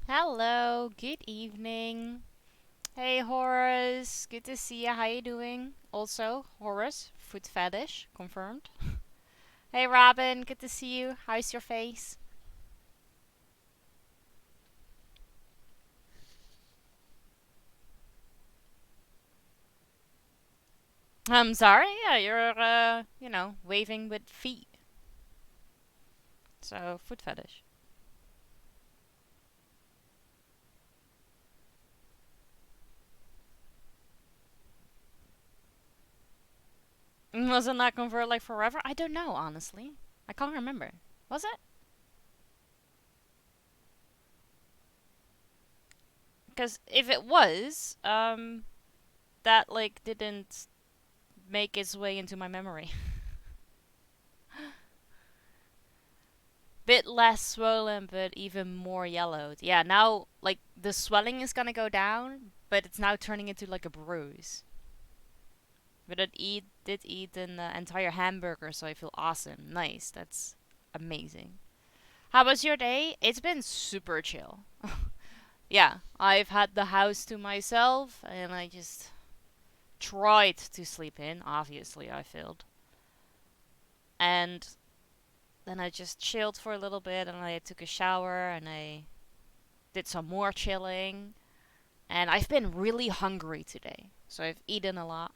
Hello, good evening. Hey Horace, good to see you. How you doing? Also, Horace, foot fetish, confirmed. Hey Robin, good to see you. How's your face? I'm sorry, yeah, you're, waving with feet. So, foot fetish. Wasn't that convert like forever? I don't know, honestly. I can't remember. Was it? Because if it was, that, like, didn't make its way into my memory. Bit less swollen, but even more yellowed. Yeah, now, like, the swelling is gonna go down, but it's now turning into, like, a bruise. But did eat an entire hamburger, so I feel awesome. Nice, that's amazing. How was your day? It's been super chill. Yeah, I've had the house to myself, and I just tried to sleep in. Obviously, I failed. And then I just chilled for a little bit, and I took a shower, and I did some more chilling. And I've been really hungry today, so I've eaten a lot.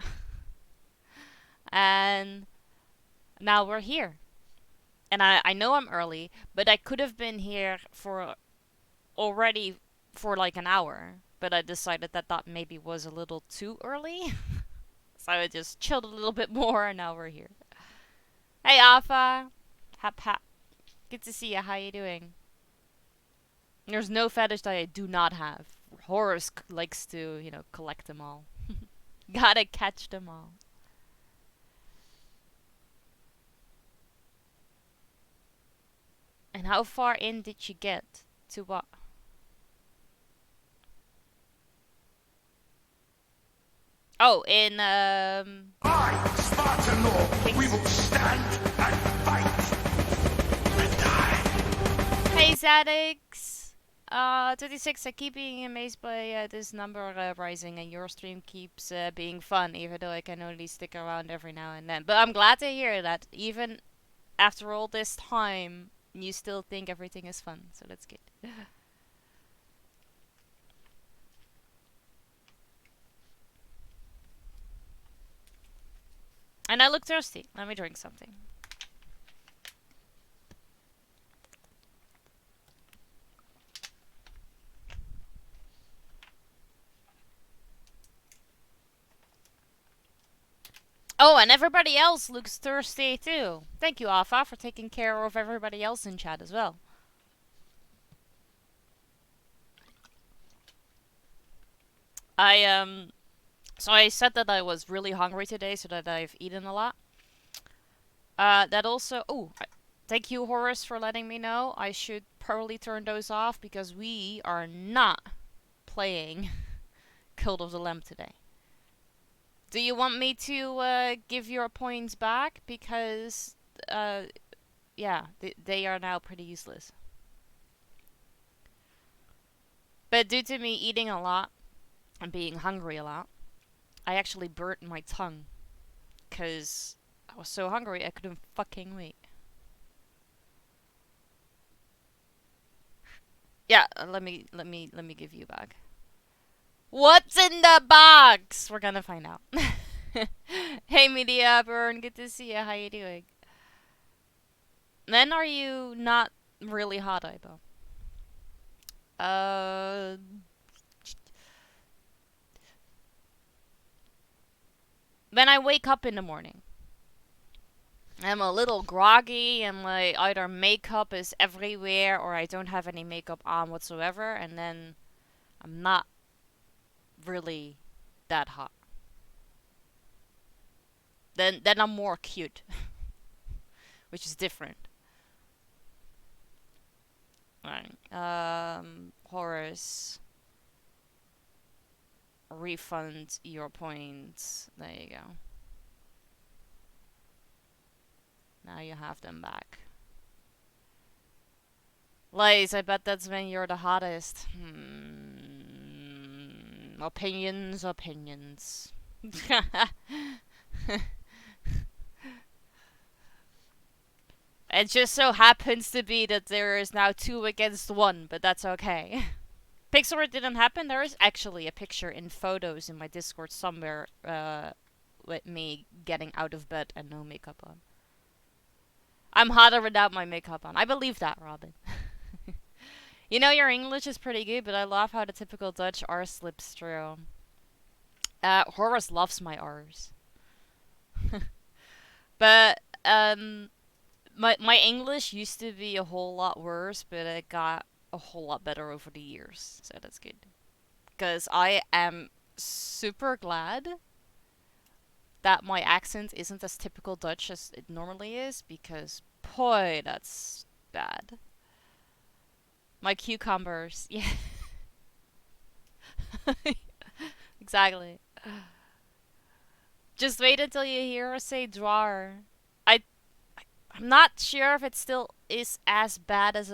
And now we're here. And I know I'm early, but I could have been here for already for like an hour. But I decided that that maybe was a little too early. So I just chilled a little bit more, and now we're here. Hey, Alpha. Hap hap. Good to see you. How you doing? There's no fetish that I do not have. Horace likes to, collect them all. Gotta catch them all. And how far in did you get? To what? Oh, in I, Spartan Lord, we will stand and fight and die. Hey Zadix. 26. I keep being amazed by this number rising, and your stream keeps being fun, even though I can only stick around every now and then. But I'm glad to hear that even after all this time, you still think everything is fun. So that's good. And I look thirsty. Let me drink something. Oh, and everybody else looks thirsty too. Thank you, Alpha, for taking care of everybody else in chat as well. So I said that I was really hungry today, so that I've eaten a lot. That also. Oh, thank you, Horace, for letting me know. I should probably turn those off because we are not playing Cult of the Lamb today. Do you want me to give your points back? Because, yeah, they are now pretty useless. But due to me eating a lot and being hungry a lot, I actually burnt my tongue. Because I was so hungry I couldn't fucking wait. Yeah, let me give you back. What's in the box? We're gonna find out. Hey, Media Burn, good to see you. How you doing? Then are you not really hot, Ibo? Uh, when I wake up in the morning, I'm a little groggy and like either makeup is everywhere or I don't have any makeup on whatsoever, and then I'm not really that hot. Then I'm more cute, which is different. Right. Horace, refund your points. There you go. Now you have them back. Lays, I bet that's when you're the hottest. Opinions, opinions. It just so happens to be that there is now 2 against 1, but that's okay. Pixel didn't happen. There is actually a picture in photos in my Discord somewhere with me getting out of bed and no makeup on. I'm hotter without my makeup on. I believe that, Robin. You know, your English is pretty good, but I love how the typical Dutch R slips through. Horace loves my R's. But, my English used to be a whole lot worse, but it got a whole lot better over the years, so that's good. Because I am super glad that my accent isn't as typical Dutch as it normally is, because boy, that's bad. My cucumbers, yeah. Exactly. Just wait until you hear us say drawer. I, I'm not sure if it still is as bad as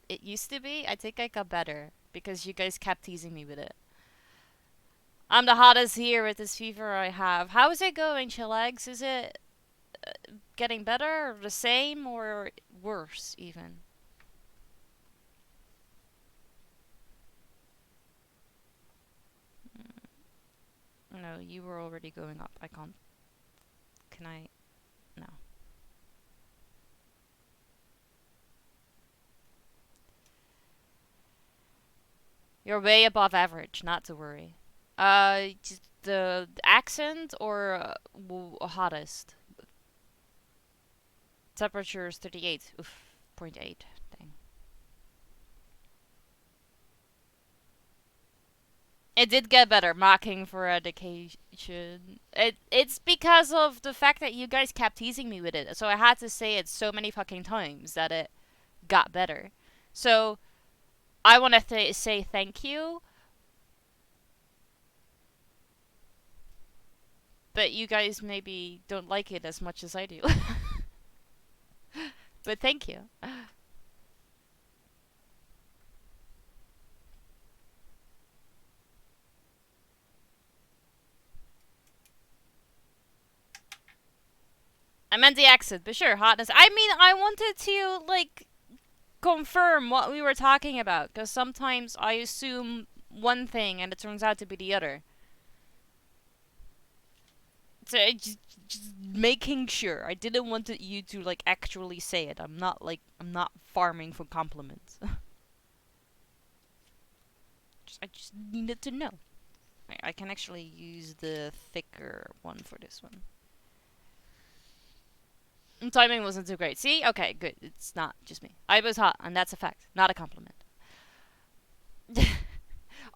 it used to be. I think I got better because you guys kept teasing me with it. I'm the hottest here with this fever I have. How is it going, Chillax? Is it getting better, or the same, or worse even? No, you were already going up. I can't. Can I? No. You're way above average, not to worry. Just the accent or hottest? Temperature is 38. Oof, point 0.8. Dang. It did get better, mocking for education. It's because of the fact that you guys kept teasing me with it. So I had to say it so many fucking times that it got better. So I want to say thank you, but you guys maybe don't like it as much as I do. But thank you. I meant the accent, but sure, hotness. I mean, I wanted to, like, confirm what we were talking about, because sometimes I assume one thing and it turns out to be the other. So just making sure. I didn't want you to, like, actually say it. I'm not farming for compliments. I just needed to know. I can actually use the thicker one for this one. Timing wasn't too great. See? Okay, good. It's not just me. I was hot, and that's a fact, not a compliment.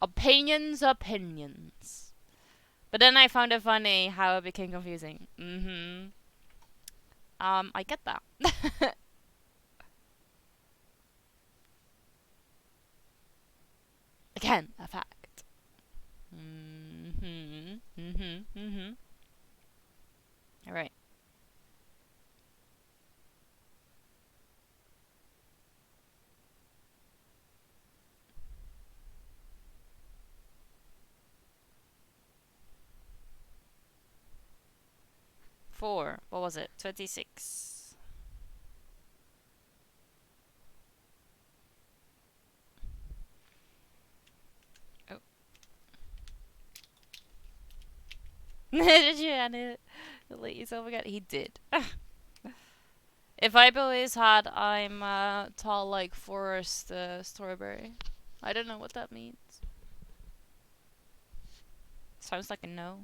Opinions, opinions. But then I found it funny how it became confusing. Mm-hmm. I get that. Again, a fact. Mm-hmm. Mm-hmm. Mm-hmm. Alright. Four. What was it? 26. Oh. Did you end it? Let yourself forget? He did. If Ibo is hot, I'm tall like Forest Strawberry. I don't know what that means. Sounds like a no.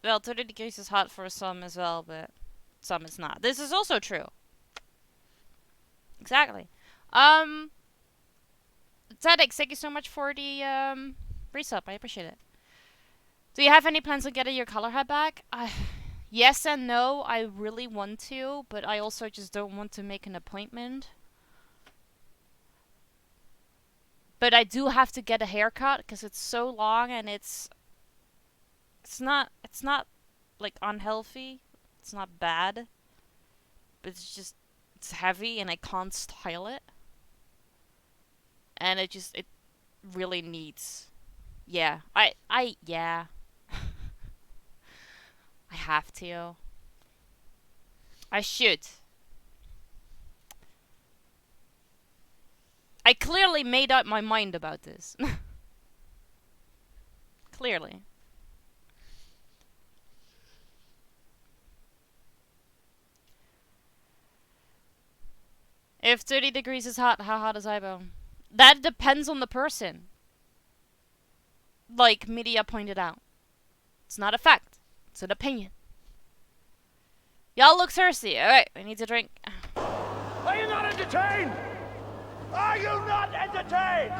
Well, 30 degrees is hot for some as well, but some is not. This is also true. Exactly. Zedek, thank you so much for the resub. I appreciate it. Do you have any plans on getting your color head back? Yes and no. I really want to, but I also just don't want to make an appointment. But I do have to get a haircut because it's so long and it's not like unhealthy. It's not bad. But it's heavy and I can't style it. And it really needs. Yeah. Yeah. I have to. I should. I clearly made up my mind about this. Clearly. If 30 degrees is hot, how hot is Ibo? That depends on the person. Like Media pointed out. It's not a fact. It's an opinion. Y'all look thirsty. Alright, we need to drink. Are you not entertained? Are you not entertained?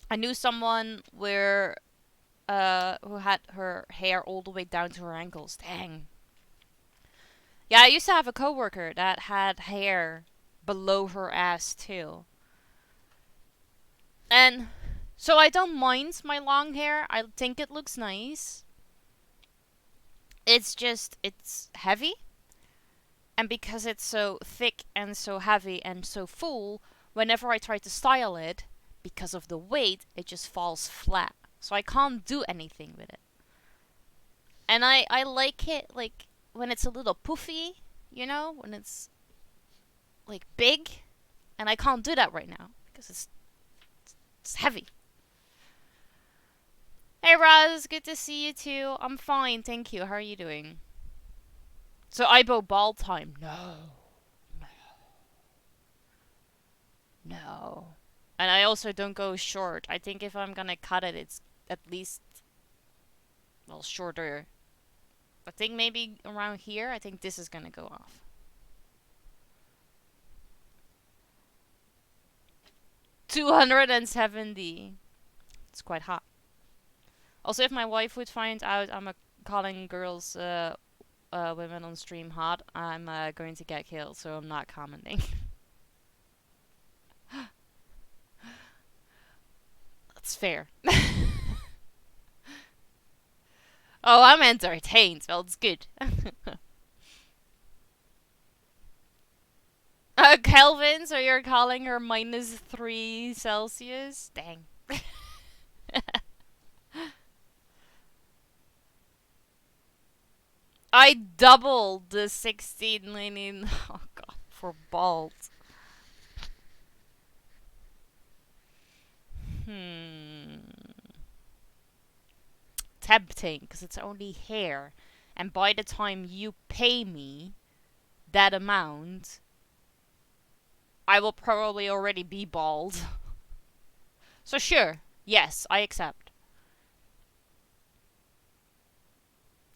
I knew someone who had her hair all the way down to her ankles. Dang. Yeah, I used to have a coworker that had hair below her ass too. And so I don't mind my long hair. I think it looks nice. It's just, it's heavy. And because it's so thick and so heavy and so full, whenever I try to style it, because of the weight, it just falls flat. So I can't do anything with it. And I like it, like, when it's a little poofy, you know? When it's, like, big. And I can't do that right now, because it's heavy. Hey Raz, good to see you too. I'm fine, thank you. How are you doing? So Ibo ball time. No. And I also don't go short. I think if I'm gonna cut it, it's at least, well, shorter. I think maybe around here. I think this is gonna go off. $270. It's quite hot. Also, if my wife would find out I'm calling girls, women on stream hot, I'm going to get killed, so I'm not commenting. That's fair. Oh, I'm entertained. Well, it's good. Kelvin, so you're calling her -3 Celsius? Dang. I doubled the 16 leaning. Oh god, for bald. Tempting, because it's only hair. And by the time you pay me that amount, I will probably already be bald. So sure, yes, I accept.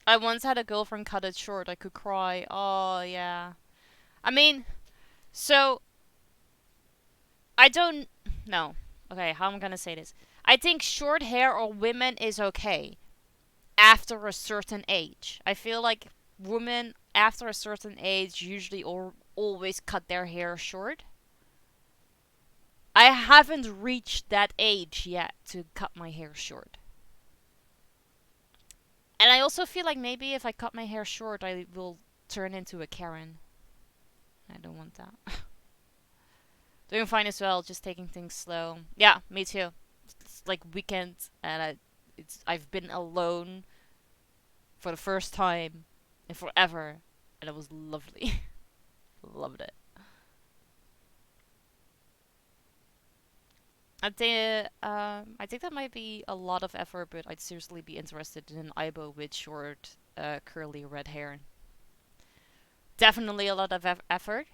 I once had a girlfriend cut it short. I could cry. Oh, yeah. I mean, so I don't know. Okay, how am I gonna say this? I think short hair on women is okay after a certain age. I feel like women after a certain age usually always cut their hair short. I haven't reached that age yet to cut my hair short. And I also feel like maybe if I cut my hair short, I will turn into a Karen. I don't want that. Doing fine as well, just taking things slow. Yeah, me too. It's like weekend, and I've been alone for the first time in forever, and it was lovely. Loved it. I think that might be a lot of effort, but I'd seriously be interested in an Aibo with short, curly red hair. Definitely a lot of effort,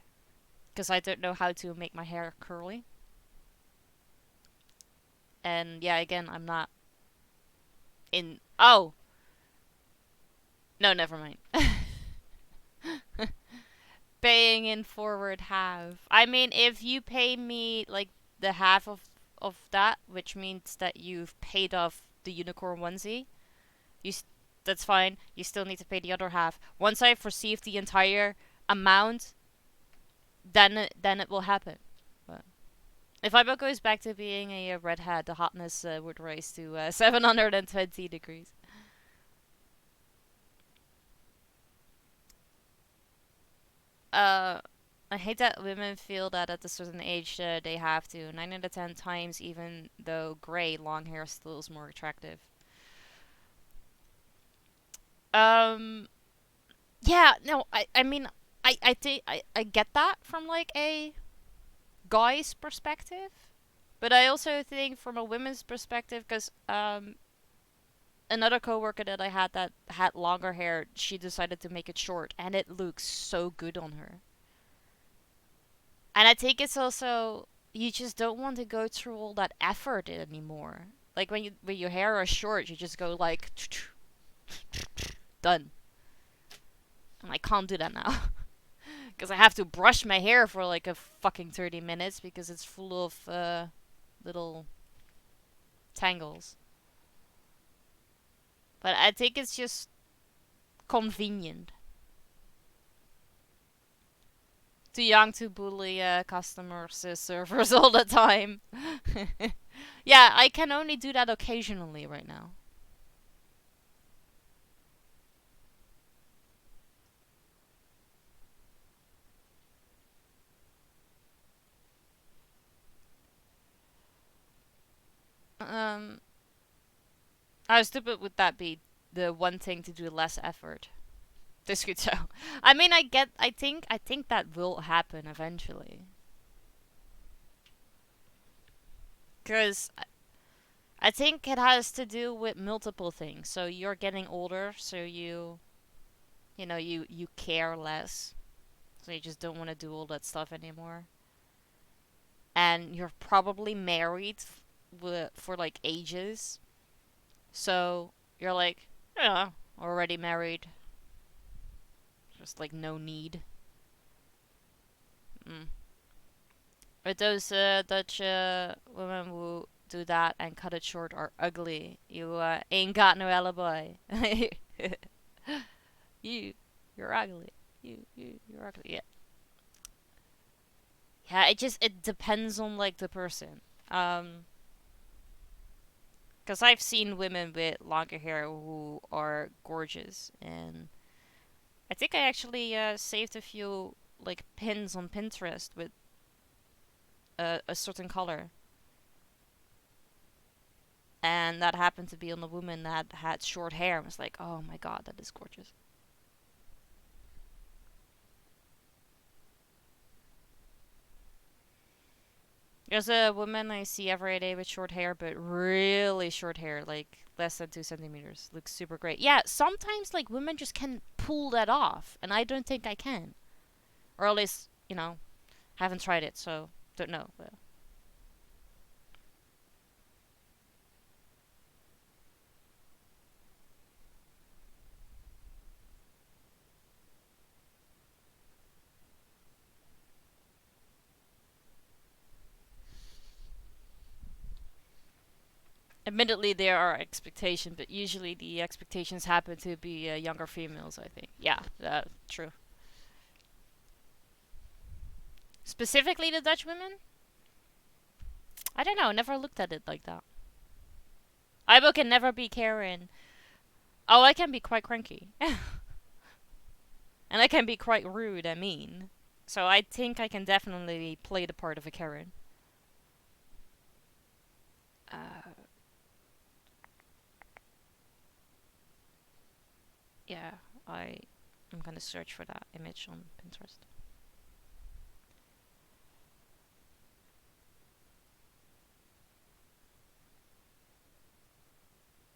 because I don't know how to make my hair curly. And yeah, again, I'm not in. Oh! No, never mind. Paying in forward half. I mean, if you pay me like the half of that, which means that you've paid off the unicorn onesie, you that's fine. You still need to pay the other half. Once I've received the entire amount, then it will happen. But if Ibo goes back to being a redhead, the hotness would rise to 720 degrees. Uh, I hate that women feel that at a certain age they have to. 9 out of 10 times, even though gray, long hair still is more attractive. Um, yeah, no, I mean, I think I get that from like a guy's perspective, but I also think from a women's perspective, because another coworker that I had that had longer hair, she decided to make it short, and it looks so good on her. And I think it's also you just don't want to go through all that effort anymore. Like when your hair is short, you just go like done. And I can't do that now because I have to brush my hair for like a fucking 30 minutes because it's full of little tangles. But I think it's just convenient. Too young to bully customers, servers all the time. Yeah, I can only do that occasionally right now. Um, how stupid would that be? The one thing to do less effort. This could so. I mean, I get. I think that will happen eventually. Cause I think it has to do with multiple things. So you're getting older, so you care less. So you just don't want to do all that stuff anymore. And you're probably married for like ages. So you're like, yeah, already married. Just like no need. Mm. But those Dutch women who do that and cut it short are ugly. You ain't got no alibi. you, you're ugly. You're ugly. Yeah, yeah. It depends on like the person. Because I've seen women with longer hair who are gorgeous, and I think I actually saved a few like pins on Pinterest with a certain color, and that happened to be on a woman that had short hair. I was like, oh my god, that is gorgeous. There's a woman I see every day with short hair, but really short hair, like less than 2 centimeters. Looks super great. Yeah, sometimes like women just can pull that off, and I don't think I can, or at least haven't tried it, so don't know. But Admittedly, there are expectations, but usually the expectations happen to be younger females, I think. Yeah, true. Specifically the Dutch women? I don't know, never looked at it like that. Aibo can never be Karen. Oh, I can be quite cranky. And I can be quite rude and mean. So I think I can definitely play the part of a Karen. Uh, yeah, I'm gonna search for that image on Pinterest.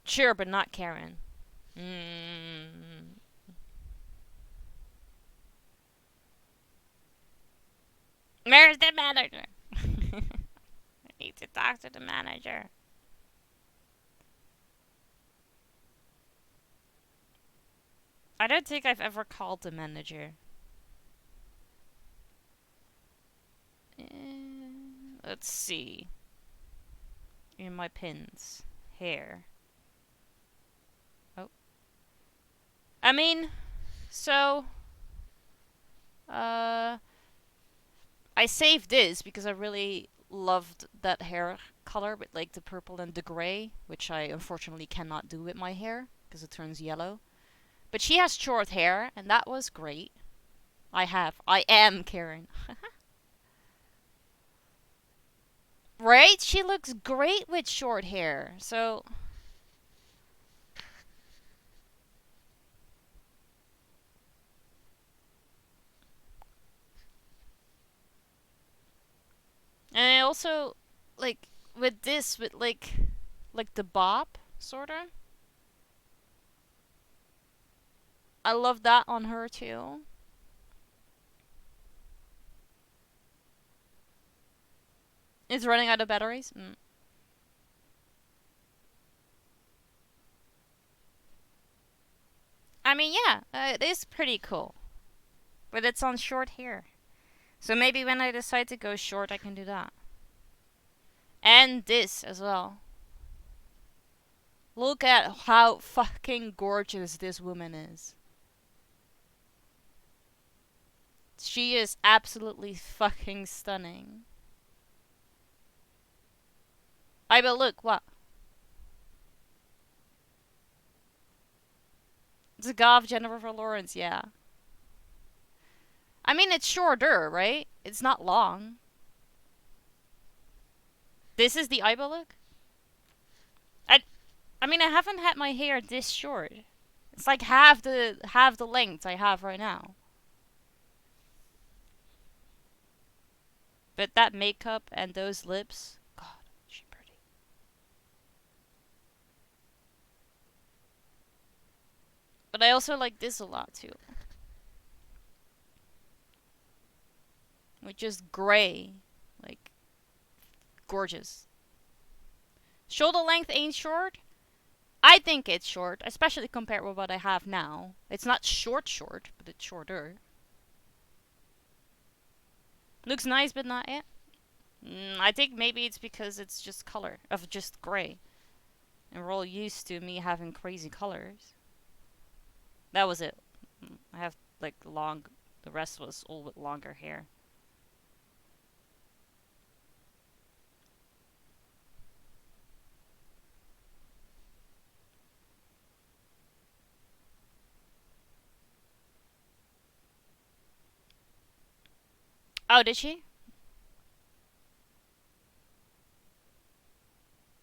Sure, but not Karen. Mm. Where's the manager? I need to talk to the manager. I don't think I've ever called the manager. Let's see. In my pins. Hair. Oh. I mean, so... I saved this because I really loved that hair color with like the purple and the grey, which I unfortunately cannot do with my hair because it turns yellow. But she has short hair, and that was great. I am Karen. Right? She looks great with short hair. So. And I also, like, with this, with like the bob, sorta. I love that on her too. It's running out of batteries. I mean, yeah, it is pretty cool. But it's on short hair. So maybe when I decide to go short, I can do that. And this as well. Look at how fucking gorgeous this woman is. She is absolutely fucking stunning. But look, what? It's a Goth Jennifer Lawrence, yeah. I mean, it's shorter, right? It's not long. This is the Aiba look? I mean, I haven't had my hair this short. It's like half the length I have right now. But that makeup and those lips, God, she's pretty. But I also like this a lot too. Which is gray. Like, gorgeous. Shoulder length ain't short. I think it's short, especially compared with what I have now. It's not short, but it's shorter. Looks nice, but not it. I think maybe it's because it's just color, of just gray. And we're all used to me having crazy colors. That was it. I have like long, the rest was all with longer hair. Oh, did she?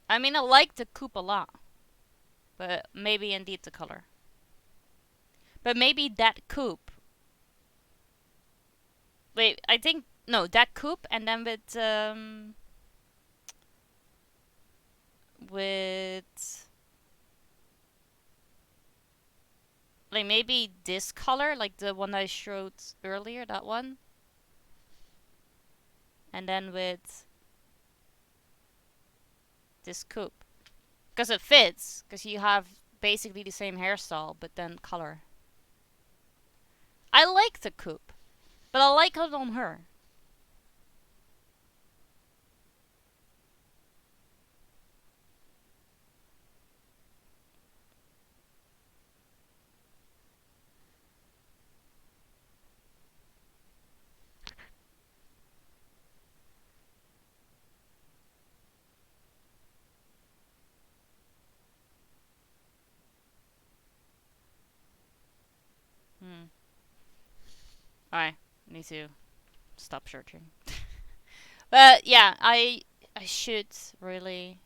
I mean, I like the coupe a lot. But maybe indeed the color. But maybe that coupe. Wait, I think no, that coupe and then with like maybe this color, like the one I showed earlier, that one. And then with this coupe. Because it fits, because you have basically the same hairstyle, but then color. I like the coupe, but I like it on her. I need to stop searching. But yeah, I should really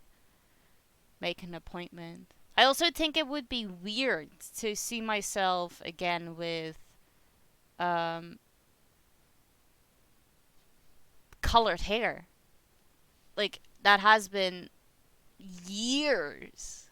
make an appointment. I also think it would be weird to see myself again with um, colored hair. Like that has been years.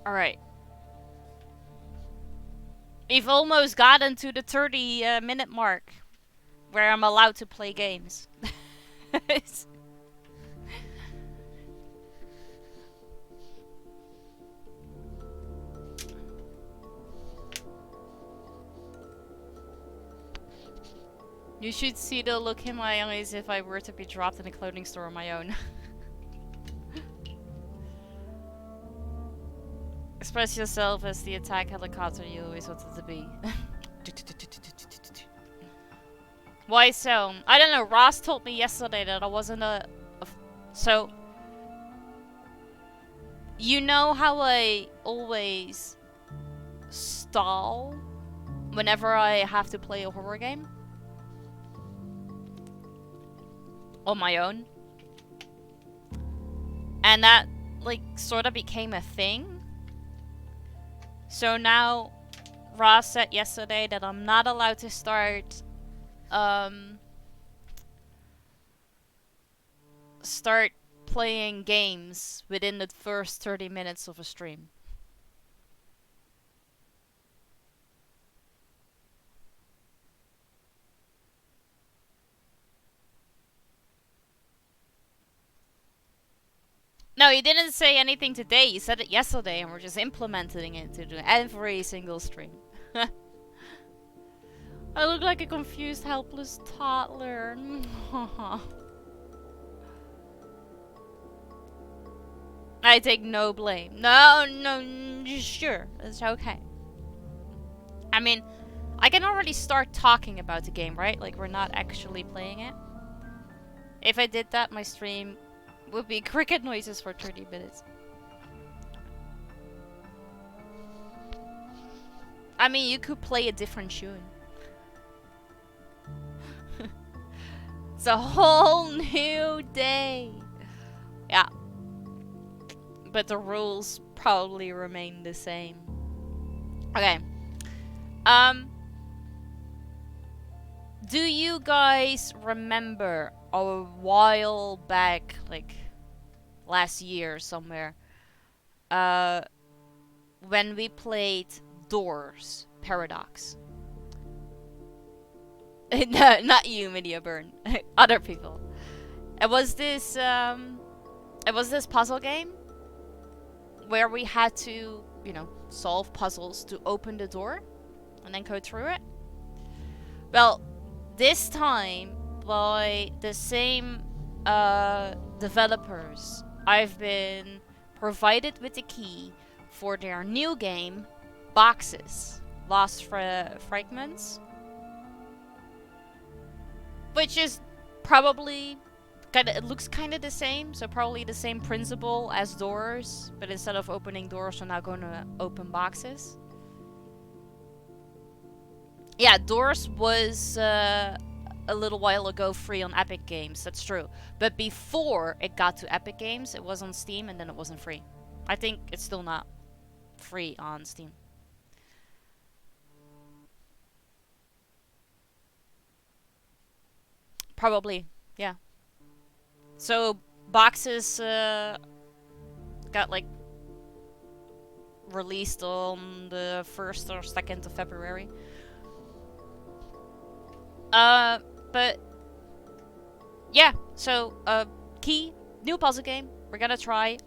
All right. We've almost gotten to the 30 minute mark where I'm allowed to play games. You should see the look in my eyes if I were to be dropped in a clothing store on my own. Express yourself as the attack helicopter you always wanted to be. Why so? I don't know. Ross told me yesterday that I wasn't so. You know how I always stall whenever I have to play a horror game? On my own? And that, like, sort of became a thing. So now, Ross said yesterday that I'm not allowed to start, start playing games within the first 30 minutes of a stream. No, he didn't say anything today. He said it yesterday, and we're just implementing it into every single stream. I look like a confused, helpless toddler. I take no blame. No, sure, it's okay. I mean, I can already start talking about the game, right? Like, we're not actually playing it. If I did that, my stream would be cricket noises for 30 minutes. I mean, you could play a different tune. It's a whole new day. Yeah. But the rules probably remain the same. Okay. Do you guys remember a while back, like last year somewhere, when we played Doors Paradox? No, not you, Media Burn. Other people. It was this puzzle game where we had to, you know, solve puzzles to open the door and then go through it. Well, this time by the same developers, I've been provided with the key for their new game, Boxes: Lost Fragments, which is probably it looks kind of the same, so probably the same principle as Doors, but instead of opening doors, we're now going to open boxes. Yeah, Doors was a little while ago free on Epic Games, that's true. But before it got to Epic Games, it was on Steam and then it wasn't free. I think it's still not free on Steam. Probably, yeah. So Boxes got like released on the 1st or 2nd of February. But yeah, so key, new puzzle game. We're gonna try.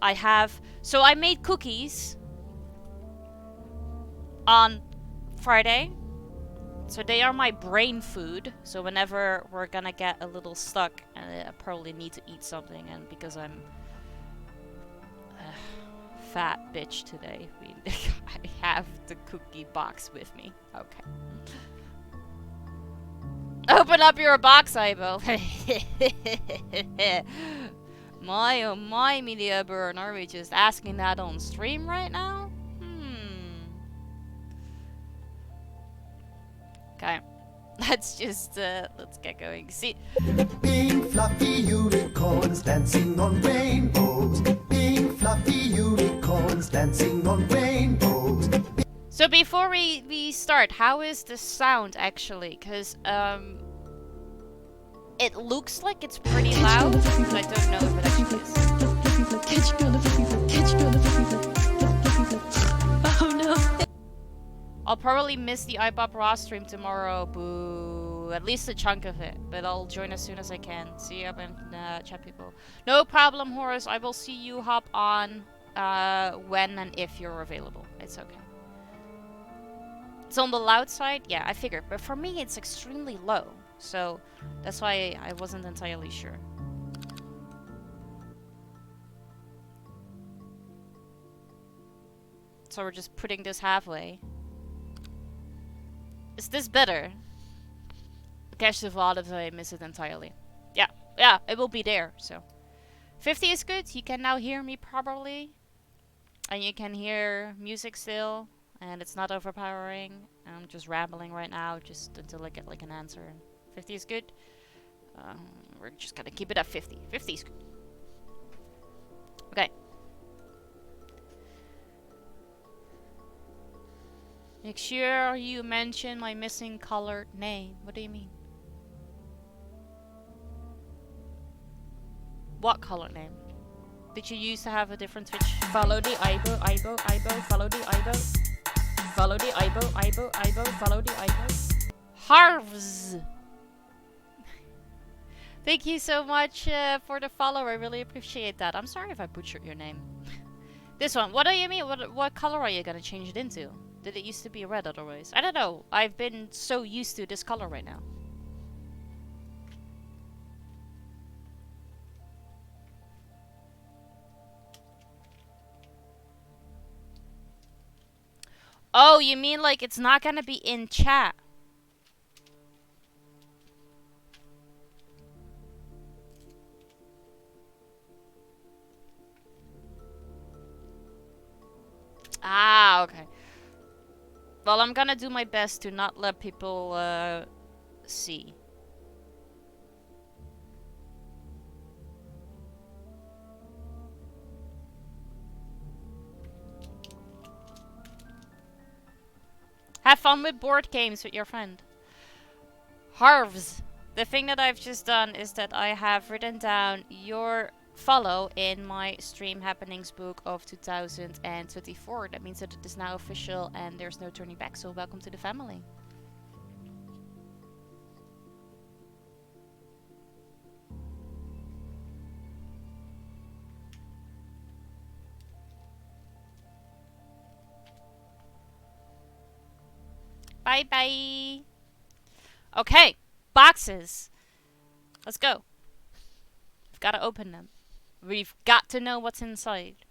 So I made cookies on Friday So they are my brain food. So whenever we're gonna get a little stuck, I probably need to eat something. And because I'm a fat bitch today, I have the cookie box with me. Okay. Open up your box, Aibo. My oh my, Media Burn. Are we just asking that on stream right now? Okay. Let's get going. See. Pink fluffy unicorns dancing on rainbows. Pink fluffy unicorns dancing on rainbows. So before we start, how is the sound actually? Because it looks like it's pretty loud, but I don't know if it actually is. Oh no. I'll probably miss the iBop Raw stream tomorrow. Boo. At least a chunk of it. But I'll join as soon as I can. See you up in chat, people. No problem, Horace. I will see you hop on when and if you're available. It's okay. It's on the loud side? Yeah, I figured. But for me, it's extremely low. So that's why I wasn't entirely sure. So we're just putting this halfway. Is this better? Cache the VOD if I miss it entirely. Yeah, it will be there, so. 50 is good, you can now hear me probably. And you can hear music still, and it's not overpowering. I'm just rambling right now, just until I get like an answer. 50 is good. We're just gonna keep it at 50. 50 is good. Okay. Make sure you mention my missing colored name. What do you mean? What color name? Did you used to have a different Twitch? Follow the Aibo, follow the Aibo. Follow the Aibo, follow the Aibo. Harvs! Thank you so much for the follow, I really appreciate that. I'm sorry if I butchered your name. This one, what do you mean? What color are you gonna change it into? Did it used to be red otherwise? I don't know. I've been so used to this color right now. Oh, you mean like it's not gonna be in chat? Ah, okay. Well, I'm gonna do my best to not let people see. Have fun with board games with your friend. Harvs. The thing that I've just done is that I have written down your follow in my stream happenings book of 2024. That means that it is now official and there's no turning back. So welcome to the family. Bye bye. Okay, boxes. Let's go. We've got to open them. We've got to know what's inside.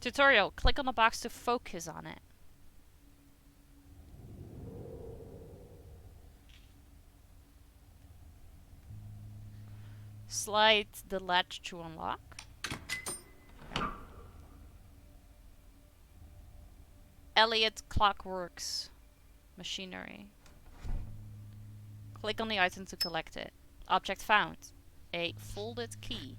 Tutorial. Click on the box to focus on it. Slide the latch to unlock. Elliot Clockworks Machinery. Click on the item to collect it. Object found. A folded key.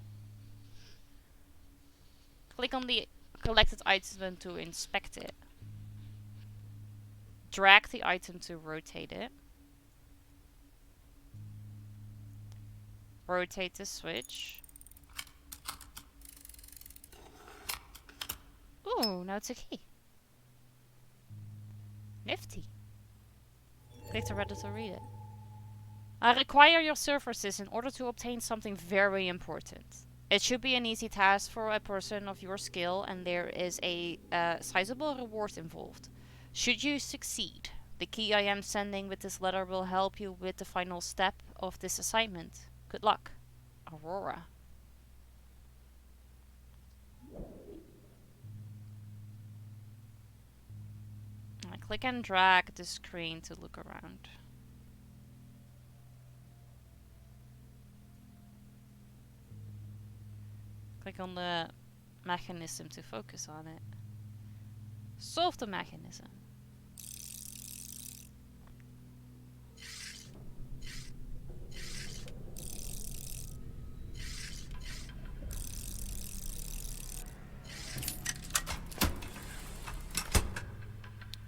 Click on the collected item to inspect it. Drag the item to rotate it. Rotate the switch. Ooh, now it's a key. Nifty. Click the Reddit to read it. I require your services in order to obtain something very important. It should be an easy task for a person of your skill, and there is a sizable reward involved. Should you succeed, the key I am sending with this letter will help you with the final step of this assignment. Good luck, Aurora. I click and drag the screen to look around. Click on the mechanism to focus on it. Solve the mechanism.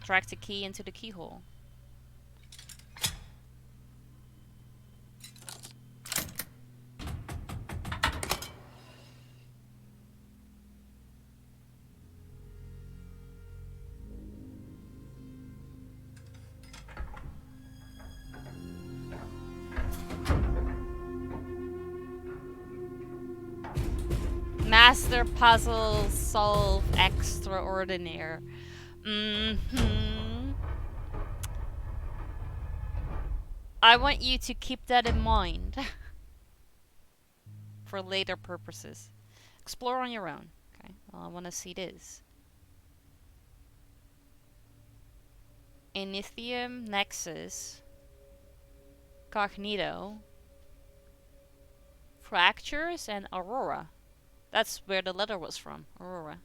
Drag the key into the keyhole. Master puzzle solve extraordinaire. I want you to keep that in mind for later purposes. Explore on your own. Okay, well, I want to see this. Inithium, Nexus, Cognito, Fractures, and Aurora. That's where the letter was from, Aurora.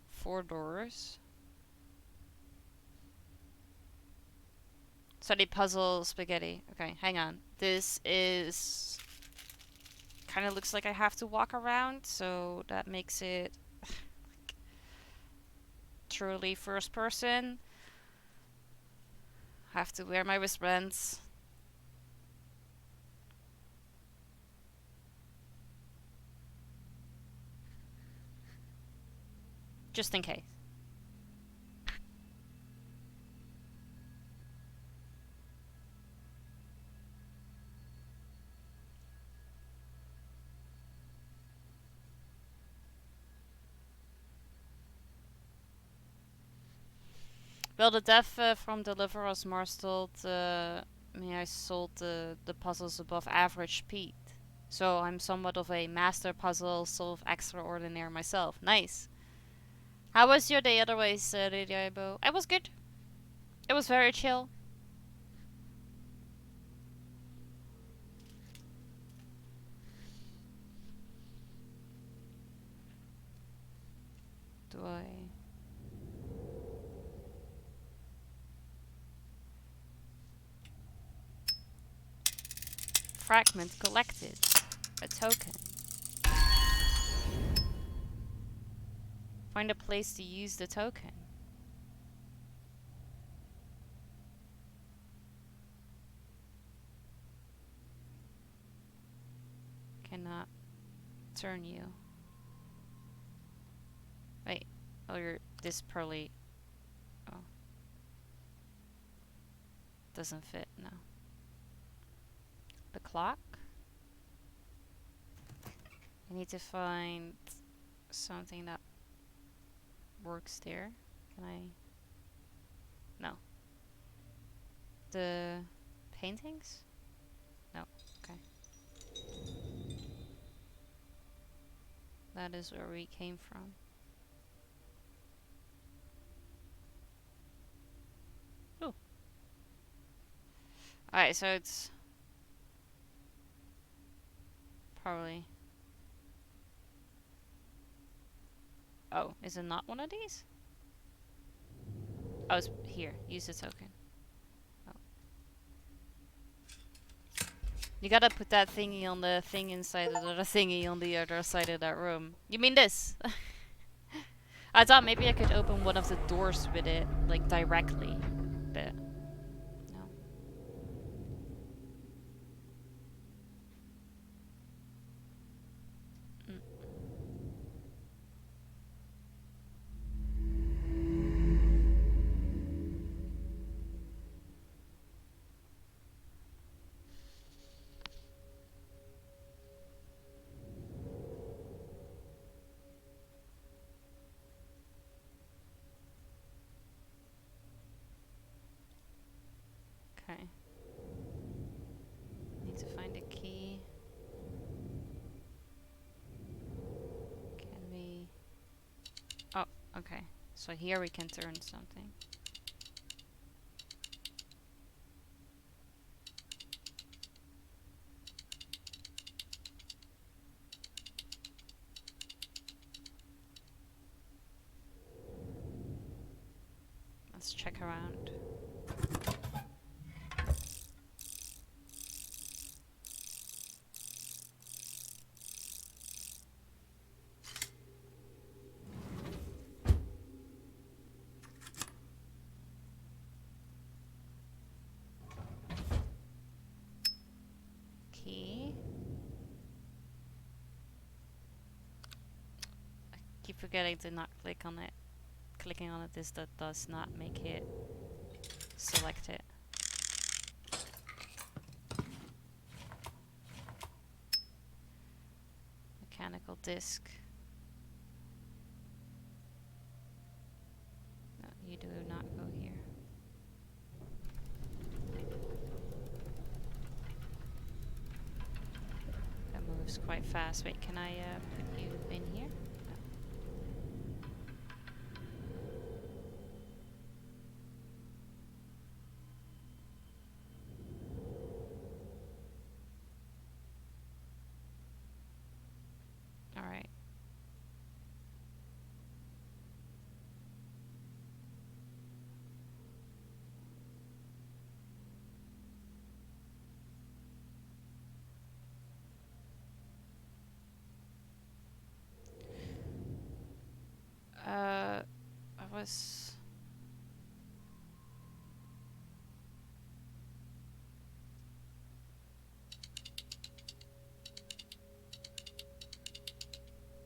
Four doors. Study puzzle spaghetti. Okay, hang on. This is... kind of looks like I have to walk around, so that makes it like, truly first person. Have to wear my wristbands. Just in case. Well, the dev from Deliverance Mars told me I solved the puzzles above average speed. So I'm somewhat of a master puzzle solve extraordinaire myself. Nice. How was your day otherwise, Rediaibo? It was good. It was very chill. Do I... Fragment collected. A token. Find a place to use the token. Cannot turn you. Wait. Oh, you're this pearly. Oh. Doesn't fit, no. The clock? I need to find something that works there. Can I? No. The paintings? No. Okay. That is where we came from. Ooh. Alright, so it's probably... Oh, is it not one of these? Oh, it's here. Use the token. Oh. You gotta put that thingy on the thing inside of the other thingy on the other side of that room. You mean this? I thought maybe I could open one of the doors with it, like directly. But Okay, so here we can turn something. Let's check around. Key. I keep forgetting to not click on it. Clicking on it does not make it select it. Mechanical disc. No, you do not go here. That moves quite fast. Wait, can I put you in here? No. Alright. I was...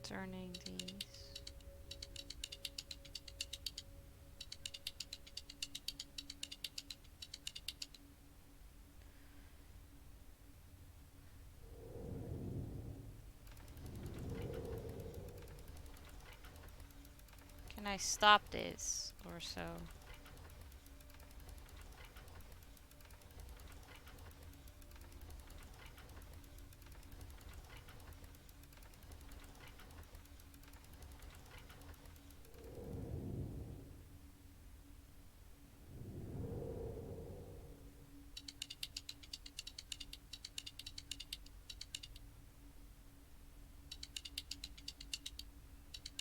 turning these. Can I stop this or so?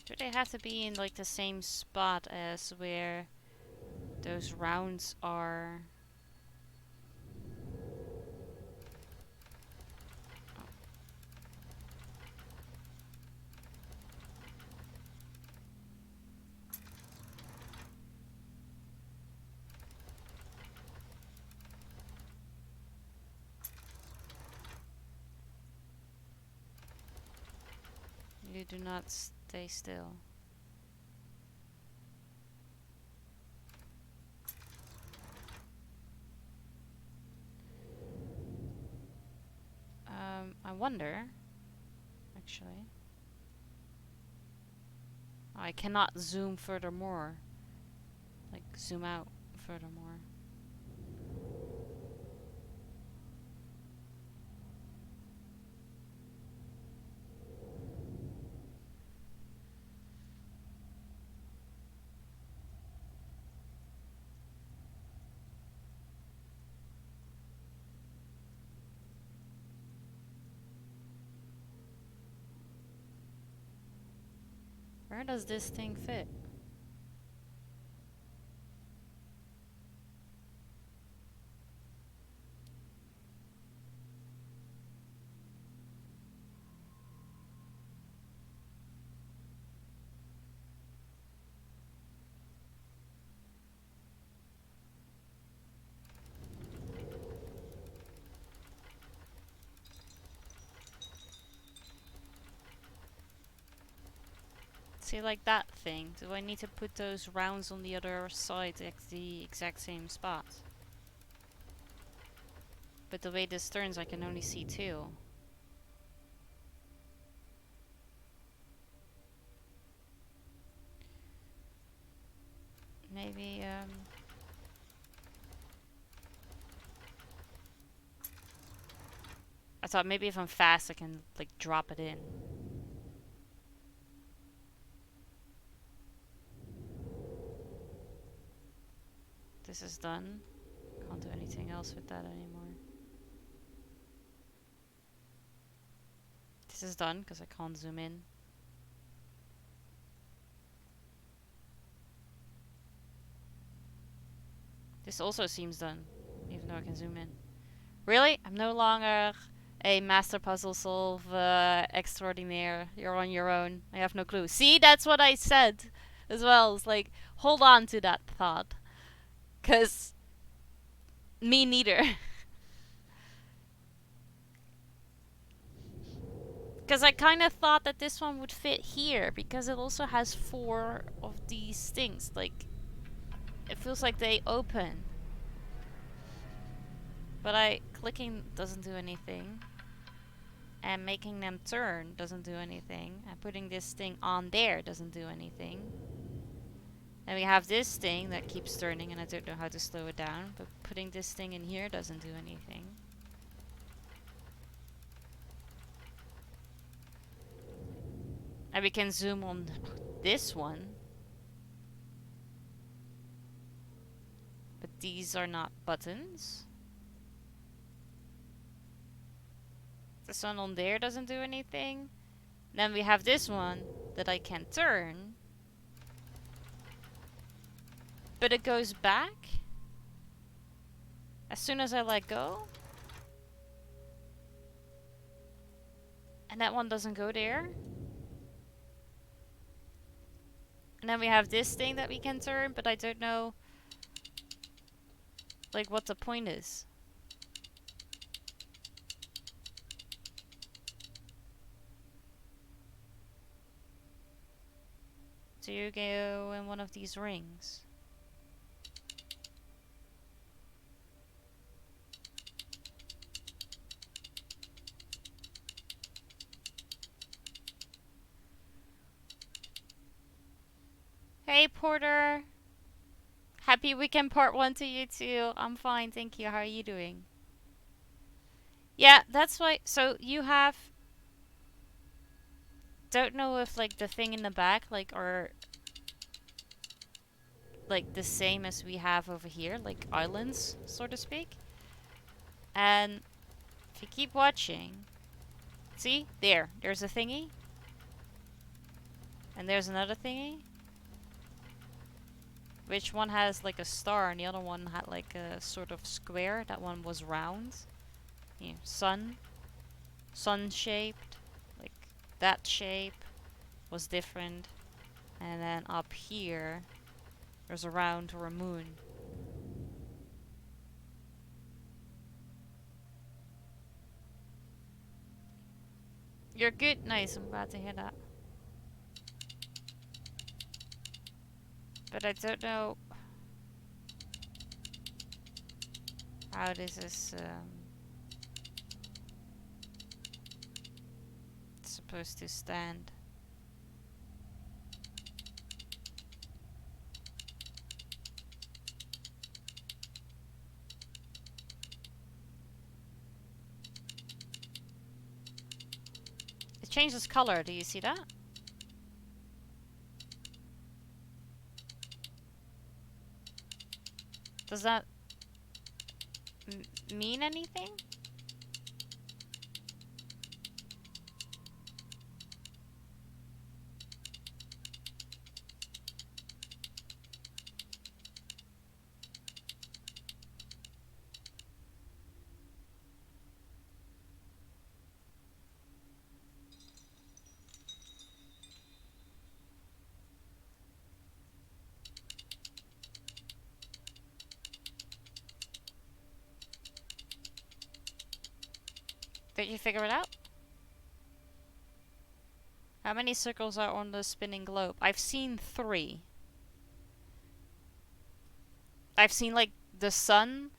Do they have to be in like the same spot as where those rounds are? You do not stay still. I wonder, actually. I cannot zoom furthermore. Like, zoom out furthermore. Where does this thing fit? See, like that thing. Do I need to put those rounds on the other side at the exact same spot? But the way this turns, I can only see two. Maybe, I thought maybe if I'm fast, I can, like, drop it in. This is done. Can't do anything else with that anymore. This is done because I can't zoom in. This also seems done, even though I can zoom in. Really? I'm no longer a master puzzle solve extraordinaire. You're on your own. I have no clue. See, that's what I said as well. It's like, hold on to that thought. Because me neither. Because I kind of thought that this one would fit here. Because it also has 4 of these things. Like, it feels like they open. But clicking doesn't do anything. And making them turn doesn't do anything. And putting this thing on there doesn't do anything. And we have this thing that keeps turning and I don't know how to slow it down. But putting this thing in here doesn't do anything. And we can zoom on this one. But these are not buttons. This one on there doesn't do anything. Then we have this one that I can turn. But it goes back as soon as I let go. And that one doesn't go there. And then we have this thing that we can turn, but I don't know like what the point is. So you go in one of these rings. Hey Porter! Happy weekend part 1 to you too. I'm fine, thank you. How are you doing? Yeah, that's why. So you have... Don't know if like the thing in the back like are like the same as we have over here, like islands, so to speak. And if you keep watching, see there's a thingy, and there's another thingy. Which one has like a star and the other one had like a sort of square. That one was round. Yeah, sun shaped, like that shape was different. And then up here there's a round or a moon. You're good? Nice, I'm glad to hear that. But I don't know how this is supposed to stand. It changes color, do you see that? Does that mean anything? Did you figure it out? How many circles are on the spinning globe? I've seen 3. I've seen like the sun.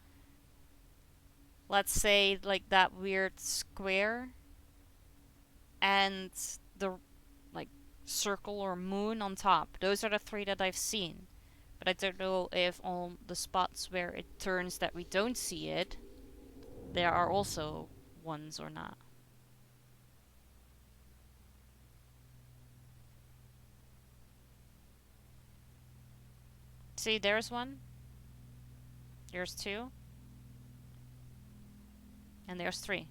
Let's say like that weird square. And the like circle or moon on top. Those are the 3 that I've seen. But I don't know if on the spots where it turns that we don't see it, there are also ones or not. See, there's one. There's 2. And there's 3.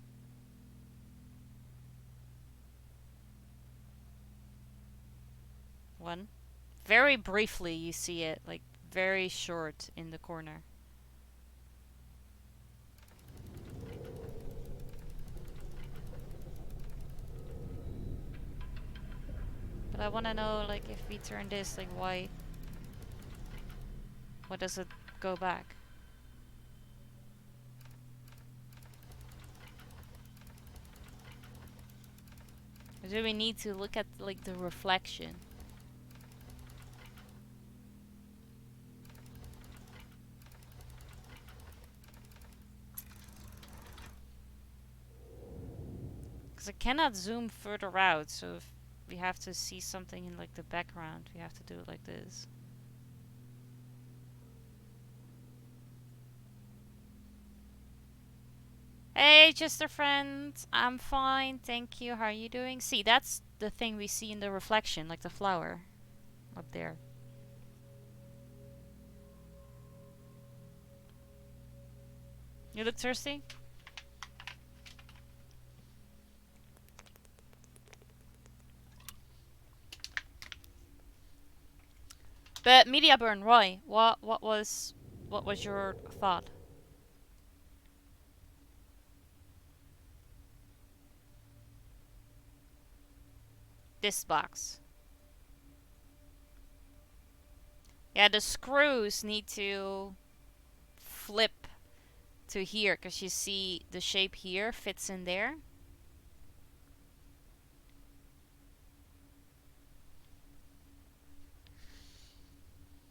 One. Very briefly you see it, like very short in the corner. But I want to know, like, if we turn this, like, why does it go back? Or do we need to look at, like, the reflection? Because I cannot zoom further out, so if we have to see something in, like, the background, we have to do it like this. Hey, just a friend. I'm fine, thank you. How are you doing? See, that's the thing we see in the reflection, like the flower up there. You look thirsty? But media burn, Roy. What was your thought? This box. Yeah, the screws need to flip to here, because you see the shape here fits in there.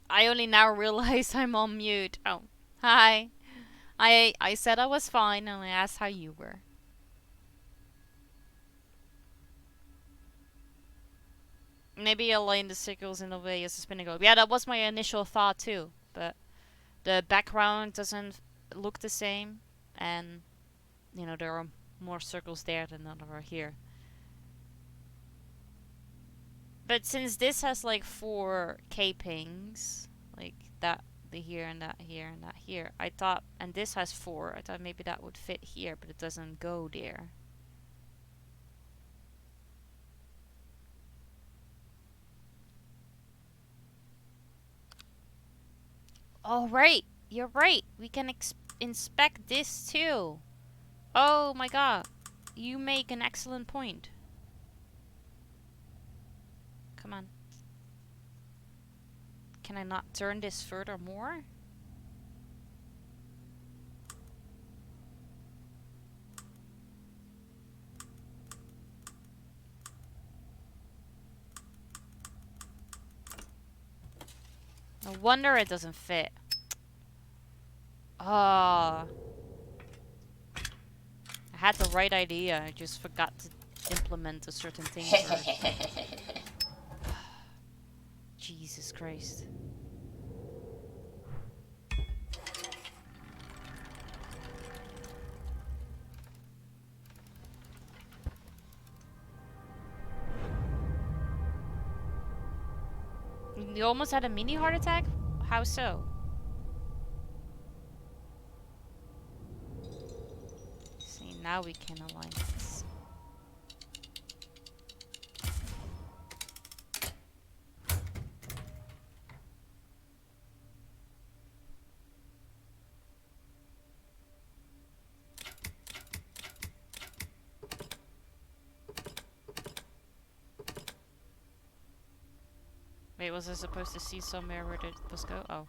I only now realize I'm on mute. Oh, hi. I said I was fine and I asked how you were. Maybe align the circles in a way as a spinning globe. Yeah, that was my initial thought too. But the background doesn't look the same. And, you know, there are more circles there than there are here. But since this has like 4 capings, like that, the here and that here and that here, I thought, and this has 4, I thought maybe that would fit here, but it doesn't go there. Oh, right. You're right. We can inspect this too. Oh my god. You make an excellent point. Come on. Can I not turn this further more? No wonder it doesn't fit. Ah. I had the right idea. I just forgot to implement a certain thing first. Jesus Christ. You almost had a mini heart attack? How so? See, now we can align this. Wait, was I supposed to see somewhere where it was go? Oh.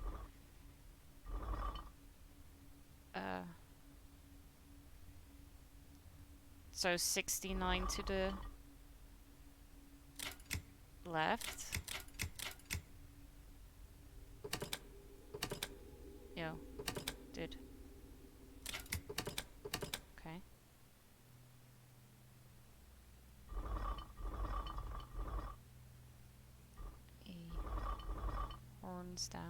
So 69 to the left. Yo, did. Okay. Horns down.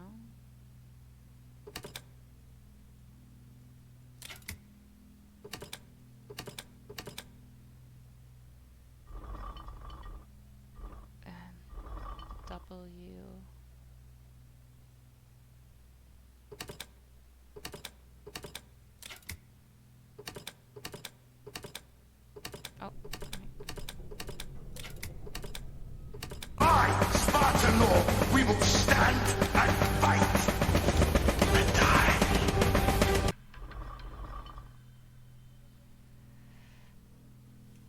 W. We will stand and fight and die.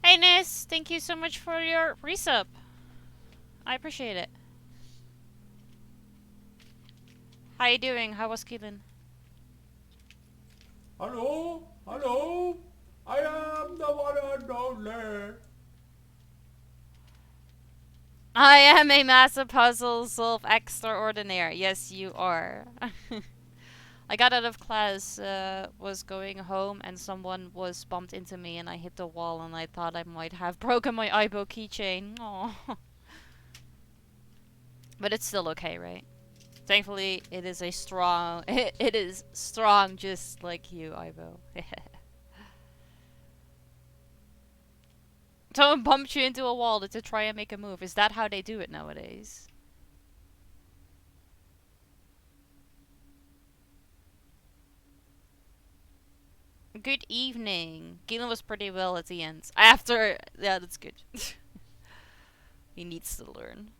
Hey Nis, thank you so much for your resub. I appreciate it. How you doing? How was Keelan? Hello? Hello? I am the one and only. I am a massive puzzle solve extraordinaire. Yes, you are. I got out of class, was going home, and someone was bumped into me, and I hit the wall, and I thought I might have broken my Aibo keychain. Aww. But it's still okay, right? Thankfully, it is a strong... it is strong just like you, Aibo. Someone bumped you into a wall to try and make a move. Is that how they do it nowadays? Good evening. Keelan was pretty well at the end. After... yeah, that's good. He needs to learn.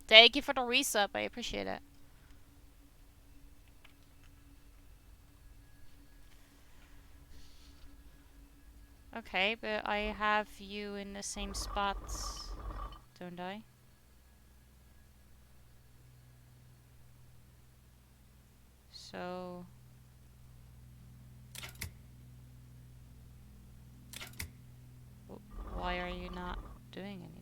Thank you for the resub. I appreciate it. Okay, but I have you in the same spot, don't I? So... why are you not doing anything?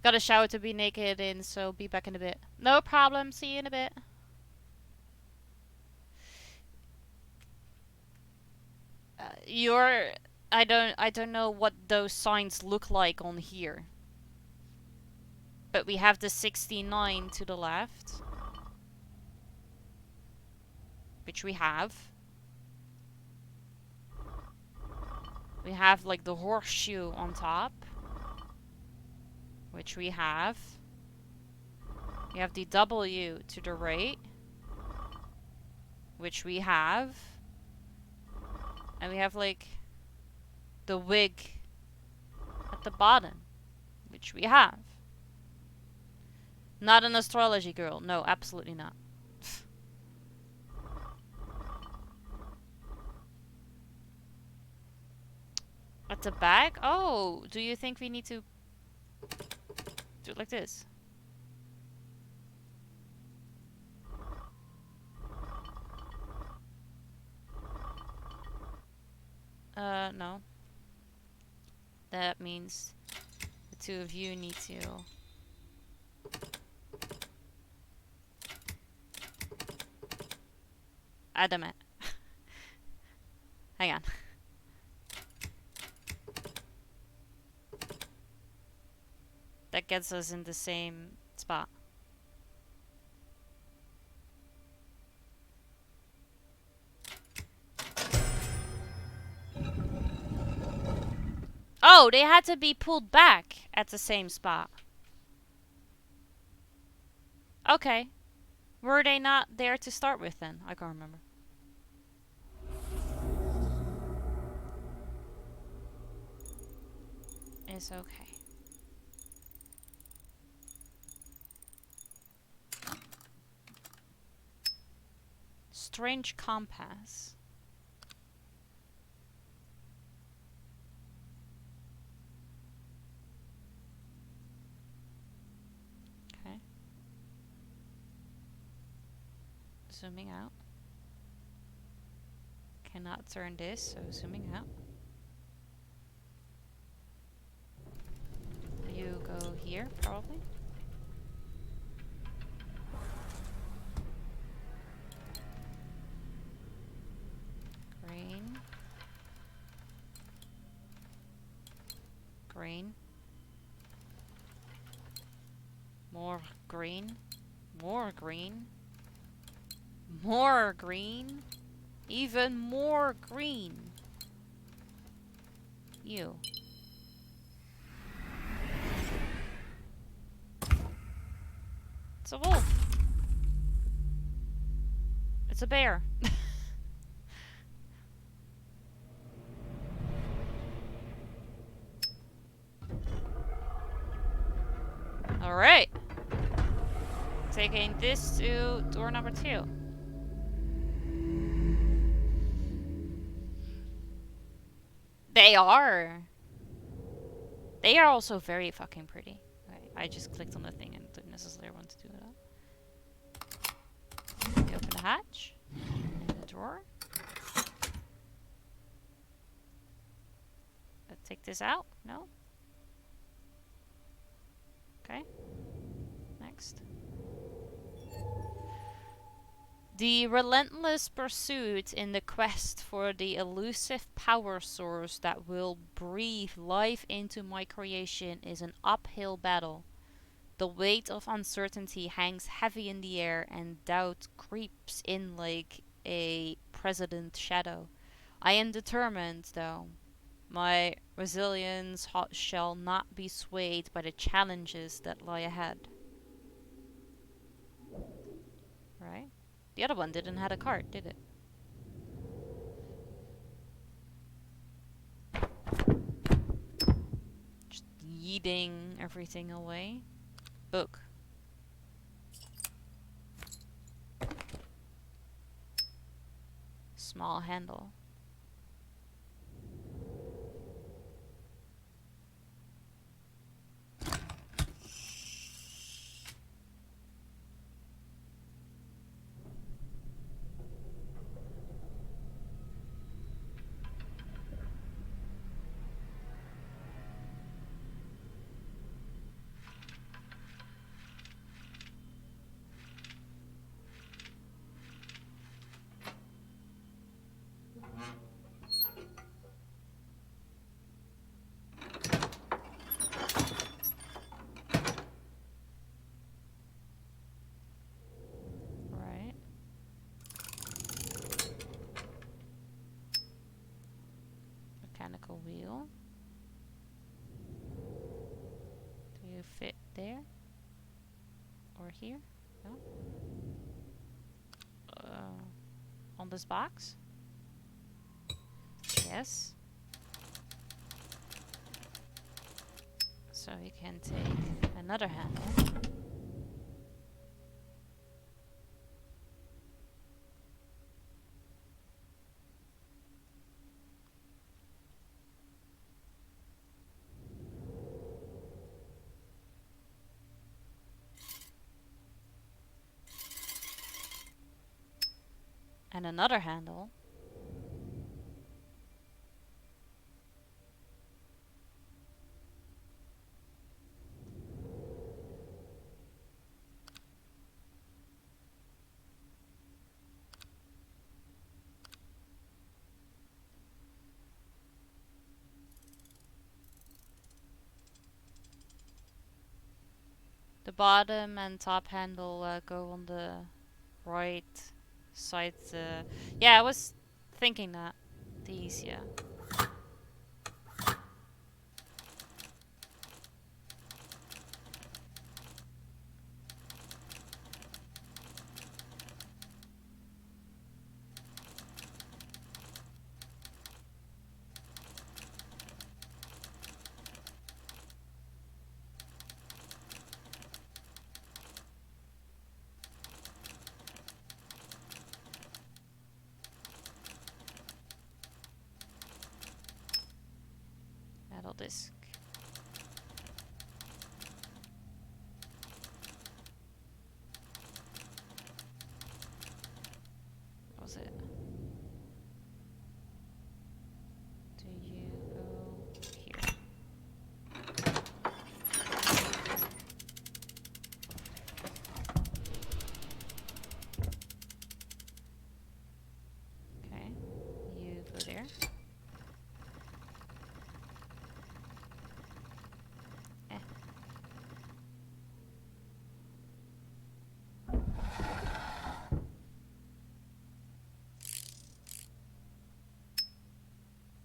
Got a shower to be naked in, so be back in a bit. No problem, see you in a bit. I don't know what those signs look like on here. But we have the 69 to the left. Which we have. We have like the horseshoe on top. Which we have. We have the W to the right. Which we have. And we have like the wig at the bottom. Which we have. Not an astrology girl. No, absolutely not. At the back? Oh, do you think we need to do it like this? No. That means the two of you need to... Adamant. Hang on. That gets us in the same spot. Oh, they had to be pulled back at the same spot. Okay. Were they not there to start with then? I can't remember. It's okay. Strange compass. Okay. Zooming out. Cannot turn this, so zooming out. You go here, probably. Green. Green. More green. More green. More green. Even more green. You. It's a wolf. It's a bear. Alright. Taking this to door number 2. They are. They are also very fucking pretty. Okay, I just clicked on the thing and didn't necessarily want to do that. We open the hatch. In the drawer. Take this out? No? Okay. Next. The relentless pursuit in the quest for the elusive power source that will breathe life into my creation is an uphill battle. The weight of uncertainty hangs heavy in the air and doubt creeps in like a president shadow. I am determined, though. My resilience shall not be swayed by the challenges that lie ahead. Right? The other one didn't have a card, did it? Just yeeting everything away. Book. Small handle. Mechanical wheel. Do you fit there? Or here? No? On this box? Yes. So we can take another handle. And another handle. The bottom and top handle go on the right side. Yeah, I was thinking that. These, yeah. Metal disc. What was it? Do you go here? Okay, you go there.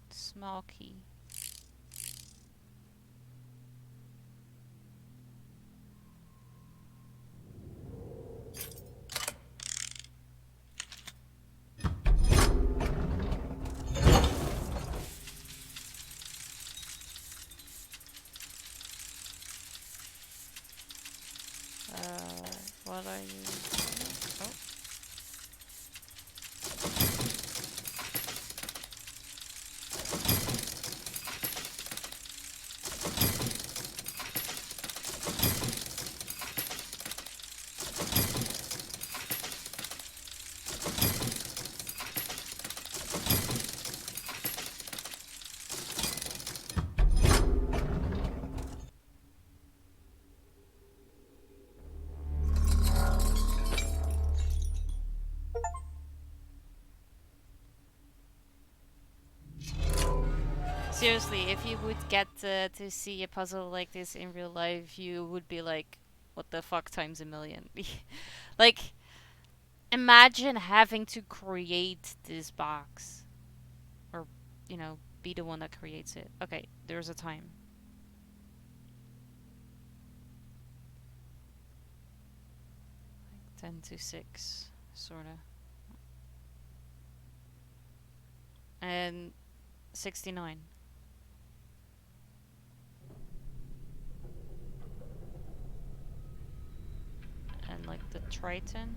Small key. What are you? Oh. Seriously, if you would get to see a puzzle like this in real life, you would be like, what the fuck times a million? Like, imagine having to create this box. Or, you know, be the one that creates it. Okay, there's a time. Like 10 to 6, sorta. And 69. And like the Triton.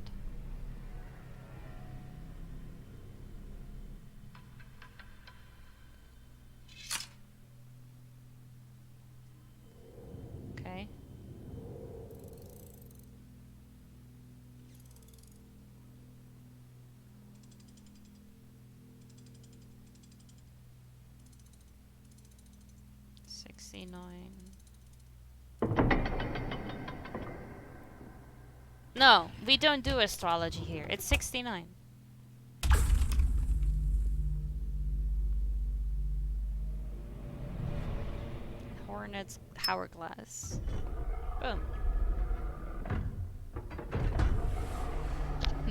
Okay. No, we don't do astrology here. It's 69. Hornet's hourglass. Boom.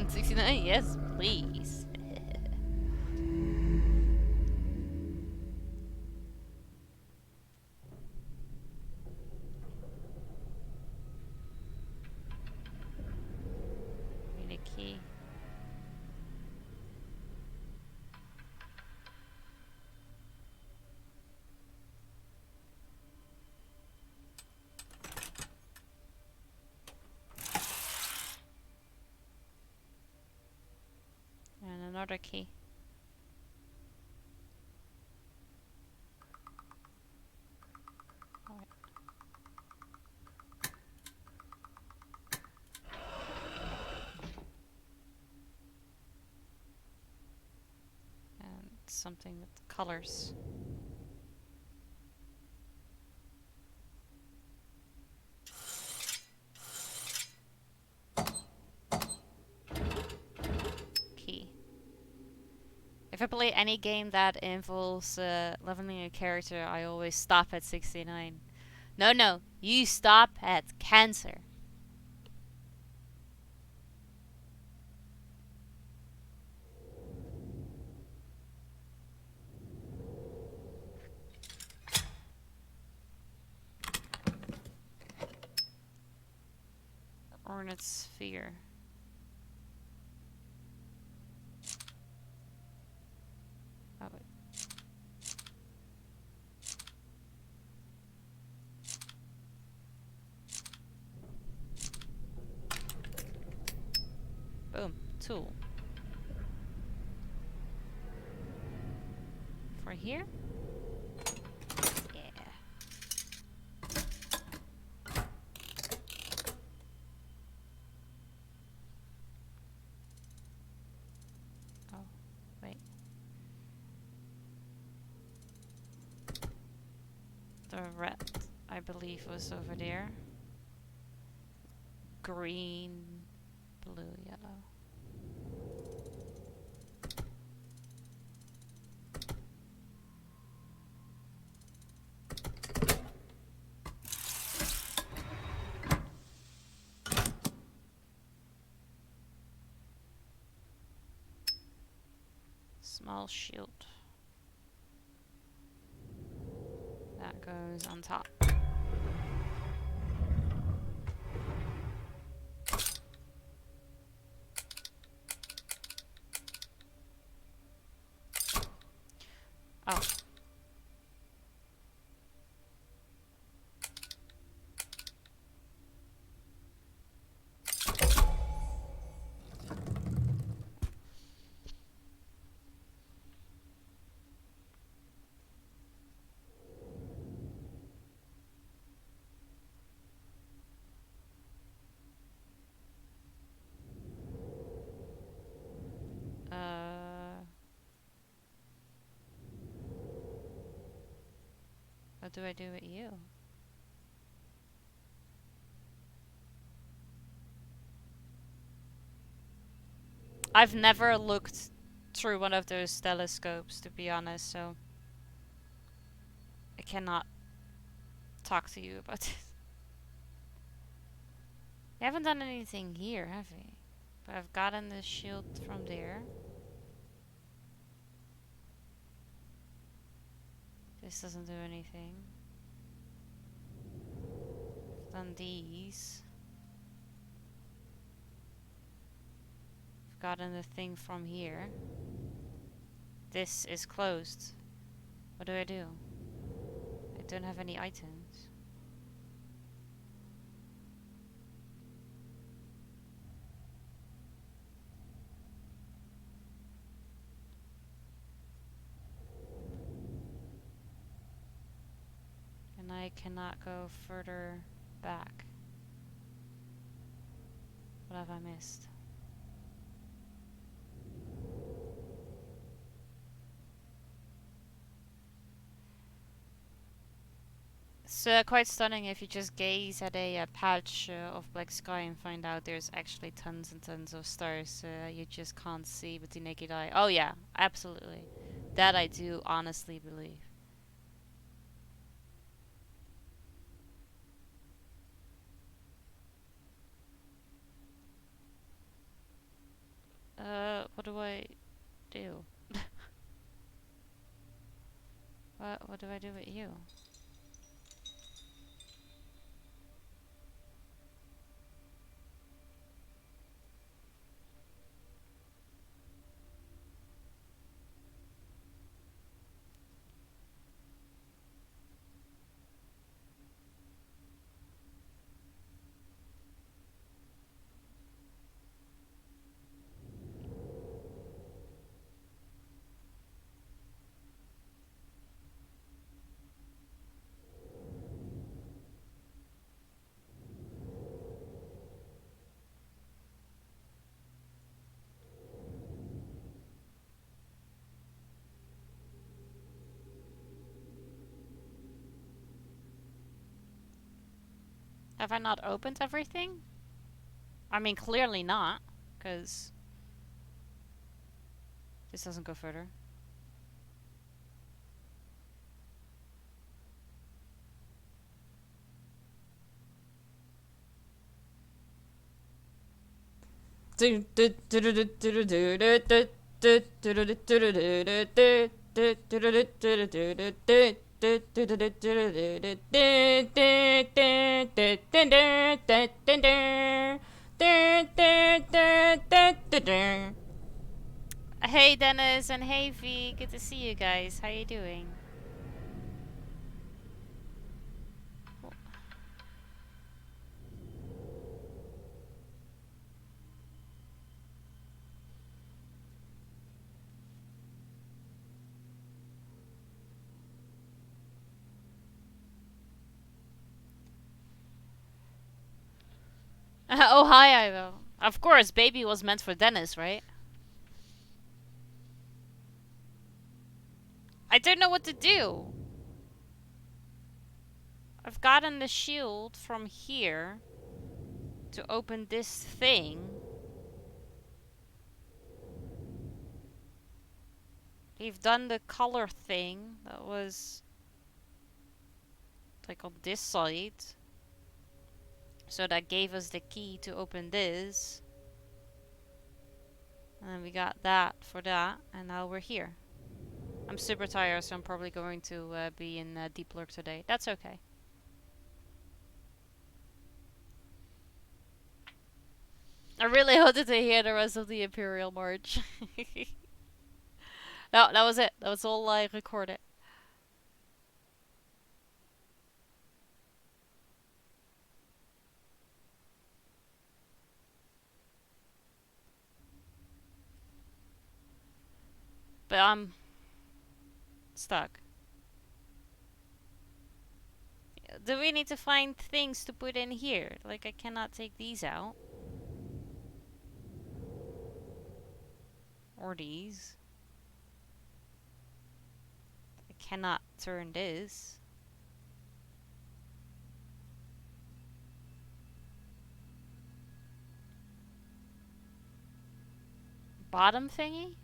69? Yes, please. Need a key. And another key. Alright. And something with colors. Key. If I play any game that involves leveling a character, I always stop at 69. No, you stop at cancer. Hornet sphere. Oh, wait. Boom. Tool. For here? Yeah. Oh, wait. The red, I believe, was over there. Green, blue, yellow. Small shield. That goes on top. Oh. do I do with you? I've never looked through one of those telescopes, to be honest, so I cannot talk to you about it. We haven't done anything here, have we? But I've gotten the shield from there. This doesn't do anything. I've done these. I've gotten the thing from here. This is closed. What do? I don't have any items. And I cannot go further back. What have I missed? It's quite stunning if you just gaze at a patch of black sky and find out there's actually tons and tons of stars you just can't see with the naked eye. Oh yeah, absolutely. That I do honestly believe. What do I do? What do I do with you? Have I not opened everything? I mean, clearly not, because this doesn't go further. Hey Dennis and hey V, good to see you guys. How you doing? Oh hi Ivo. Of course, baby was meant for Dennis, right? I don't know what to do. I've gotten the shield from here to open this thing. We've done the color thing that was like on this side. So that gave us the key to open this. And then we got that for that, and now we're here. I'm super tired, so I'm probably going to be in Deep Lurk today. That's okay. I really wanted to hear the rest of the Imperial March. No, that was it. That was all I recorded. But I'm stuck. Do we need to find things to put in here? Like, I cannot take these out. Or these. I cannot turn this. bottom thingy?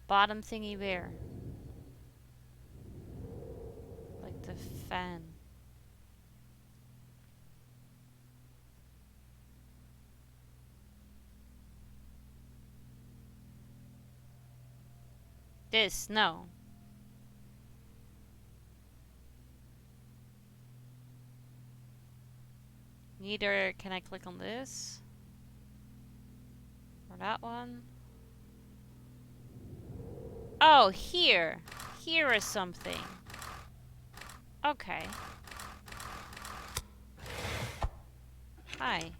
Bottom thingy where? Like the fan. This, no. Neither can I click on this. Or that one. Oh, here. Here is something. Okay. Hi.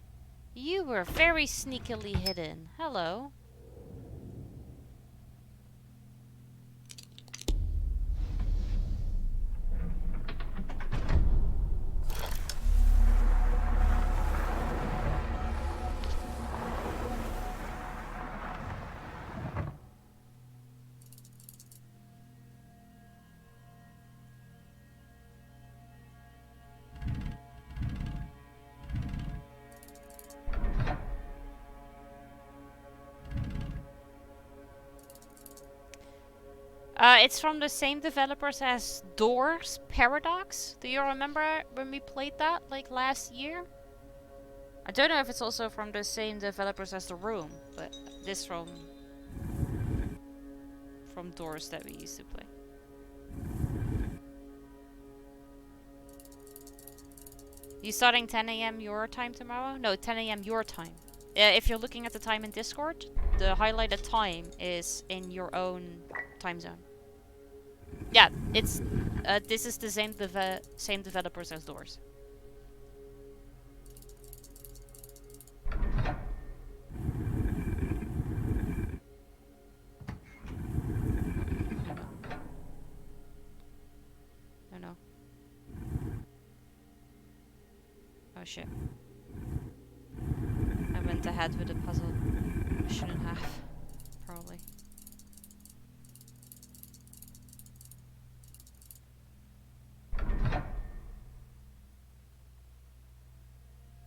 You were very sneakily hidden. Hello. It's from the same developers as Doors Paradox. Do you remember when we played that, like, last year? I don't know if it's also from the same developers as The Room, but this from Doors that we used to play. You starting 10 a.m. your time tomorrow? No, 10 a.m. your time. If you're looking at the time in Discord, the highlighted time is in your own time zone. Yeah, it's this is the same developers as Doors. Oh no. Oh shit. I went ahead with the puzzle. I shouldn't have. Probably.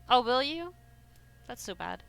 Oh, will you? That's so bad.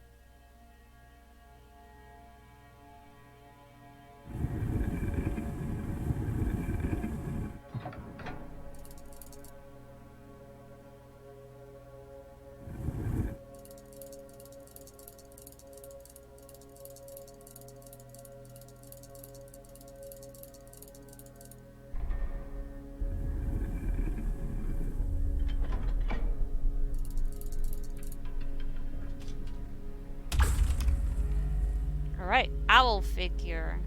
Alright, owl figure.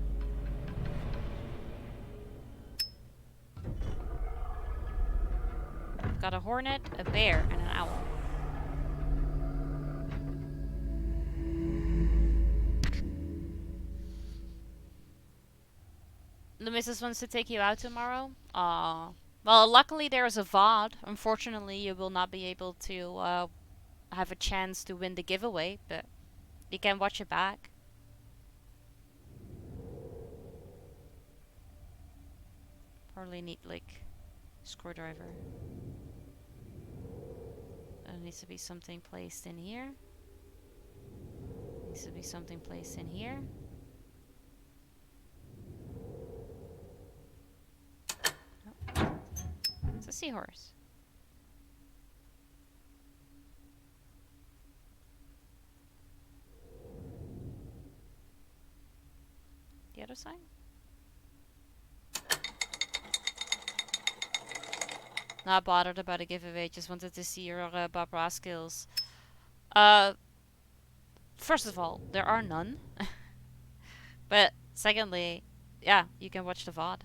I've got a hornet, a bear, and an owl. The missus wants to take you out tomorrow? Well, luckily there is a VOD. Unfortunately, you will not be able to have a chance to win the giveaway, but you can watch it back. Probably need, like, screwdriver. There needs to be something placed in here. Needs to be something placed in here. Oh. It's a seahorse. The other side? Not bothered about a giveaway, just wanted to see your Bob Ross skills. First of all, there are none. But secondly, yeah, you can watch the VOD.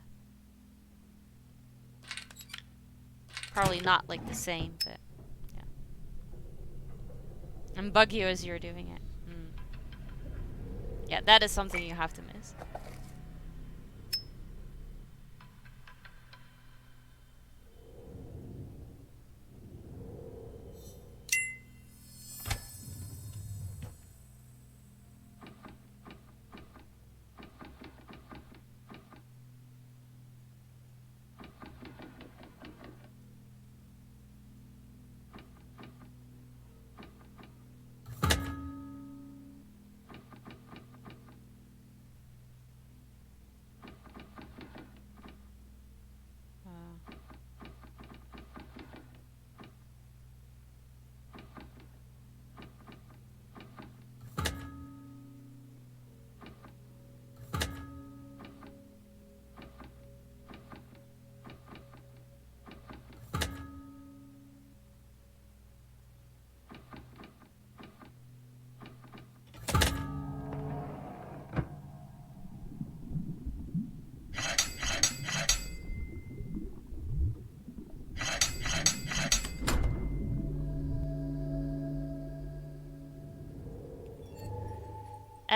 Probably not like the same, but yeah. And bug you as you're doing it. Yeah, that is something you have to miss.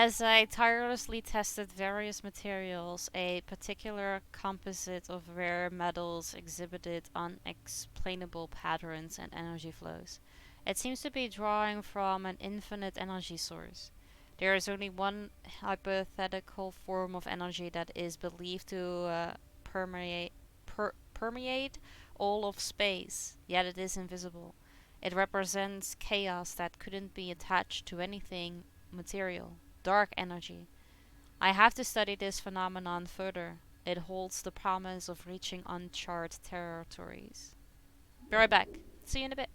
As I tirelessly tested various materials, a particular composite of rare metals exhibited unexplainable patterns and energy flows. It seems to be drawing from an infinite energy source. There is only one hypothetical form of energy that is believed to permeate all of space, yet it is invisible. It represents chaos that couldn't be attached to anything material. Dark energy. I have to study this phenomenon further. It holds the promise of reaching uncharted territories. Be right back. See you in a bit.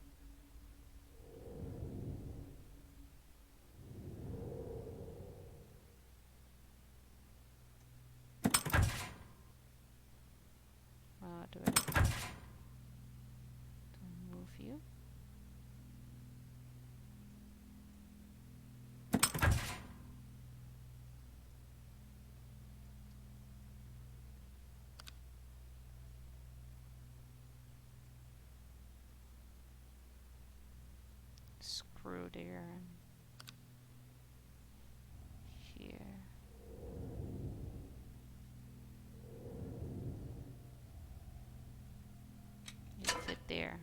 Do it. Move you. Screw there. Here. You fit there.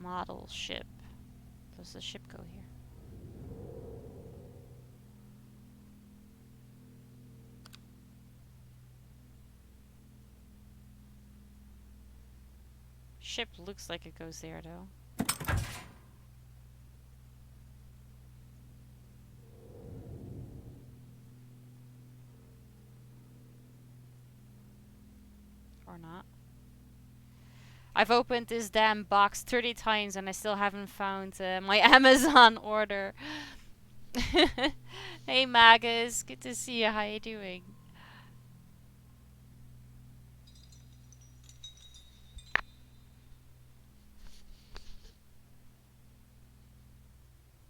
Model ship. Does the ship go here? Ship looks like it goes there though. Or not. I've opened this damn box 30 times and I still haven't found my Amazon order. Hey Magus, good to see you. How you doing?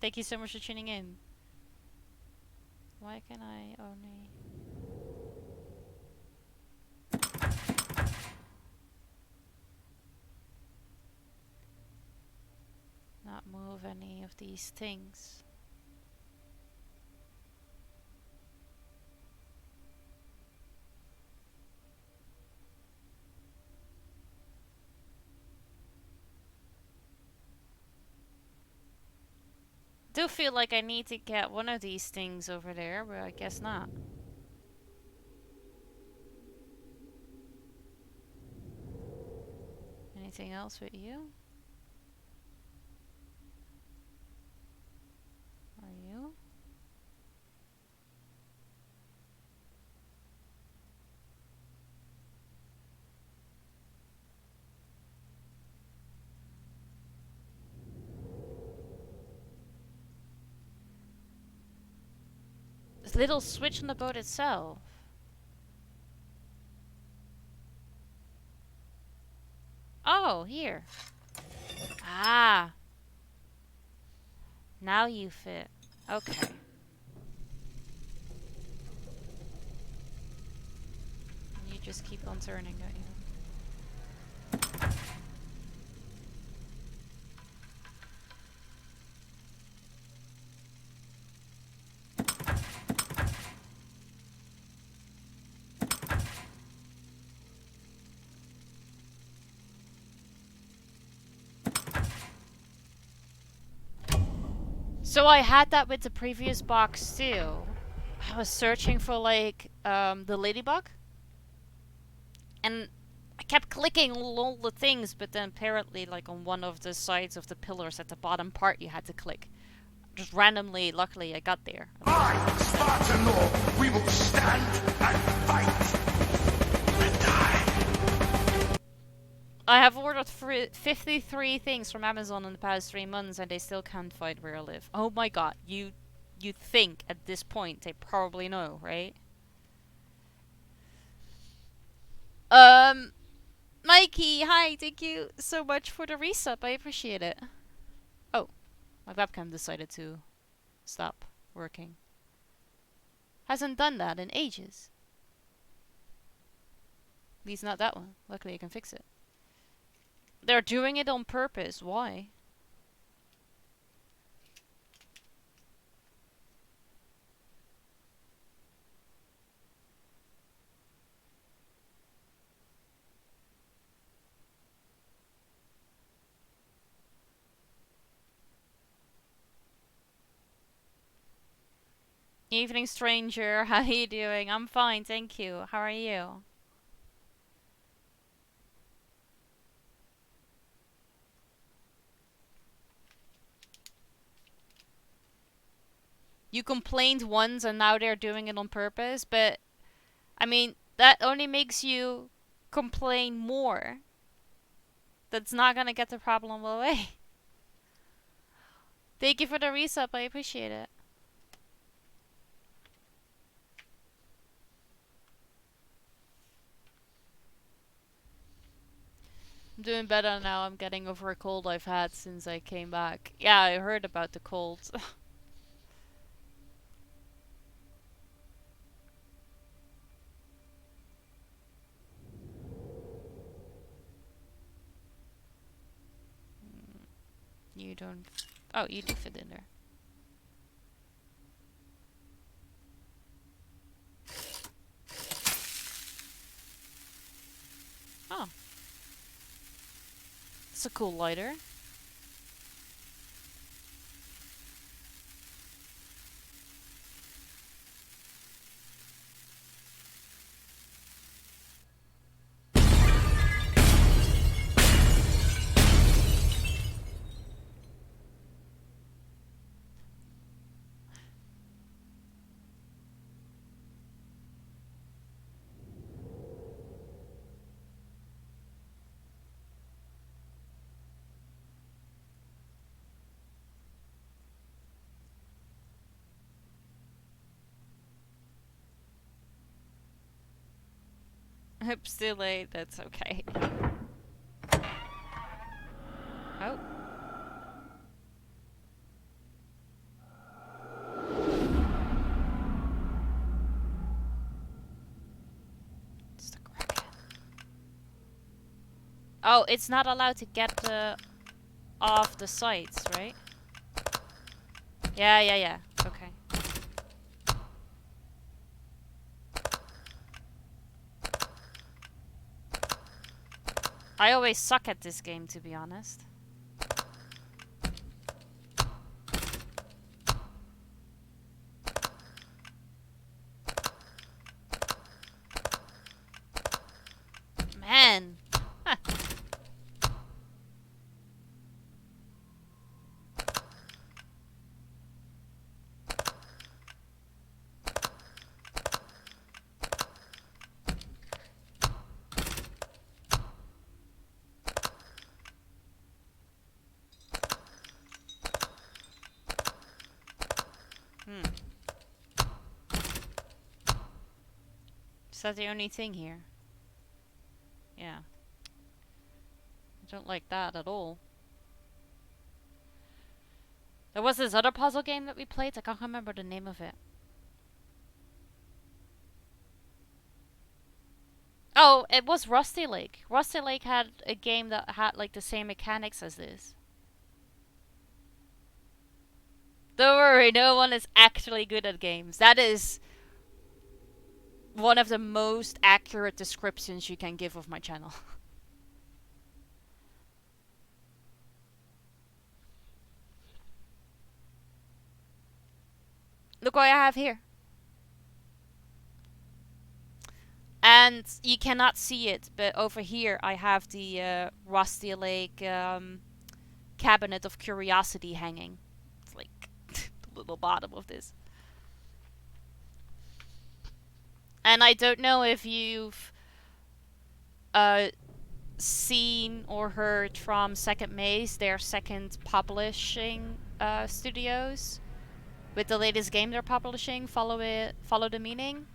Thank you so much for tuning in. Why can I only... not move any of these things? Do feel like I need to get one of these things over there, but I guess not. Anything else with you? Are you? This little switch on the boat itself. Oh, here. Ah. Now you fit. Okay. You just keep on turning, don't you? So I had that with the previous box too. I was searching for like the ladybug, and I kept clicking all the things, but then apparently like on one of the sides of the pillars at the bottom part you had to click. Just randomly, luckily I got there. I, Spartan Lord, we will stand and fight and die. I have ordered 53 things from Amazon in the past 3 months and they still can't find where I live. Oh my god, you think at this point they probably know, right? Mikey, hi, thank you so much for the resub, I appreciate it. Oh, my webcam decided to stop working. Hasn't done that in ages. At least not that one. Luckily I can fix it. They're doing it on purpose. Why? Evening, stranger. How are you doing? I'm fine, thank you. How are you? You complained once and now they're doing it on purpose, but I mean, that only makes you complain more. That's not gonna get the problem away. Thank you for the resub, I appreciate it. I'm doing better now. I'm getting over a cold I've had since I came back. Yeah, I heard about the cold. You don't... Oh, you do fit in there. Oh. It's a cool lighter. I'm still late, that's okay. Oh. It's the Kraken. Oh, it's not allowed to get off the sites, right? Yeah. Okay. I always suck at this game, to be honest. Man! Huh. Is that the only thing here? Yeah. I don't like that at all. There was this other puzzle game that we played. I can't remember the name of it. Oh, it was Rusty Lake. Rusty Lake had a game that had like the same mechanics as this. Don't worry, no one is actually good at games. That is one of the most accurate descriptions you can give of my channel. Look what I have here. And you cannot see it, but over here I have the Rusty Lake Cabinet of Curiosity hanging. It's like the little bottom of this. And I don't know if you've seen or heard from Second Maze, their second publishing studios, with the latest game they're publishing, Follow the Meaning.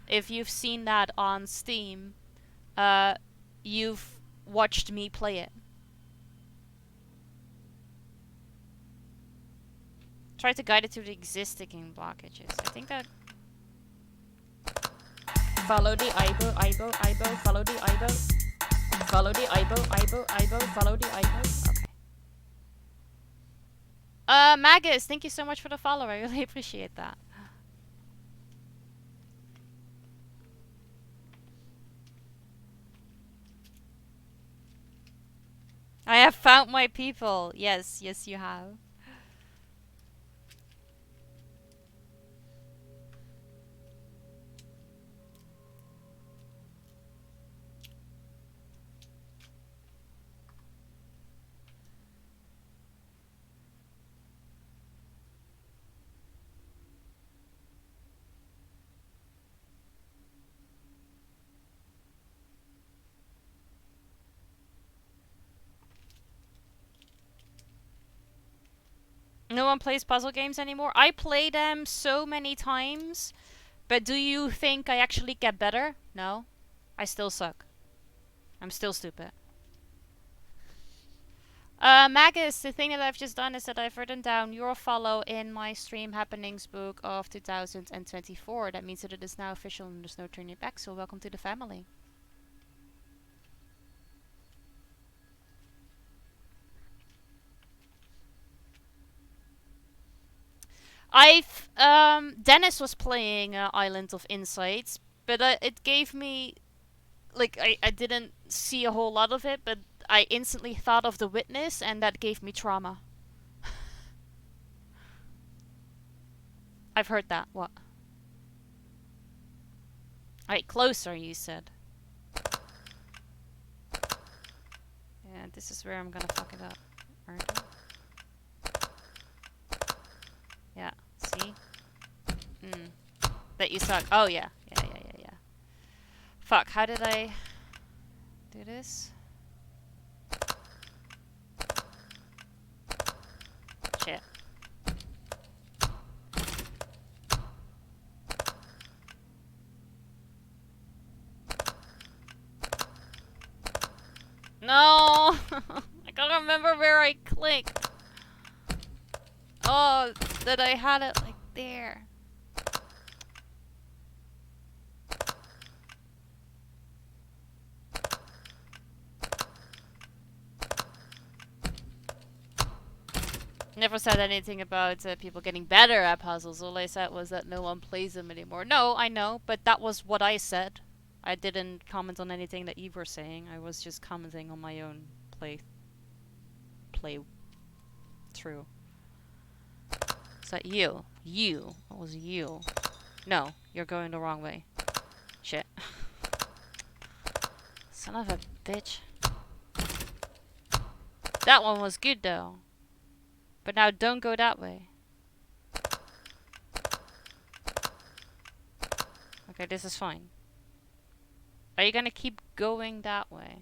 If you've seen that on Steam, you've watched me play it. Try to guide it to the existing blockages. I think that... Follow the Aibo, follow the Aibo. Follow the Ibo, follow the Ibo. Okay. Magus, thank you so much for the follow. I really appreciate that. I have found my people. Yes, yes you have. No one plays puzzle games anymore? I play them so many times, but do you think I actually get better? No. I still suck. I'm still stupid. Magus, the thing that I've just done is that I've written down your follow in my stream happenings book of 2024. That means that it is now official and there's no turning back, so welcome to the family. Dennis was playing Island of Insights, but it gave me, like, I didn't see a whole lot of it, but I instantly thought of The Witness, and that gave me trauma. I've heard that. What? Alright, closer, you said. Yeah, this is where I'm gonna fuck it up. Aren't I? Yeah, see? That you suck. Oh, yeah. Yeah. Fuck, how did I do this? Shit. No! I can't remember where I clicked. Oh, that I had it like there. Never said anything about people getting better at puzzles. All I said was that no one plays them anymore. No, I know, but that was what I said. I didn't comment on anything that you were saying. I was just commenting on my own play through. Is that you? You. What was you? No, you're going the wrong way. Shit. Son of a bitch. That one was good though. But now don't go that way. Okay, this is fine. Are you gonna keep going that way?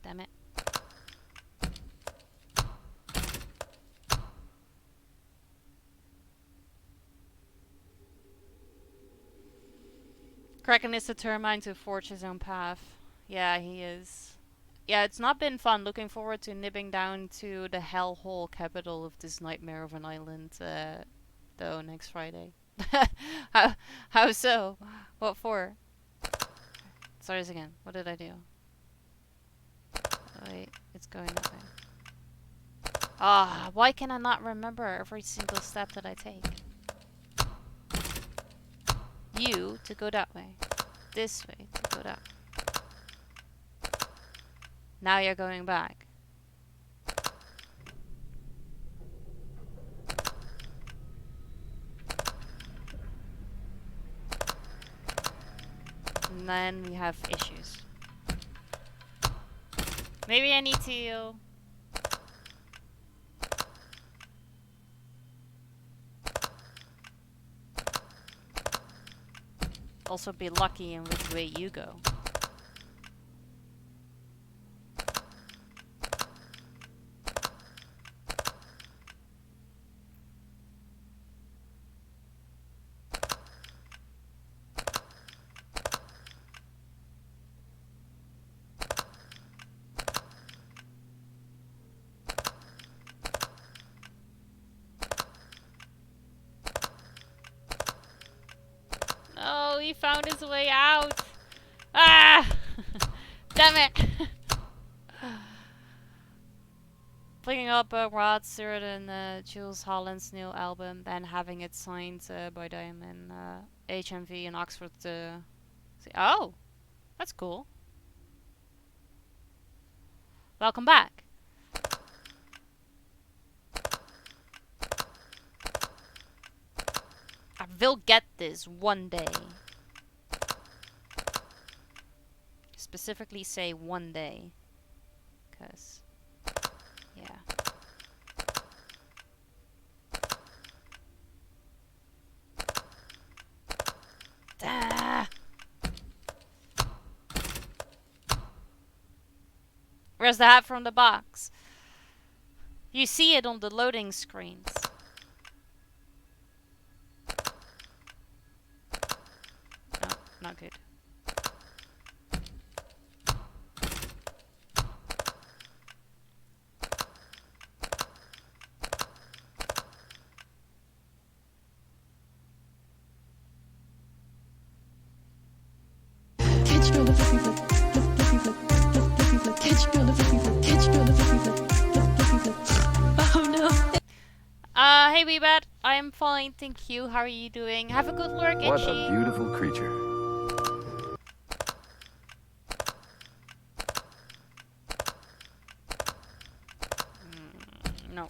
Damn it. Kraken is determined to forge his own path. Yeah, he is. Yeah, it's not been fun. Looking forward to nibbing down to the hellhole capital of this nightmare of an island, though, next Friday. How so? What for? Start this again. What did I do? Wait, it's going that way. Ah, why can I not remember every single step that I take? You to go that way. This way to go that way. Now you're going back. And then we have issues. Maybe I need to... also be lucky in which way you go. finally found his way out. Ah! Damn it! Picking up Rod Stewart and Jules Holland's new album, then having it signed by them in HMV in Oxford. Oh, that's cool. Welcome back. I will get this one day. Specifically say one day. 'Cause, yeah. Ah. Where's the hat from the box? You see it on the loading screens. No, not good. Catch me on the flippy flip, flippy flip, flippy flip. Catch me on the flippy flip, catch me on the flippy flip, flippy flip. Oh no. Hey Weebad, I'm fine, thank you. How are you doing? Have a good work, What Itchy. a beautiful creature. No.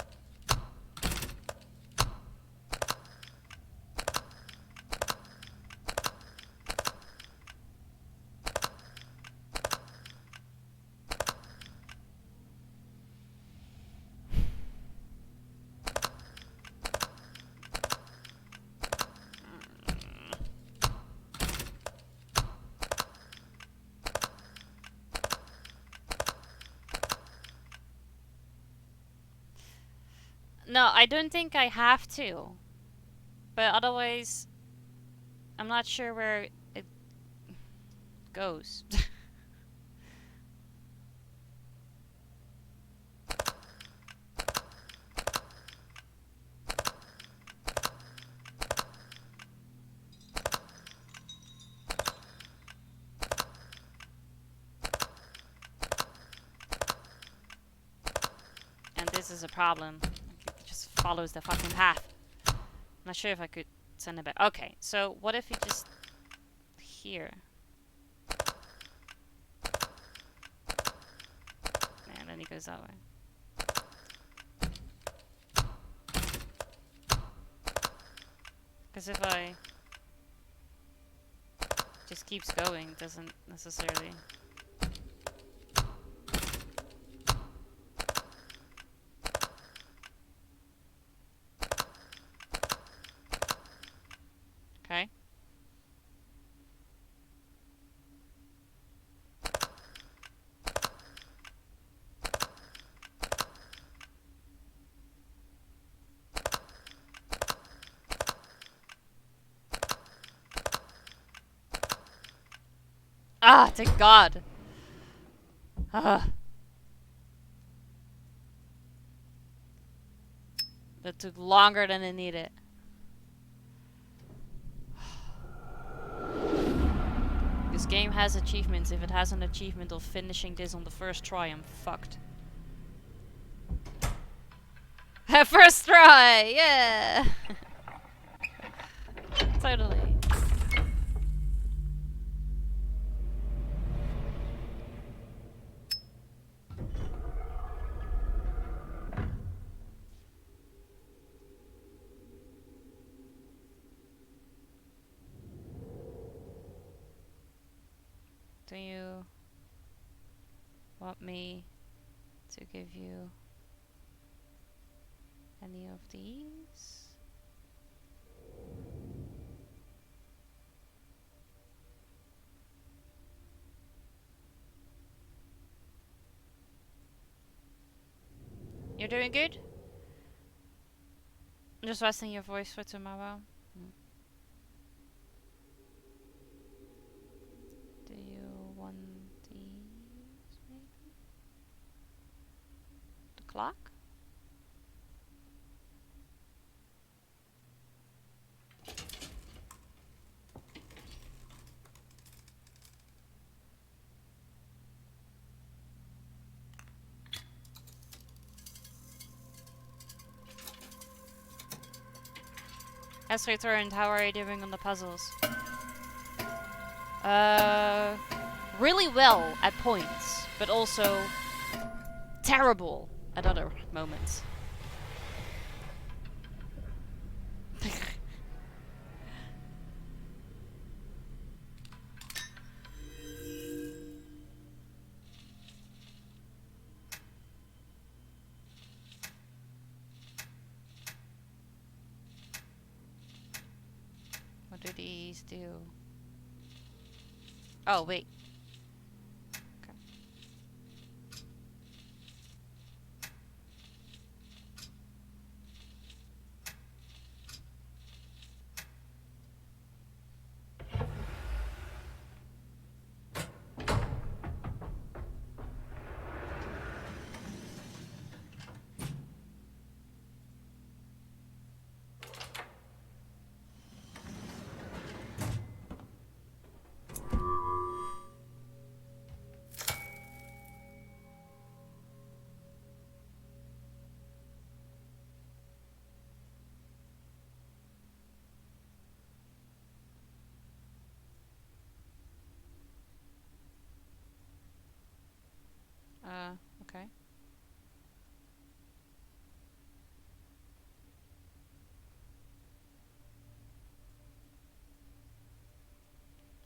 No, I don't think I have to. But otherwise, I'm not sure where it goes. And this is a problem. It just follows the fucking path. I'm not sure if I could send it back. Okay, so what if you just here? And then he goes that way. Because if I just keeps going, it doesn't necessarily. Okay. Ah, thank God. Ah. That took longer than it needed. This game has achievements. If it has an achievement of finishing this on the first try, I'm fucked. First try! Yeah! Totally. Do you want me to give you any of these? You're doing good? I'm just resting your voice for tomorrow. Do you want these maybe? The clock? Has returned. How are you doing on the puzzles? Really well at points, but also terrible at other moments. What do these do? Oh, wait. Okay. Okay.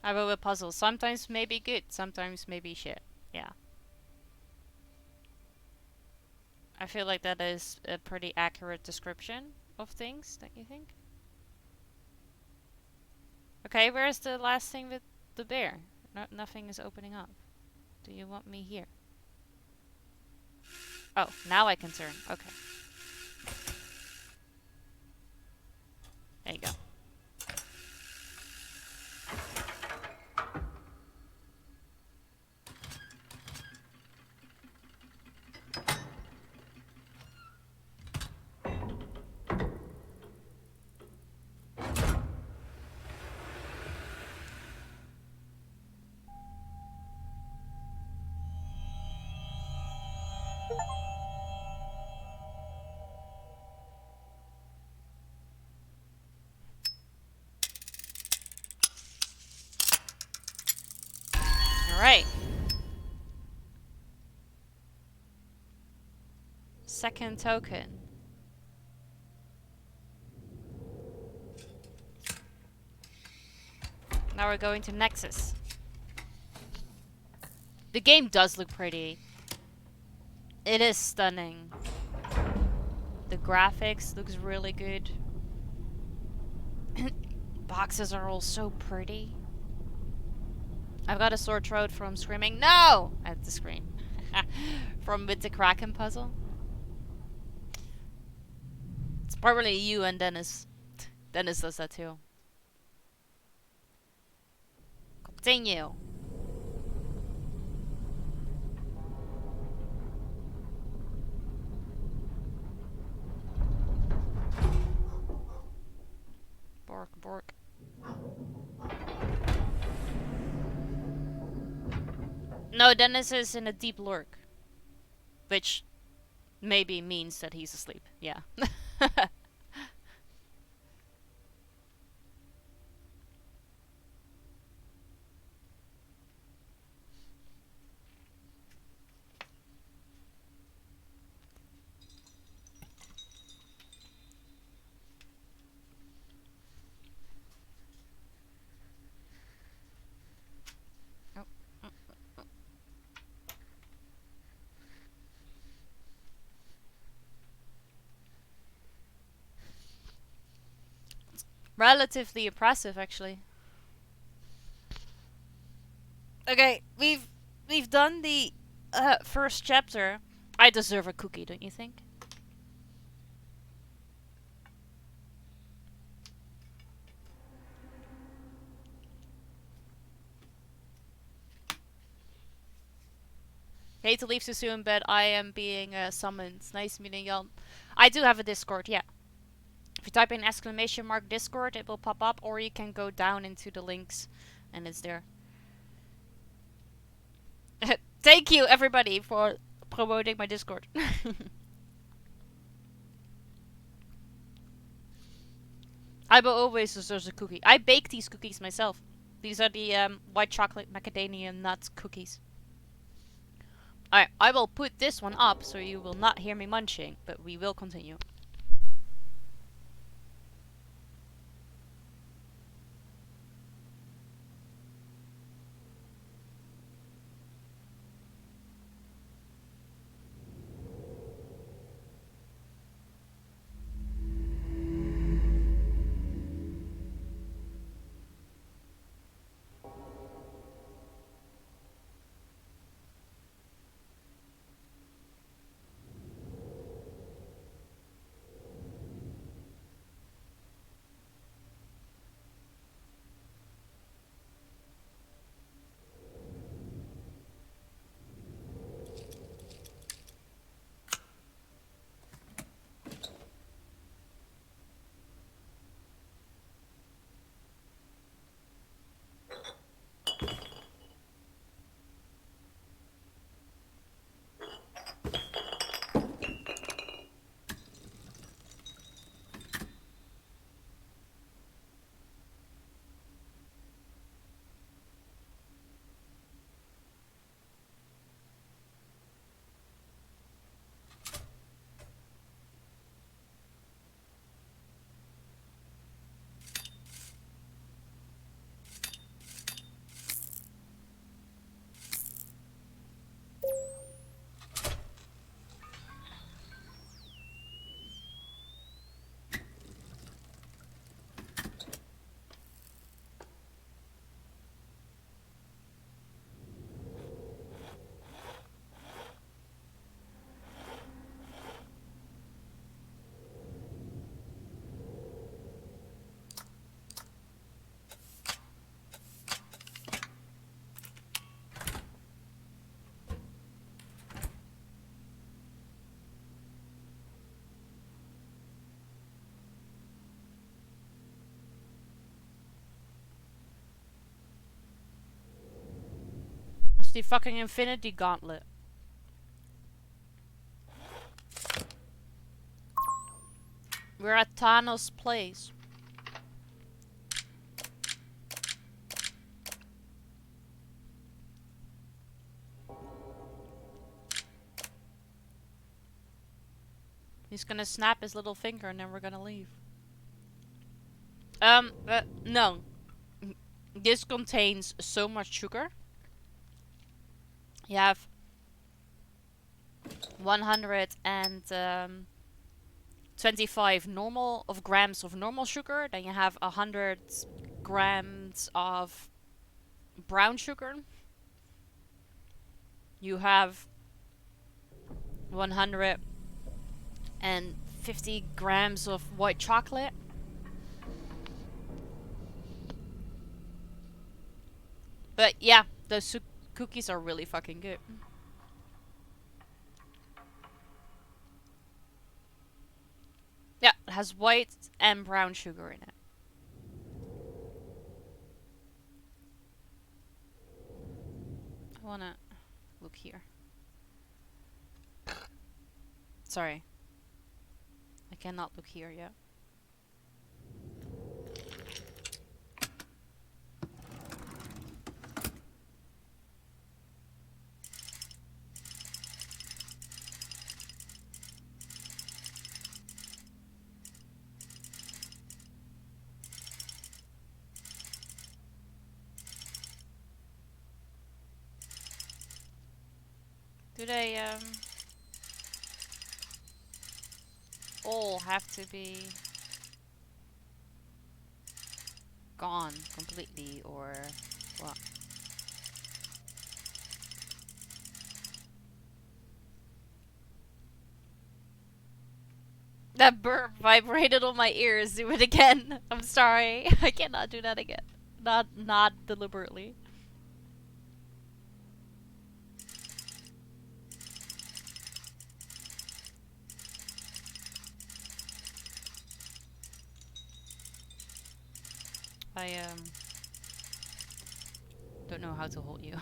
I will with puzzles. Sometimes maybe good, sometimes maybe shit. Yeah. I feel like that is a pretty accurate description of things, don't you think? Okay, where's the last thing with the bear? Nothing is opening up. Do you want me here? Oh, now I can turn. Okay. There you go. Alright. Second token. Now we're going to Nexus. The game does look pretty. It is stunning. The graphics looks really good. Boxes are all so pretty. I've got a sore throat from screaming no at the screen. From with the Kraken puzzle. It's probably you and Dennis. Dennis does that too. Continue. Bork, bork. No, Dennis is in a deep lurk. Which maybe means that he's asleep. Yeah. Relatively impressive, actually. Okay, we've done the first chapter. I deserve a cookie, don't you think? Hate to leave too soon, but I am being summoned. Nice meeting y'all. I do have a Discord, yeah. If you type in ! Discord, it will pop up, or you can go down into the links, and it's there. Thank you, everybody, for promoting my Discord. I will always deserve a cookie. I bake these cookies myself. These are the white chocolate macadamia nuts cookies. Alright, I will put this one up so you will not hear me munching, but we will continue. It's the fucking Infinity Gauntlet. We're at Thanos' place. He's gonna snap his little finger and then we're gonna leave. No. This contains so much sugar. You have 125 grams of normal sugar. Then you have 100 grams of brown sugar. You have 150 grams of white chocolate. But yeah, those cookies are really fucking good. Yeah, it has white and brown sugar in it. I wanna look here. Sorry. I cannot look here yet. Do they all have to be gone completely or what? That burp vibrated on my ears. Do it again. I'm sorry. I cannot do that again. Not deliberately. I don't know how to hold you.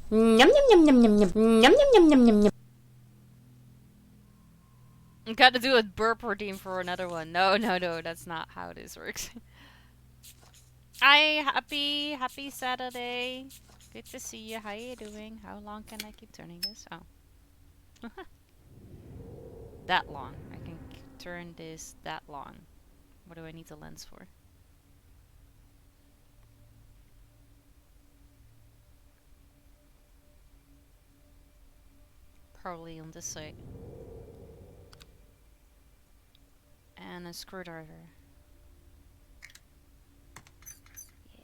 Yum yum yum yum yum yum yum yum yum yum yum yum. Gotta do a burp routine for another one. No, no, no, that's not how this works. Hi, happy Saturday. Good to see you. How you doing? How long can I keep turning this? Oh. That long. I can turn this that long. What do I need the lens for? Probably on this side. And a screwdriver. Yeah.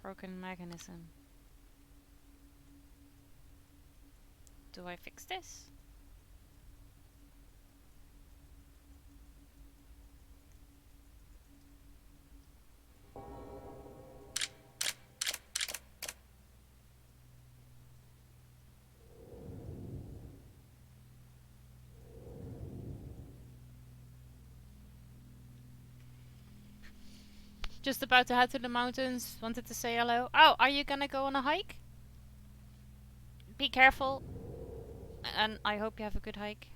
Broken mechanism. Do I fix this? Just about to head to the mountains. Wanted to say hello. Oh, are you gonna go on a hike? Be careful. And I hope you have a good hike.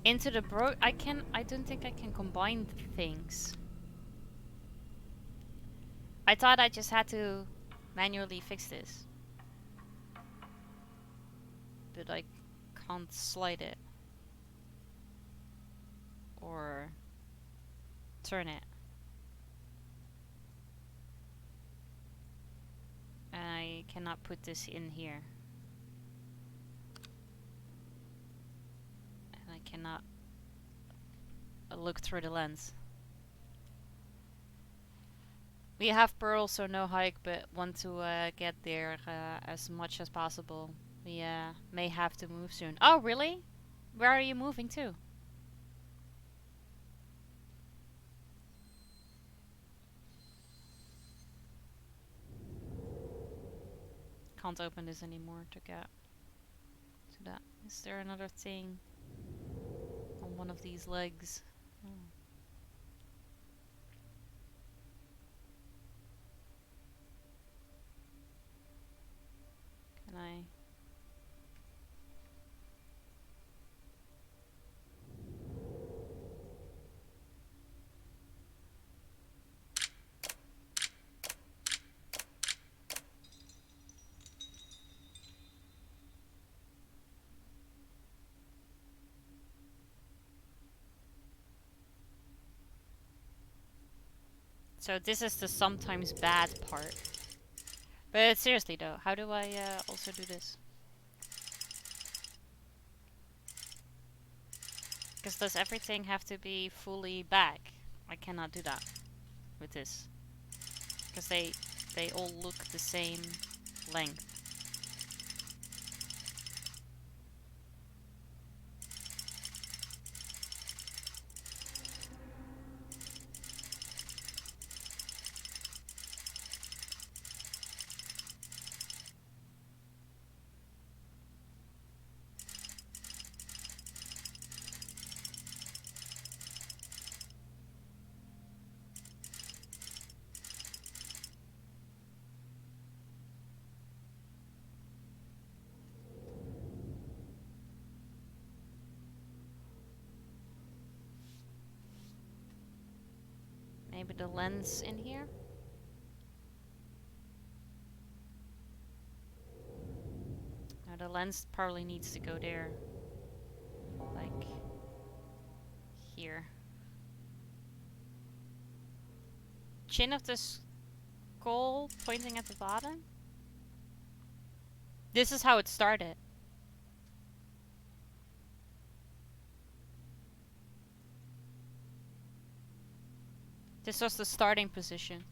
Into the I don't think I can combine things. I thought I just had to manually fix this. But I can't slide it. Or turn it. And I cannot put this in here. And I cannot look through the lens. We have Pearl, so no hike, but want to get there as much as possible. We may have to move soon. Oh, really? Where are you moving to? Can't open this anymore to get to that. Is there another thing on one of these legs? Oh. Can I? So this is the sometimes bad part. But seriously though, how do I also do this? Because does everything have to be fully back? I cannot do that with this. Because they all look the same length. Maybe the lens in here? No, the lens probably needs to go there. Like here. Chin of the skull pointing at the bottom? This is how it started. This was the starting position.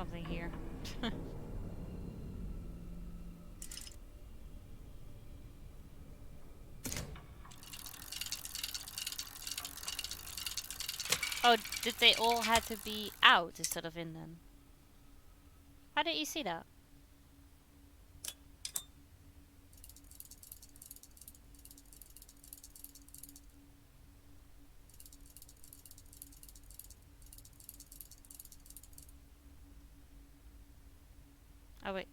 something here. Oh, did they all had to be out instead of in then? How did you see that? Oh wait.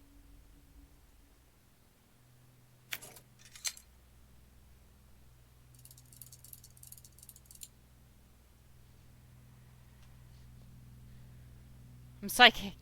I'm psychic.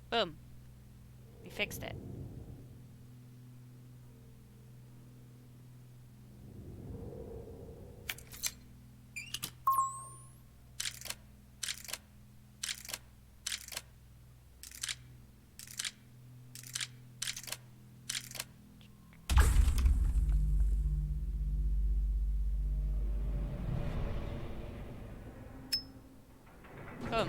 Boom. We fixed it. Boom.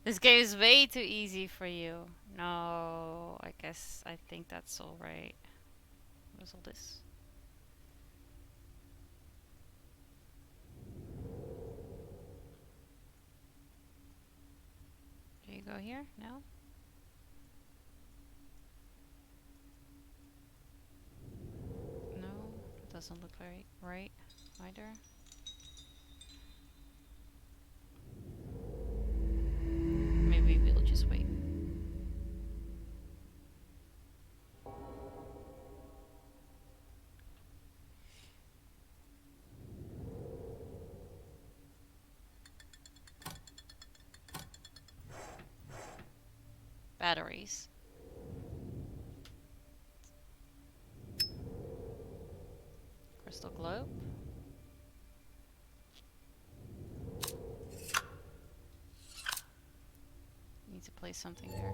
This game is way too easy for you. No, I think that's alright. What's all this? Do you go here? No? No, it doesn't look right either. Maybe we'll just wait. Batteries. Crystal globe. Need to place something there.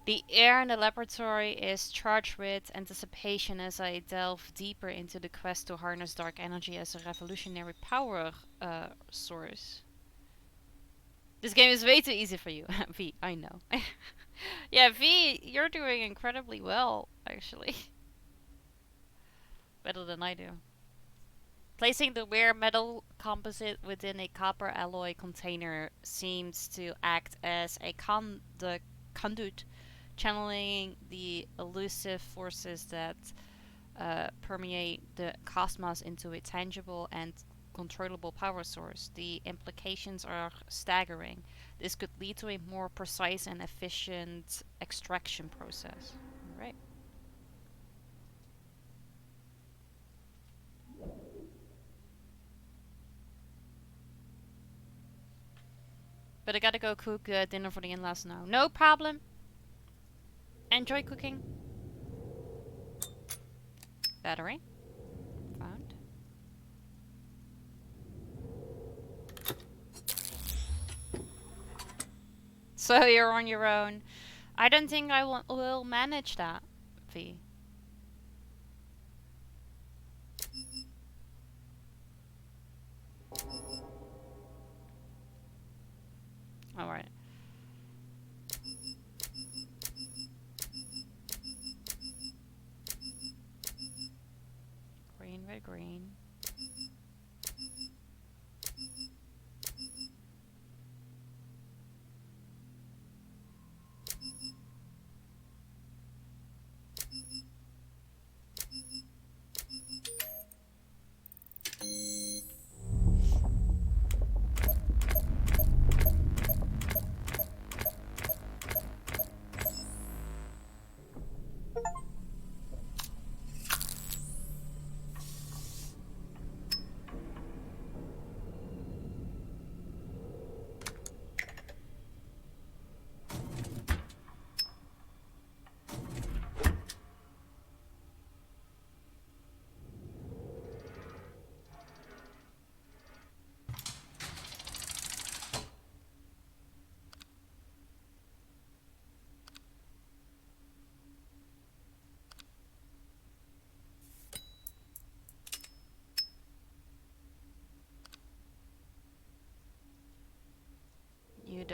The air in the laboratory is charged with anticipation as I delve deeper into the quest to harness dark energy as a revolutionary power source. This game is way too easy for you. V, I know. Yeah, V, you're doing incredibly well, actually. Better than I do. Placing the rare metal composite within a copper alloy container seems to act as a conduit, channeling the elusive forces that permeate the cosmos into a tangible and controllable power source. The implications are staggering. This could lead to a more precise and efficient extraction process. Right. But I gotta go cook dinner for the in-laws now. No problem. Enjoy cooking. Battery. Found. So you're on your own. I don't think I will manage that, V. Alright.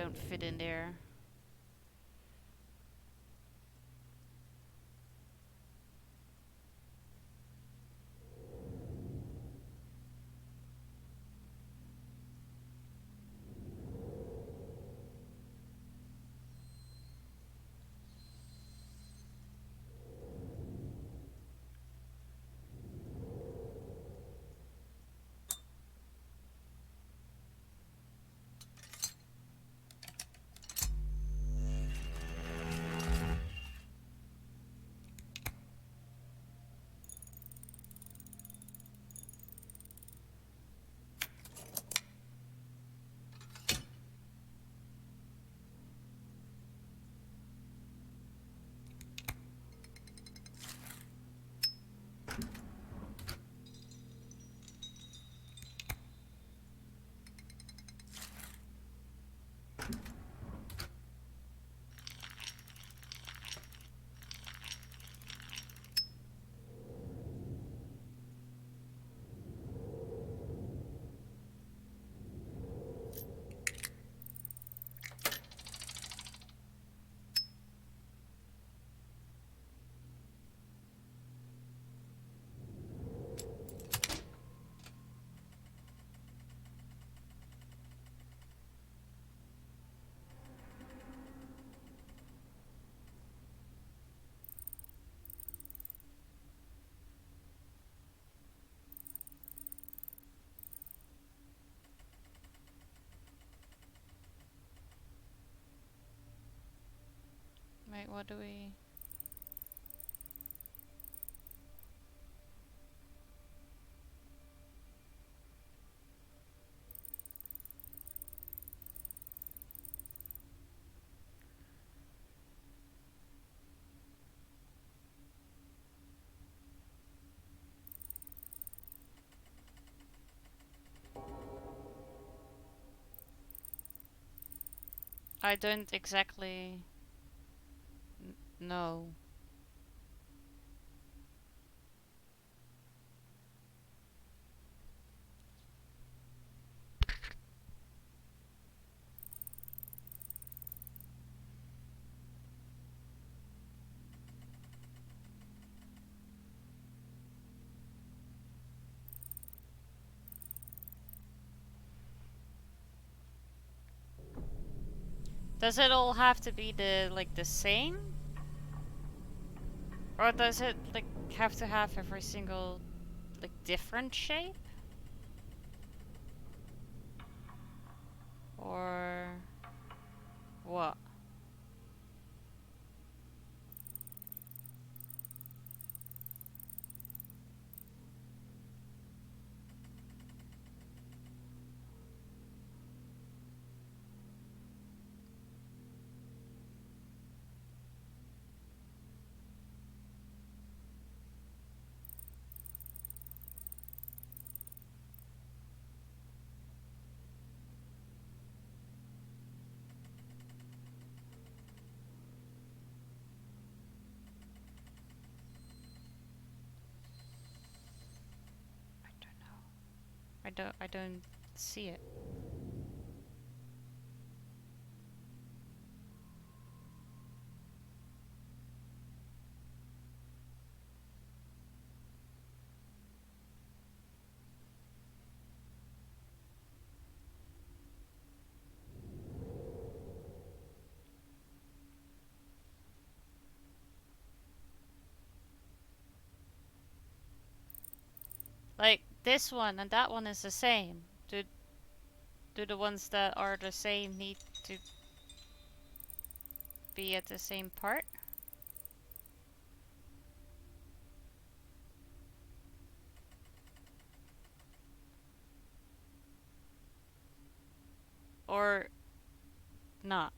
don't fit in there. Wait, what do we... I don't exactly know. Does it all have to be the same? Or does it like have to have every single different shape? Or what? I don't know. I don't see it. Like this one and that one is the same. Do the ones that are the same need to be at the same part? Or not?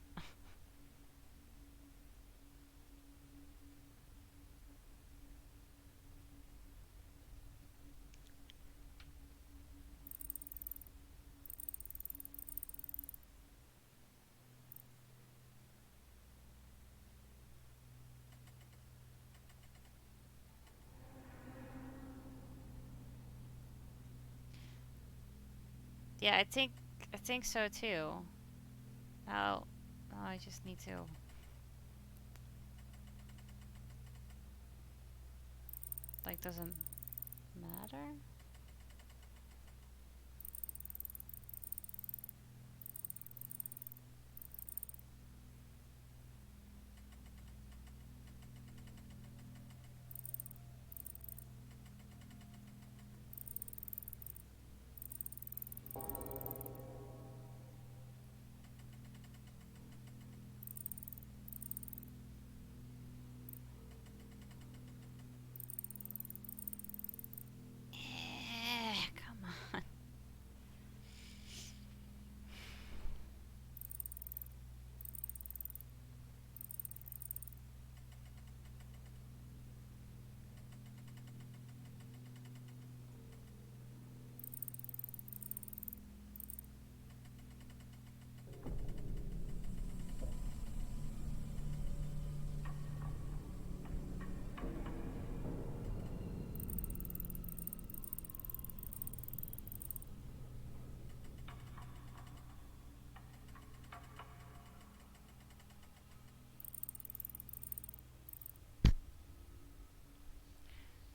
Yeah, I think so too. Now, I just need to. Like, doesn't matter. Come on.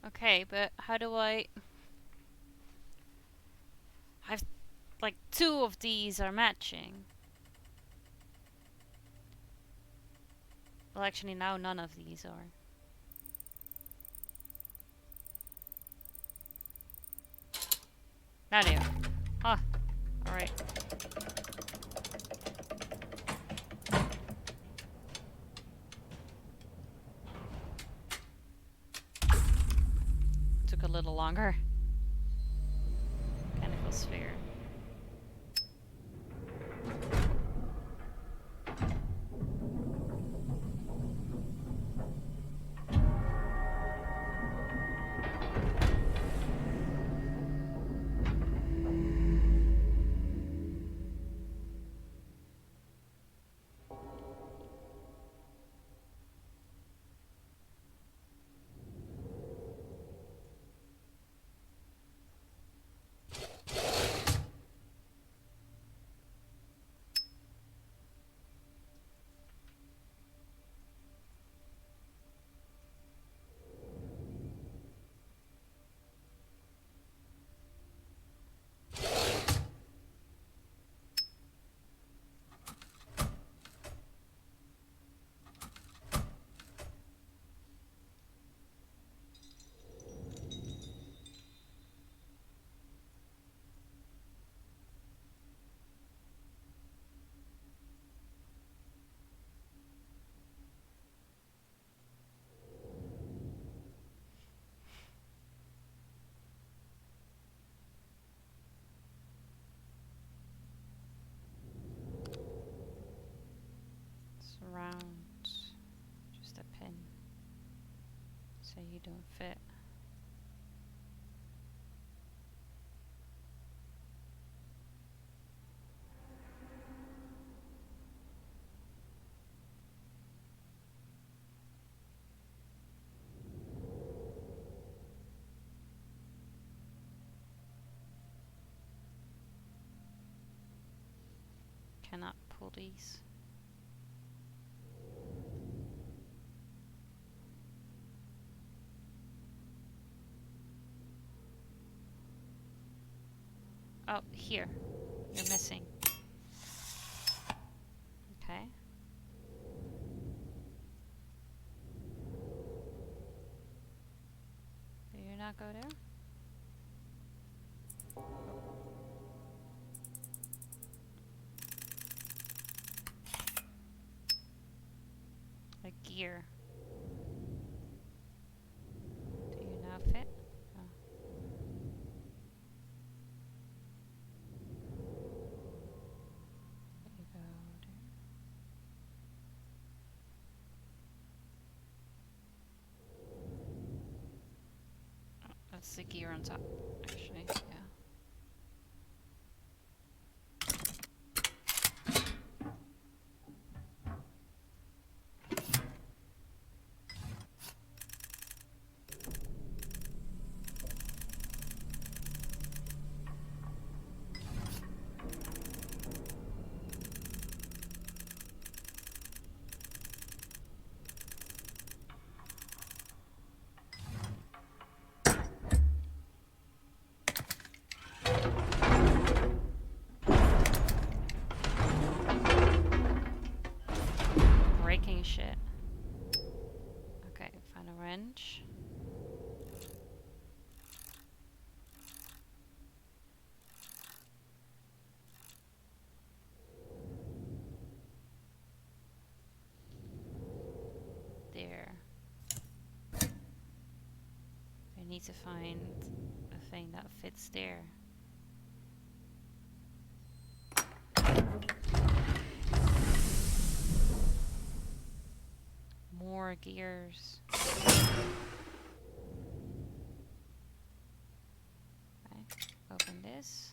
Okay, but how do I... I've... Like, 2 of these are matching. Well, actually, now none of these are. Now they are. Ah, alright. Took a little longer. Mechanical sphere. Surround. Just a pin. So you don't fit. Cannot pull these. Oh, here. You're missing. Okay. Do you not go there? A gear. Do you now fit? Oh. There you go there. Oh, that's the gear on top, actually, yeah. shit. Okay, find a wrench. There. I need to find a thing that fits there. More gears. Okay, open this.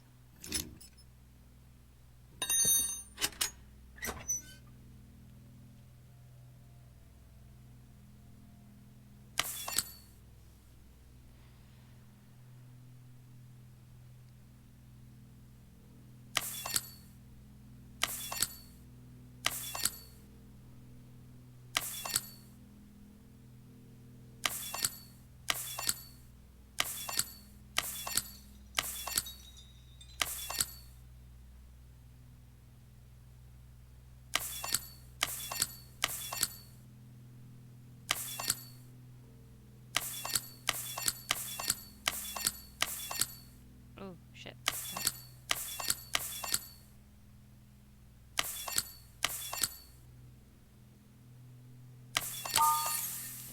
Oh, shit. Right.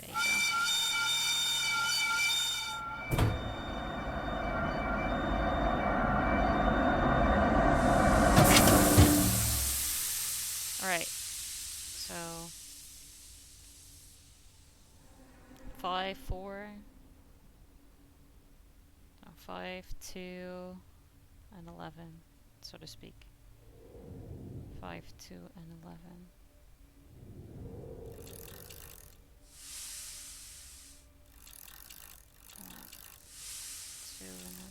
There you go. Alright. So 5, 4, 5, 2, and 11, so to speak. 5, 2, and 11. Uh, 2 and 11.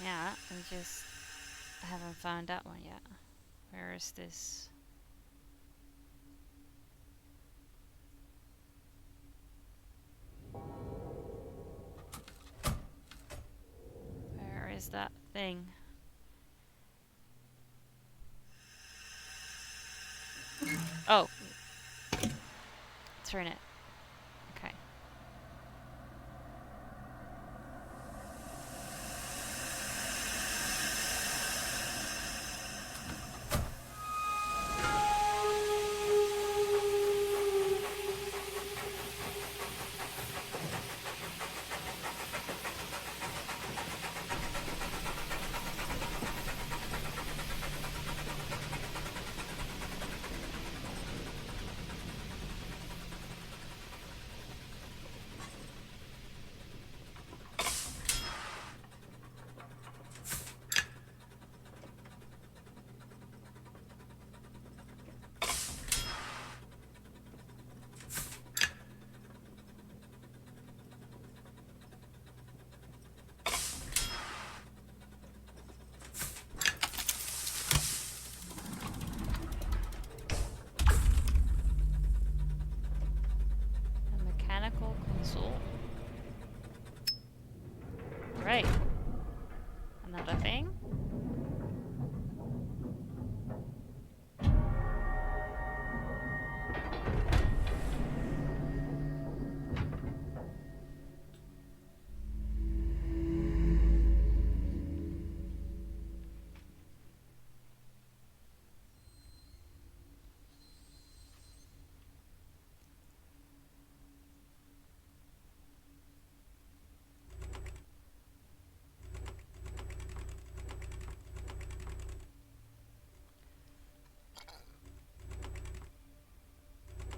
Yeah, I haven't found that one yet. Where is this? Where is that thing? Oh. Turn it. Okay. A mechanical console. Right. Another thing.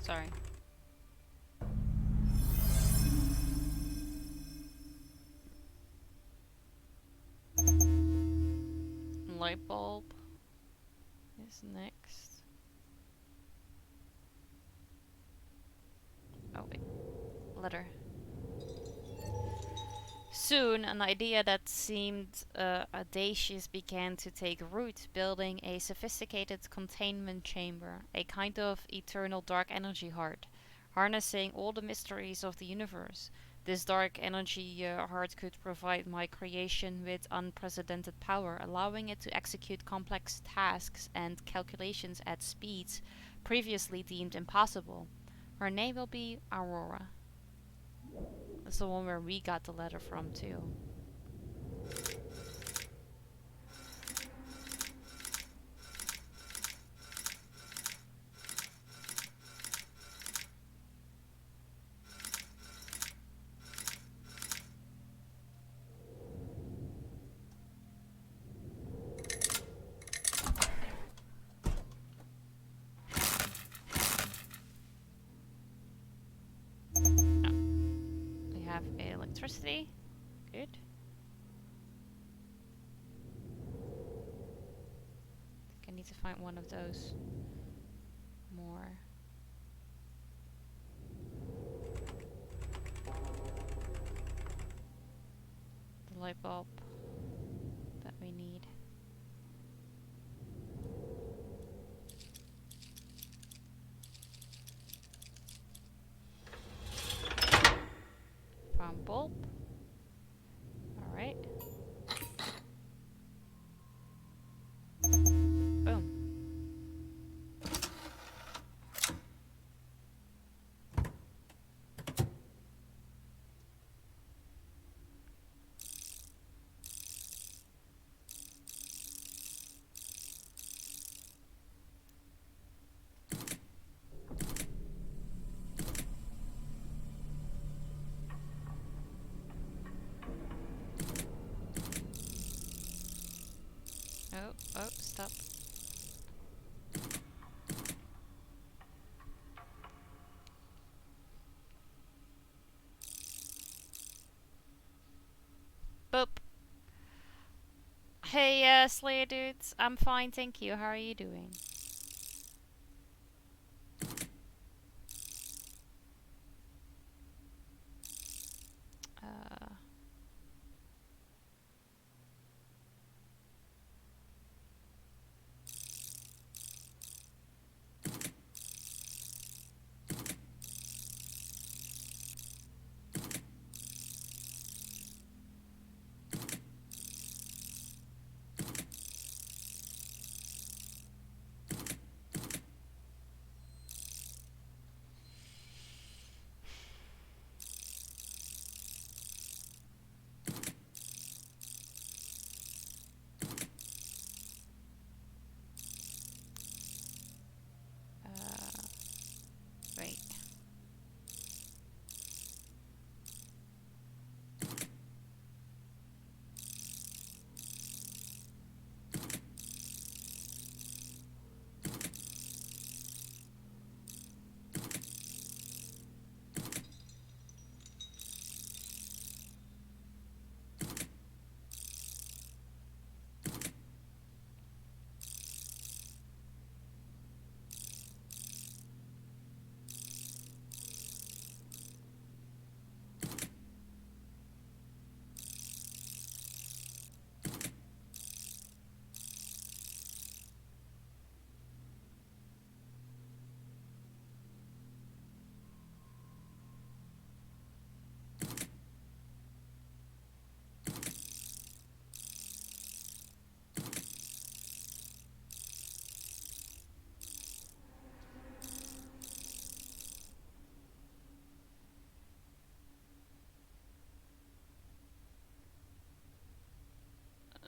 Sorry. Light bulb is next. Oh wait. Letter. Soon, an idea that seemed audacious began to take root, building a sophisticated containment chamber, a kind of eternal dark energy heart, harnessing all the mysteries of the universe. This dark energy heart could provide my creation with unprecedented power, allowing it to execute complex tasks and calculations at speeds previously deemed impossible. Her name will be Aurora. That's the one where we got the letter from, too. We have electricity. Good. I think I need to find one of those more. The light bulb that we need. Found bulb. Alright. Boom. Oh, stop. Boop. Hey, Slayer dudes. I'm fine, thank you. How are you doing? Uh... Right.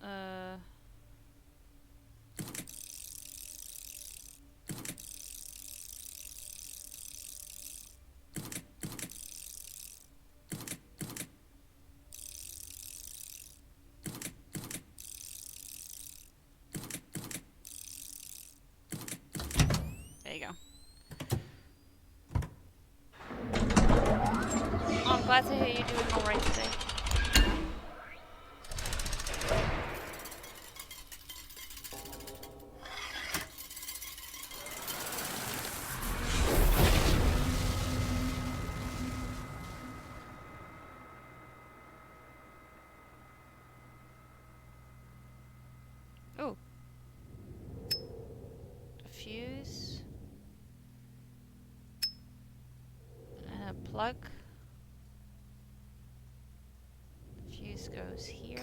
Uh... There you go. Oh, I'm glad to hear you're doing alright today. Ooh. A fuse. And a plug. goes here.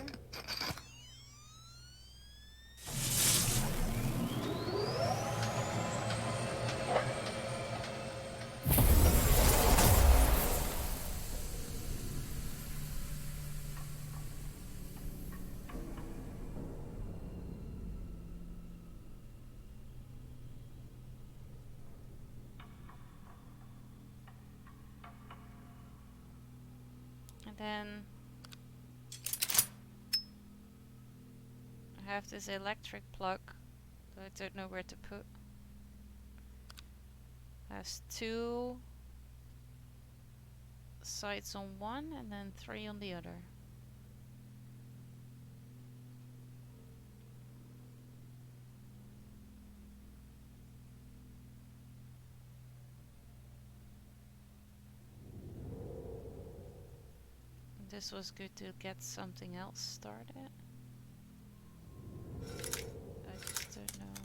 And then I have this electric plug that I don't know where to put. Has 2 sides on one and then 3 on the other. This was good to get something else started. I just don't know.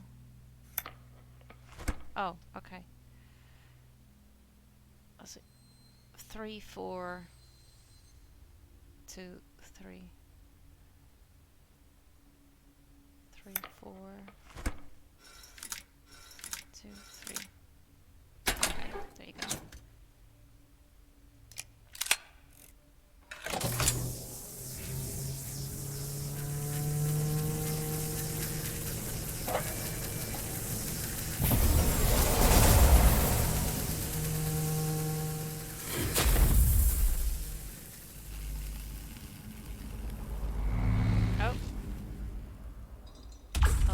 Oh, okay. Was it 3, 4, 2, 3, 3, 4, 2, 3. Okay, there you go.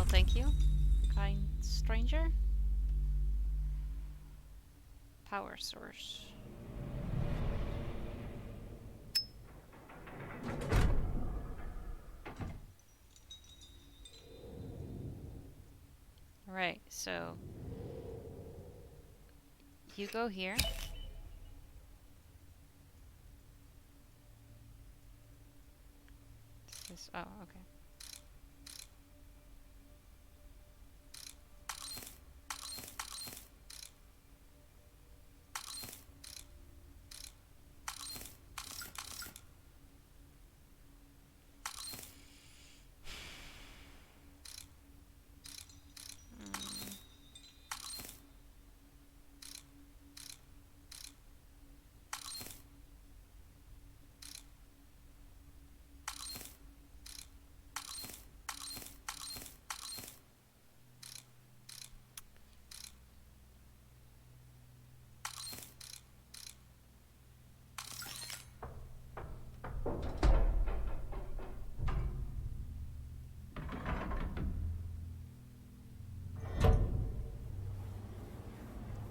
Thank you, kind stranger. Power source. Right, so you go here. Oh, okay.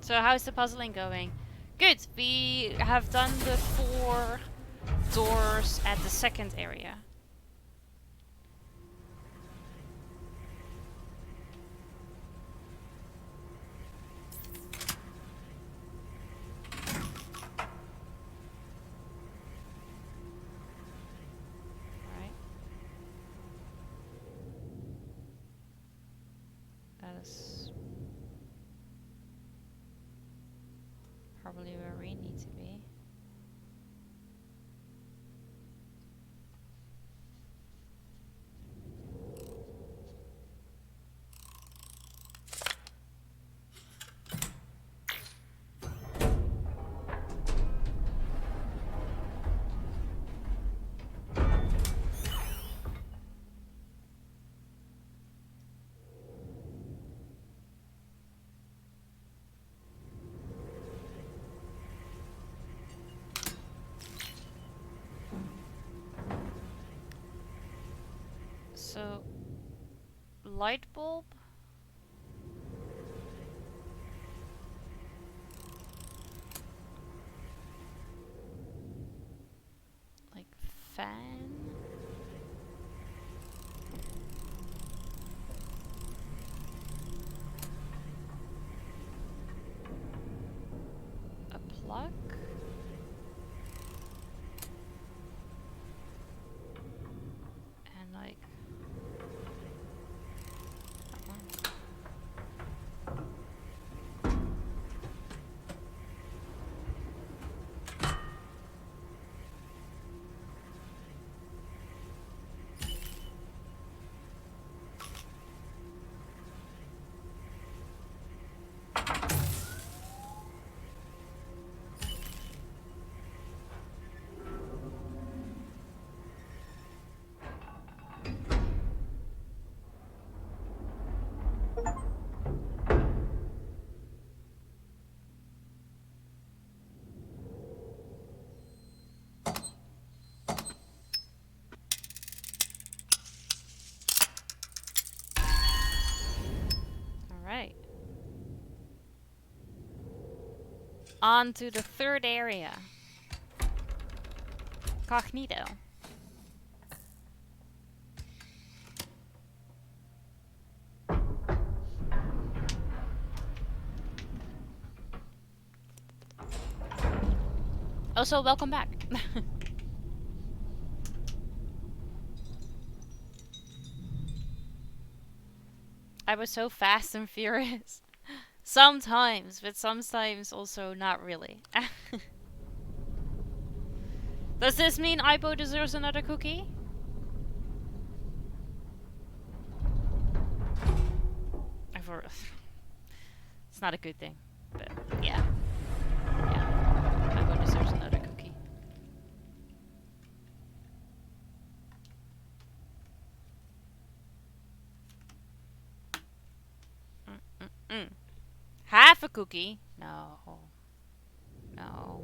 So how's the puzzling going? Good, we have done the 4 doors at the second area. Right. That is probably where we need to be. So, light bulb? Like fan? A plug? And like that one. On to the third area. Cognito. Also, welcome back. I was so fast and furious. Sometimes, but sometimes also not really. Does this mean Aibo deserves another cookie? It's not a good thing, but yeah. Yeah. Aibo deserves another cookie. Half a cookie? No. No.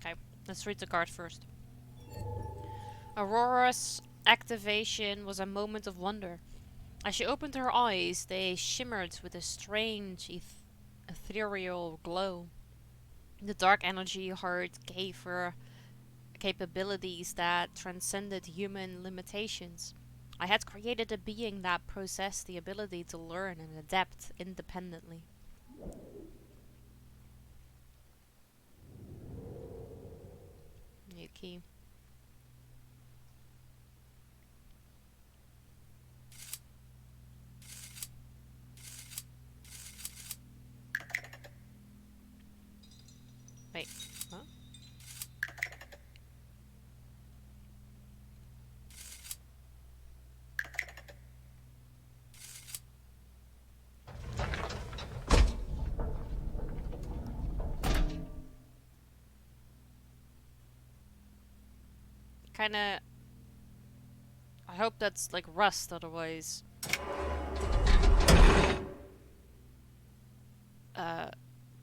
Okay, let's read the card first. Aurora's activation was a moment of wonder. As she opened her eyes, they shimmered with a strange, ethereal glow. The dark energy heart gave her capabilities that transcended human limitations. I had created a being that possessed the ability to learn and adapt independently. New key. Wait, huh? Kinda... I hope that's like rust, otherwise...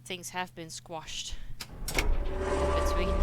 things have been squashed in between.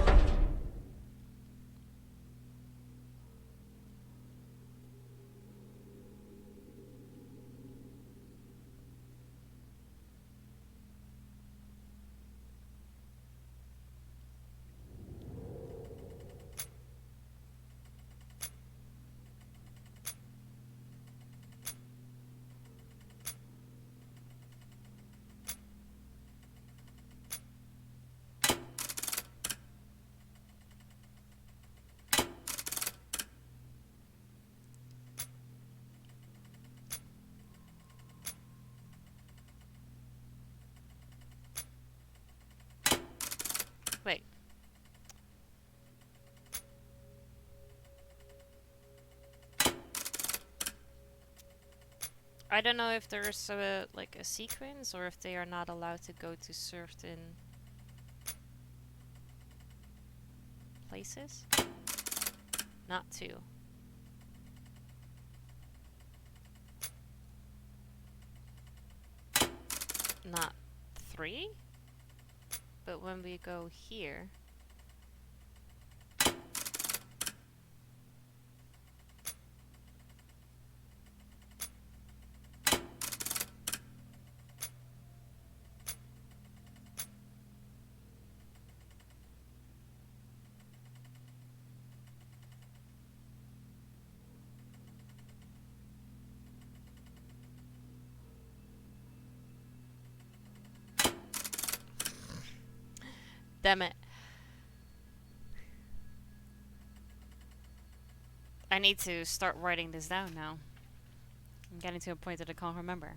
Wait. I don't know if there's a like a sequence or if they are not allowed to go to certain places. Not 2. Not 3. But when we go here, damn it. I need to start writing this down now. I'm getting to a point that I can't remember.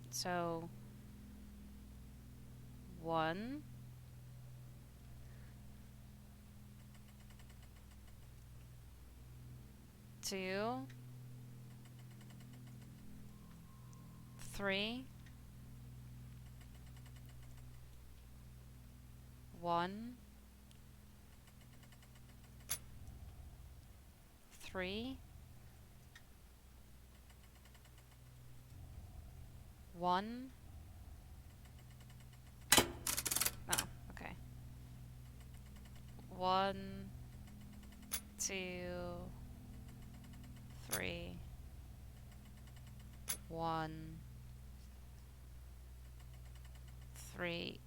So 1, 2, 3, 1, 3, 1. Oh, okay. 1, 2, 3, 1, 3,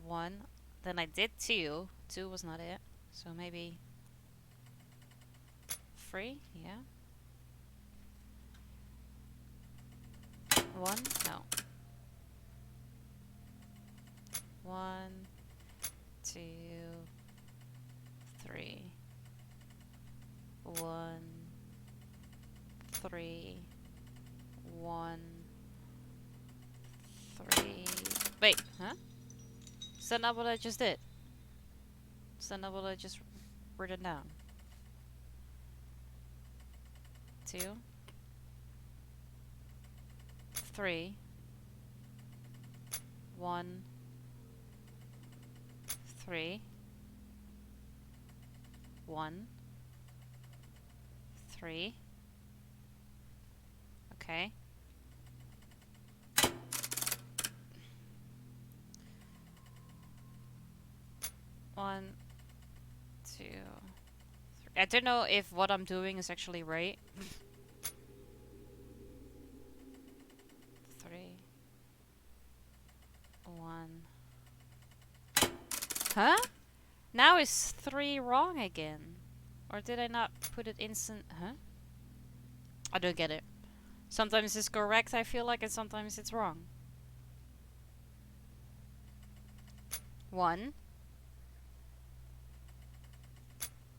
1. Then I did 2. 2 was not it. So maybe 3? Yeah. 1? No. 1, 2, 3. 1, 3, 1, 3. Wait, huh? Is that not what I just did? Is that not what I just written down? 2, 3, 1, 3, 1, 3. Okay. One, 2, 3. I don't know if what I'm doing is actually right. 3, 1. Huh? Now is 3 wrong again? Or did I not put it instant? Huh? I don't get it. Sometimes it's correct, I feel like, and sometimes it's wrong. 1,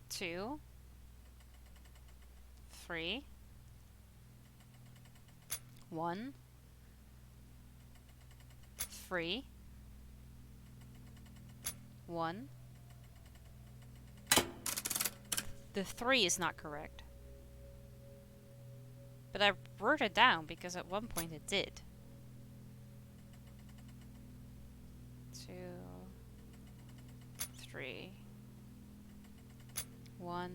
2, 3, 1, 3, 1. The 3 is not correct. But I wrote it down because at one point it did. 2, 3, 1,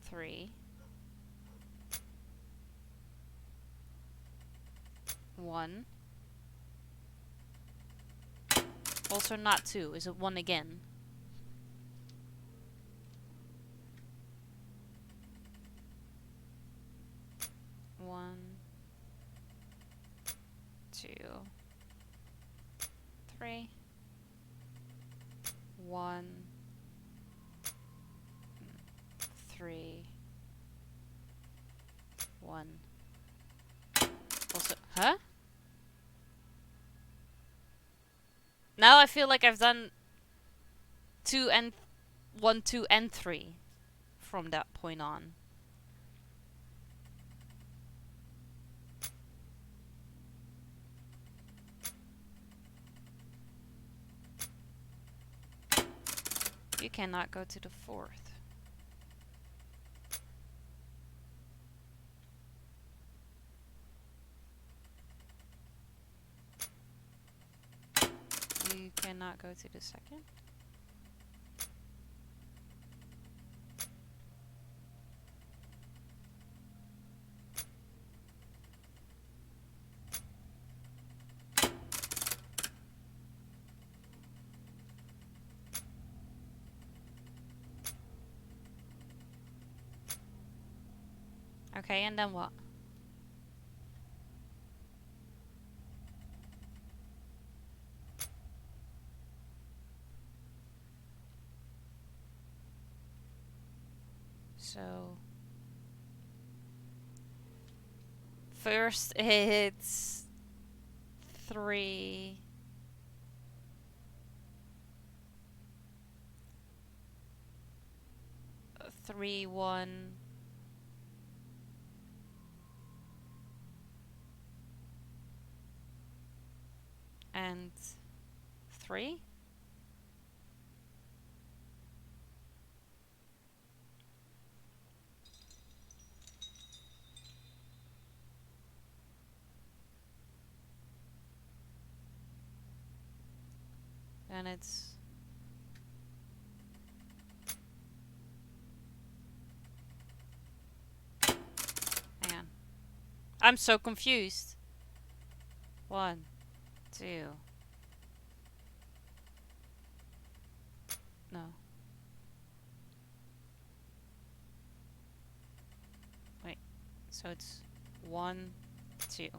3, 1. Also not 2. Is it 1 again? One, 2, 3. 1, 3, 1. Also, huh? Now I feel like I've done 2 and 1, 2, and 3 from that point on. You cannot go to the 4th. You cannot go to the 2nd. Okay, and then what? So first it's 3, 3, 1, and 3. And it's hang on. I'm so confused. 1, 2. No. Wait. So it's 1, 2.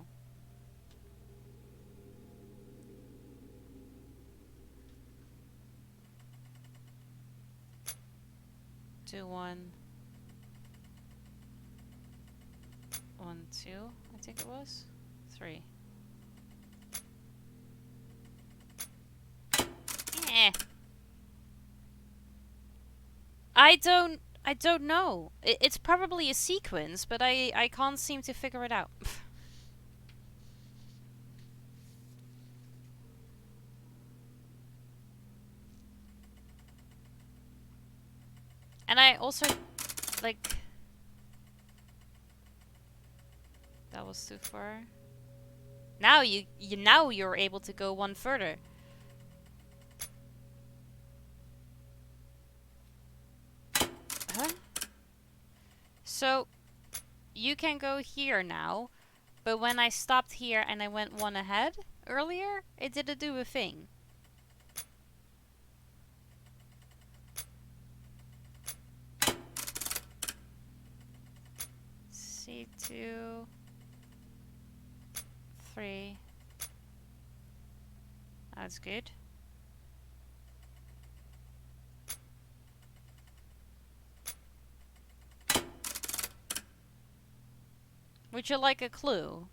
2, 1, 1, 2. I think it was 3. Eh. I don't know. It's probably a sequence, but I can't seem to figure it out. And I also like that was too far. Now now you're able to go one further. Huh? So you can go here now, but when I stopped here and I went one ahead earlier, it didn't do a thing. C2, 3. That's good. Would you like a clue?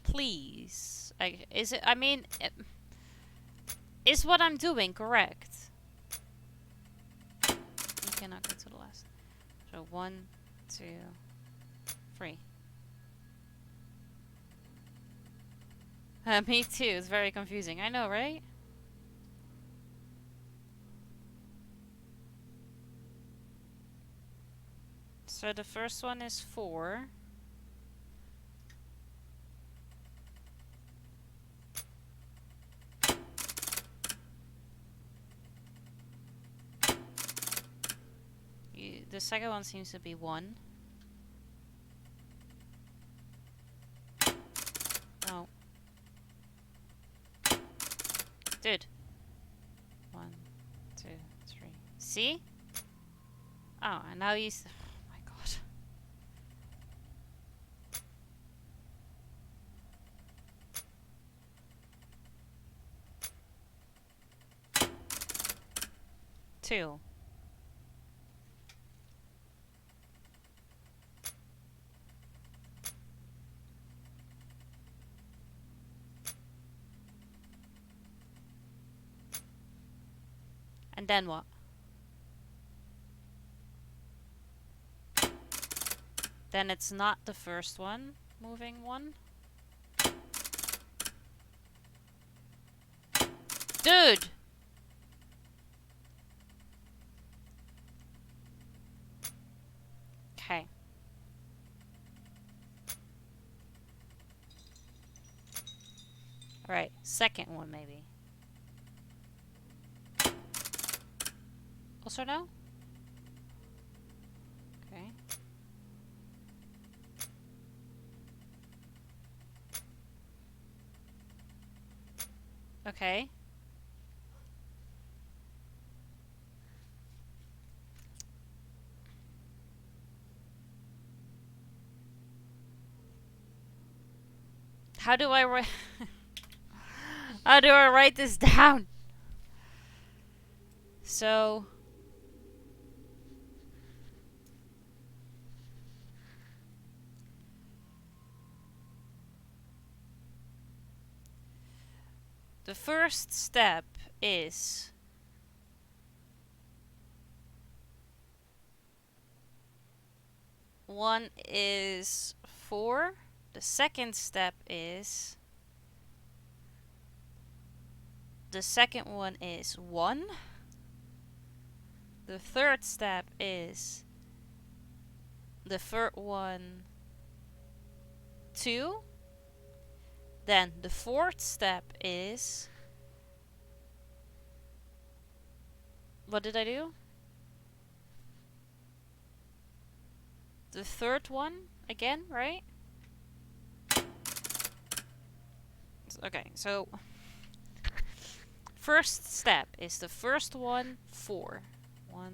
Please. Is it, I mean, is what I'm doing correct? You cannot go to the last. So 1, 2, 3. Me too, it's very confusing. I know, right? So the first one is 4. The second one seems to be 1. Oh. Dude. 1, 2, 3. See? Oh, and now he's... Oh my god. Two. And then what? Then it's not the first one, moving one. Dude! Okay. Alright, second one maybe. Also no? Okay. Okay. How do I write... How do I write this down? So... The first step is... One is 4. The second step is... The second one is 1. The third step is... The third one... 2. Then the fourth step is... What did I do? The third one again, right? Okay, so... First step is the first one, 4. 1,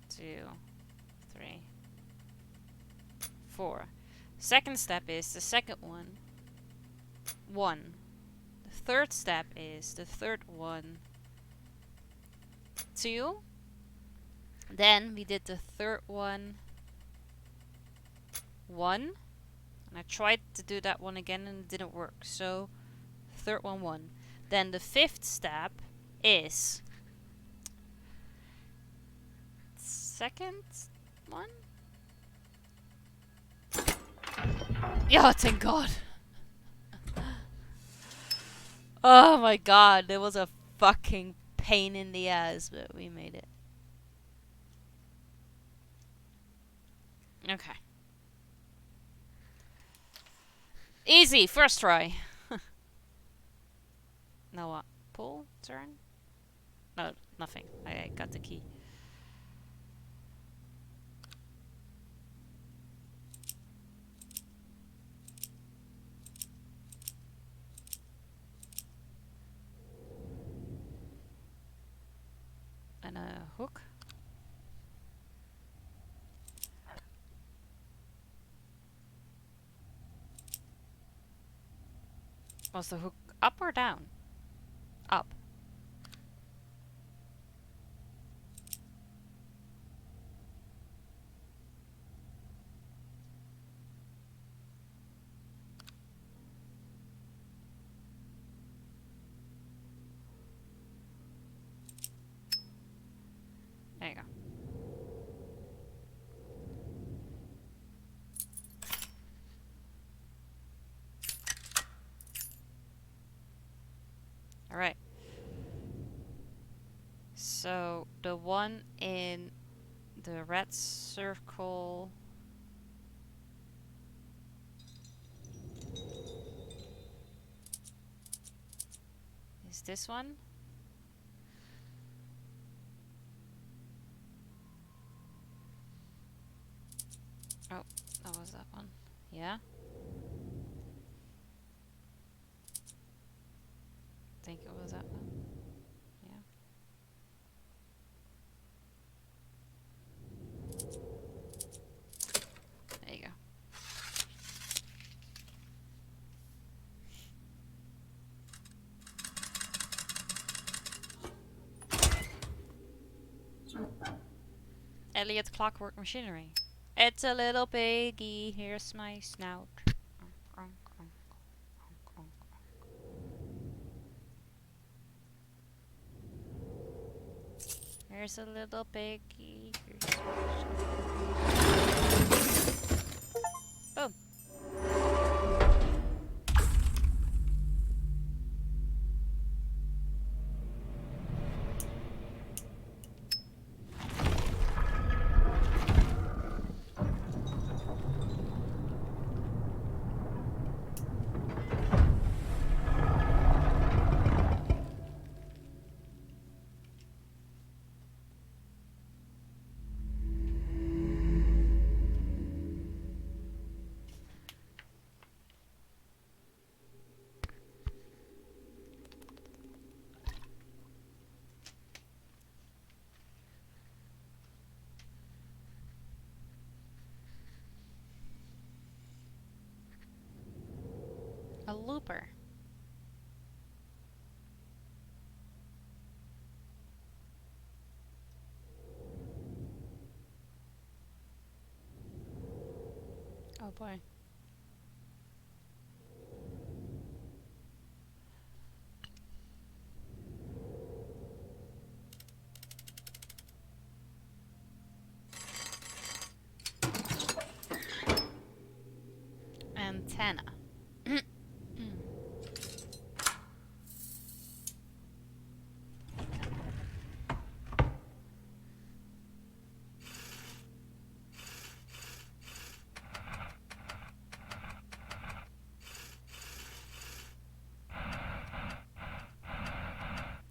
2, 3, 4. Second step is the second one, 1. The third step is the third one, 2. Then we did the third one, 1. And I tried to do that one again and it didn't work. So, third one, 1. Then the fifth step is second one? Yeah, thank God. Oh my God, it was a fucking pain in the ass, but we made it. Okay. Easy, first try. Now what? Pull? Turn? No, nothing. I got the key. And a hook. Was the hook up or down? Up. There you go. Alright. So, the one in the red circle... is this one? Oh, that was that one. Yeah? I think it was that one. Yeah. There you go. Elliot's Clockwork Machinery. It's a little piggy, here's my snout. Here's a little piggy, here's my snout. Boom. A looper. Oh boy. Antenna.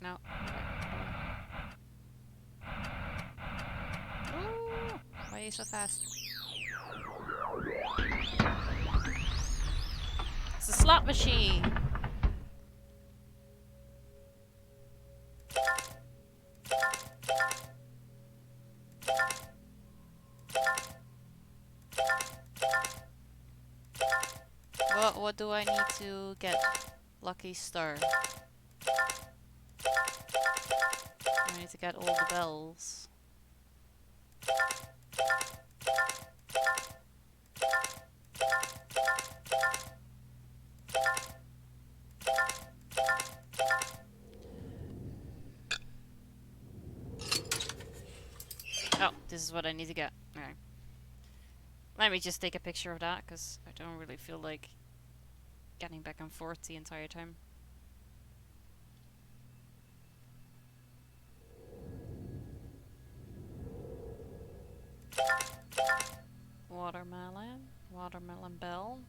No. Ooh, why are you so fast? It's a slot machine. What do I need to get? Lucky star. I need to get all the bells. Oh, this is what I need to get. Alright. Let me just take a picture of that, because I don't really feel like getting back and forth the entire time. Watermelon. Watermelon bell.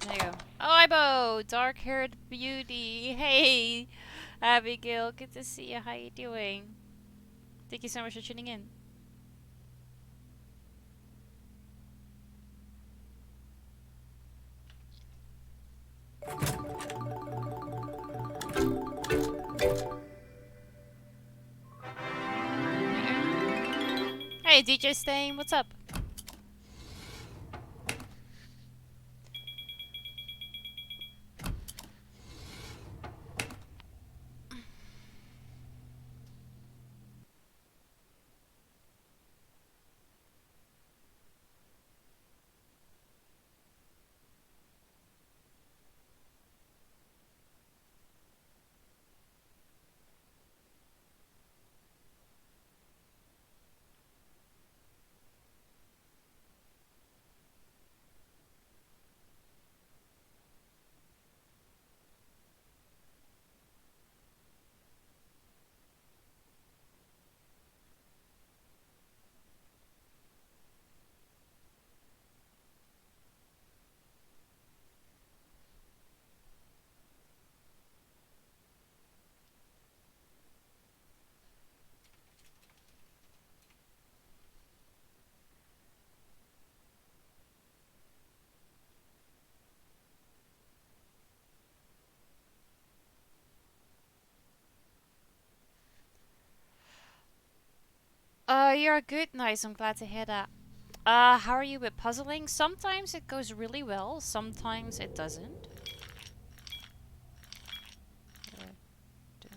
There you go. Oh, Ibo! Dark-haired beauty. Hey! Abigail, good to see you. How you doing? Thank you so much for tuning in. Hey, DJ Stain, what's up? You're good. Nice. I'm glad to hear that. How are you with puzzling? Sometimes it goes really well, sometimes it doesn't. Uh, d-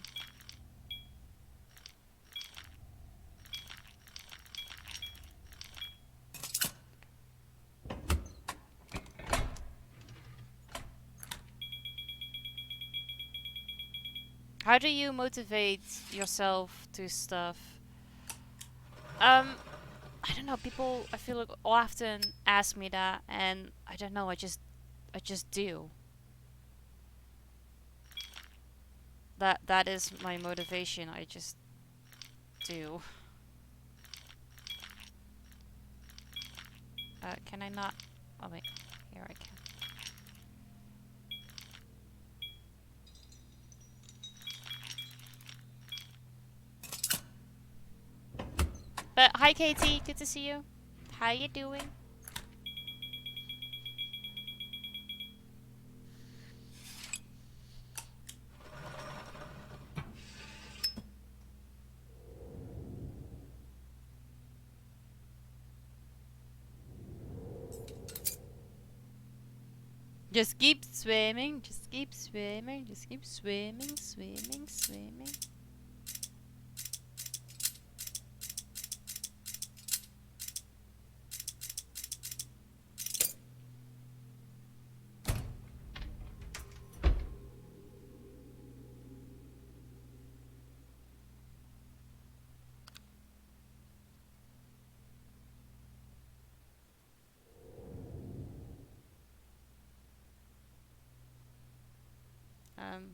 How do you motivate yourself to stuff? Um, I don't know. People, I feel like often ask me that, and I don't know. I just do. That is my motivation. I just do. Can I not? Oh wait, here I can. But hi, Katie. Good to see you. How you doing? Just keep swimming. Just keep swimming. Just keep swimming, swimming, swimming. Um.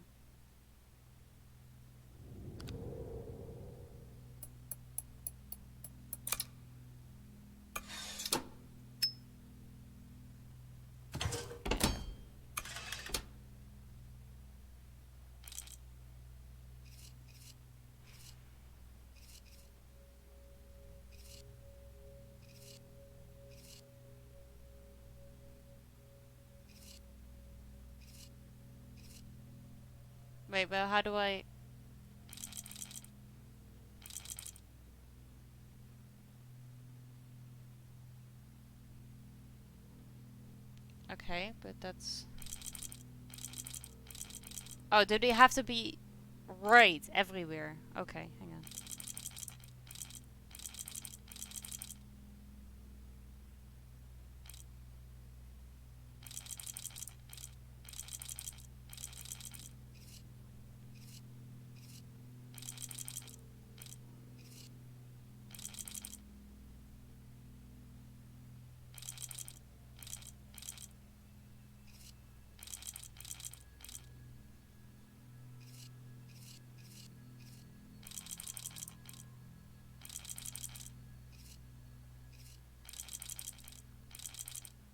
Wait, but how do I? Okay, but that's. Oh, do they have to be right everywhere? Okay, hang on.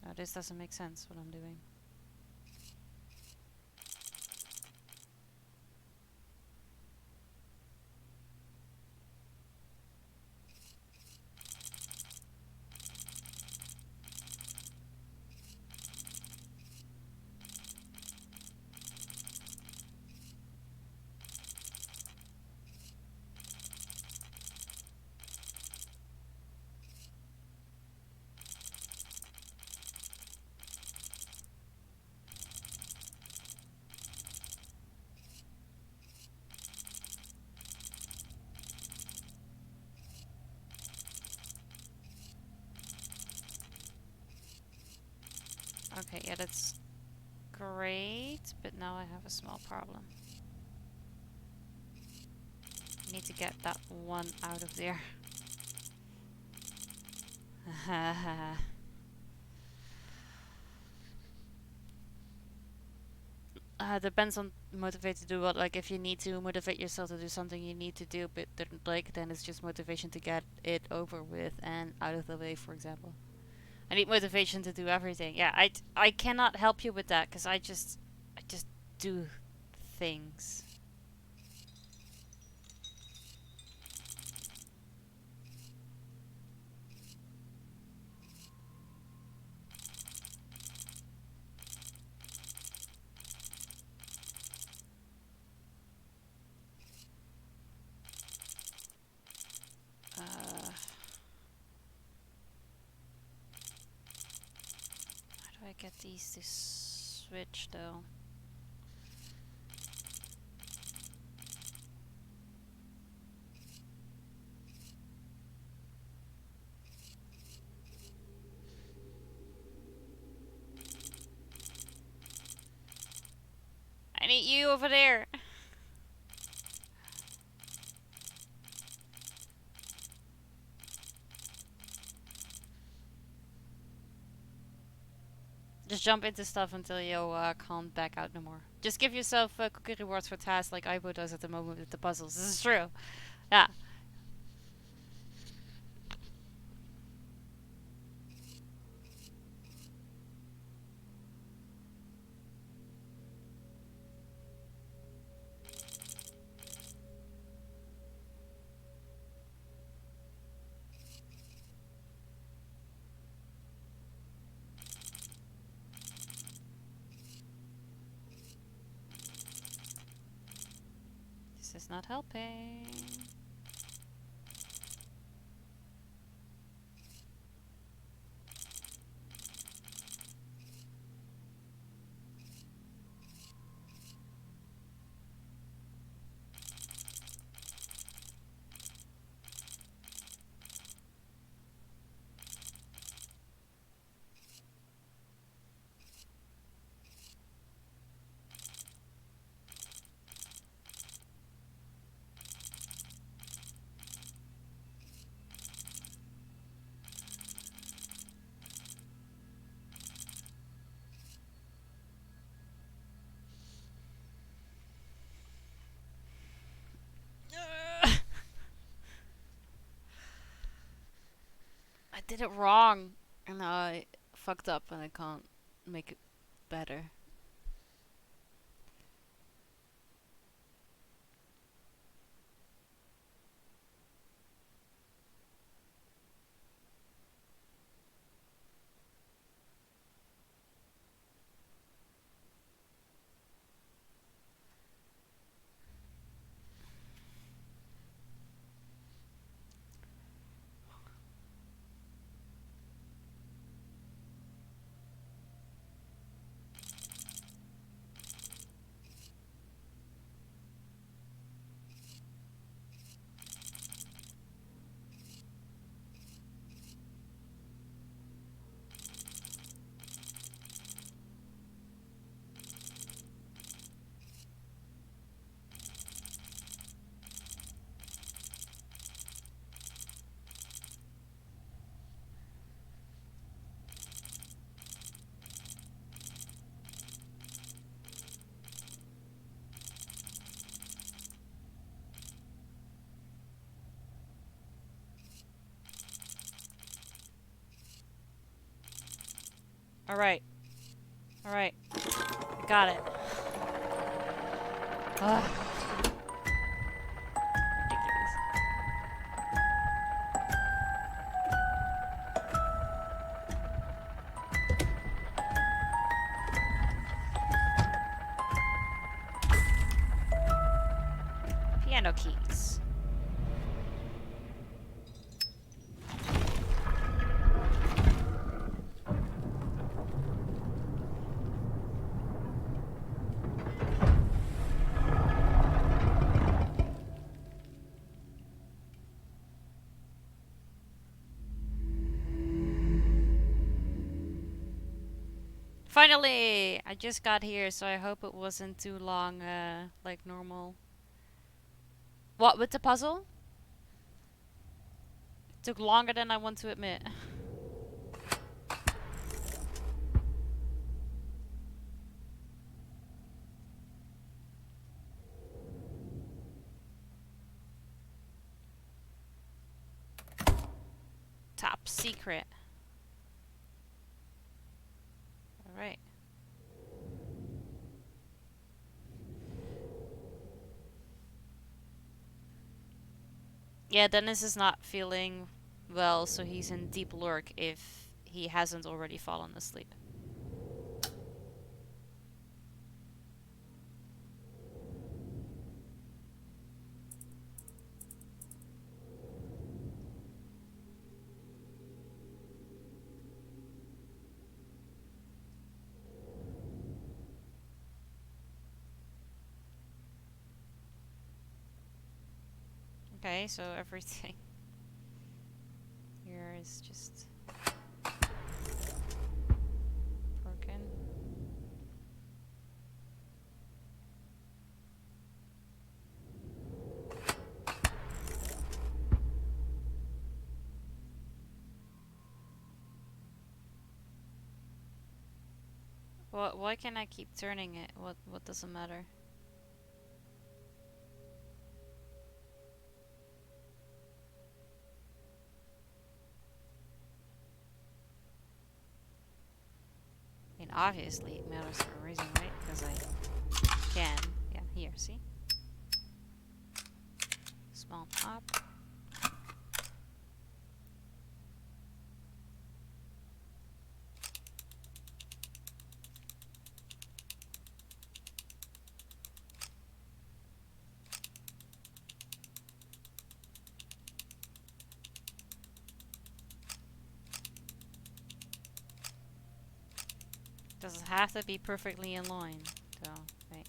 No, this doesn't make sense. What I'm doing. Okay, yeah, that's great, but now I have a small problem. I need to get that one out of there. Depends on motivate to do what. Like, if you need to motivate yourself to do something, you need to do, but then it's just motivation to get it over with and out of the way, for example. I need motivation to do everything. Yeah, I cannot help you with that because I just do things. Uh, get these to switch though. I need you over there. Just jump into stuff until you can't back out no more. Just give yourself cookie rewards for tasks like Aibo does at the moment with the puzzles. This is true. Yeah. This is not helping. I did it wrong, and I fucked up, and I can't make it better. Alright. Alright. Got it. Ugh. Ridiculous. Piano keys. Finally! I just got here, so I hope it wasn't too long, like normal. What, with the puzzle? It took longer than I want to admit. Top secret. Alright. Yeah, Dennis is not feeling well, so he's in deep lurk if he hasn't already fallen asleep. Okay, so everything here is just broken. Why can't I keep turning it? What doesn't matter? I mean, obviously it matters for a reason, right? Because I can. Yeah, here, see? Small pop. Doesn't have to be perfectly in line, so, right.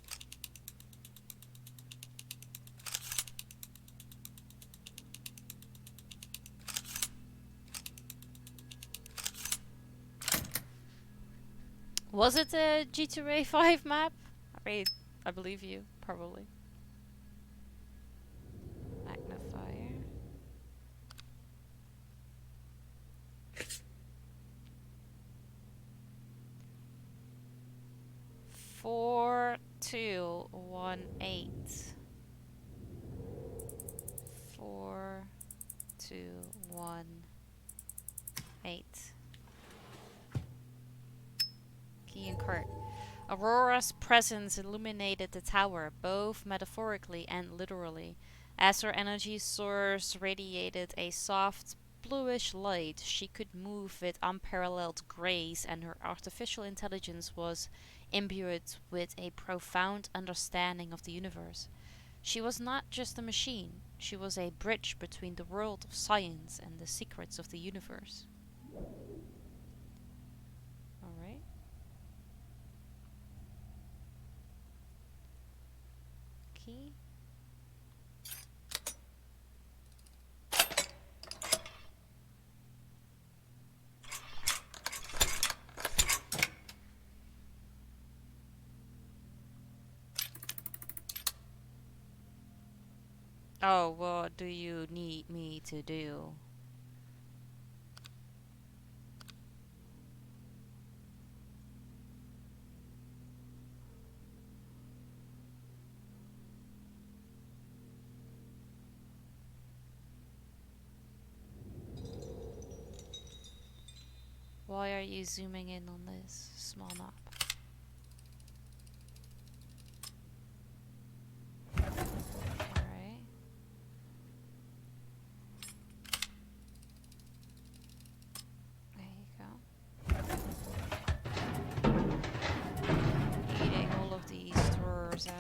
Was it a G2A 5 map? I believe you, probably. Magnifier. Four, 2, 1, 8. 4, 2, 1, 8. Key and cart. Aurora's presence illuminated the tower, both metaphorically and literally. As her energy source radiated a soft, bluish light, she could move with unparalleled grace, and her artificial intelligence was imbued with a profound understanding of the universe. She was not just a machine, she was a bridge between the world of science and the secrets of the universe. Alright. Key. Oh, what do you need me to do? Why are you zooming in on this small map? Alright. There you go. Eating all of these drawers out.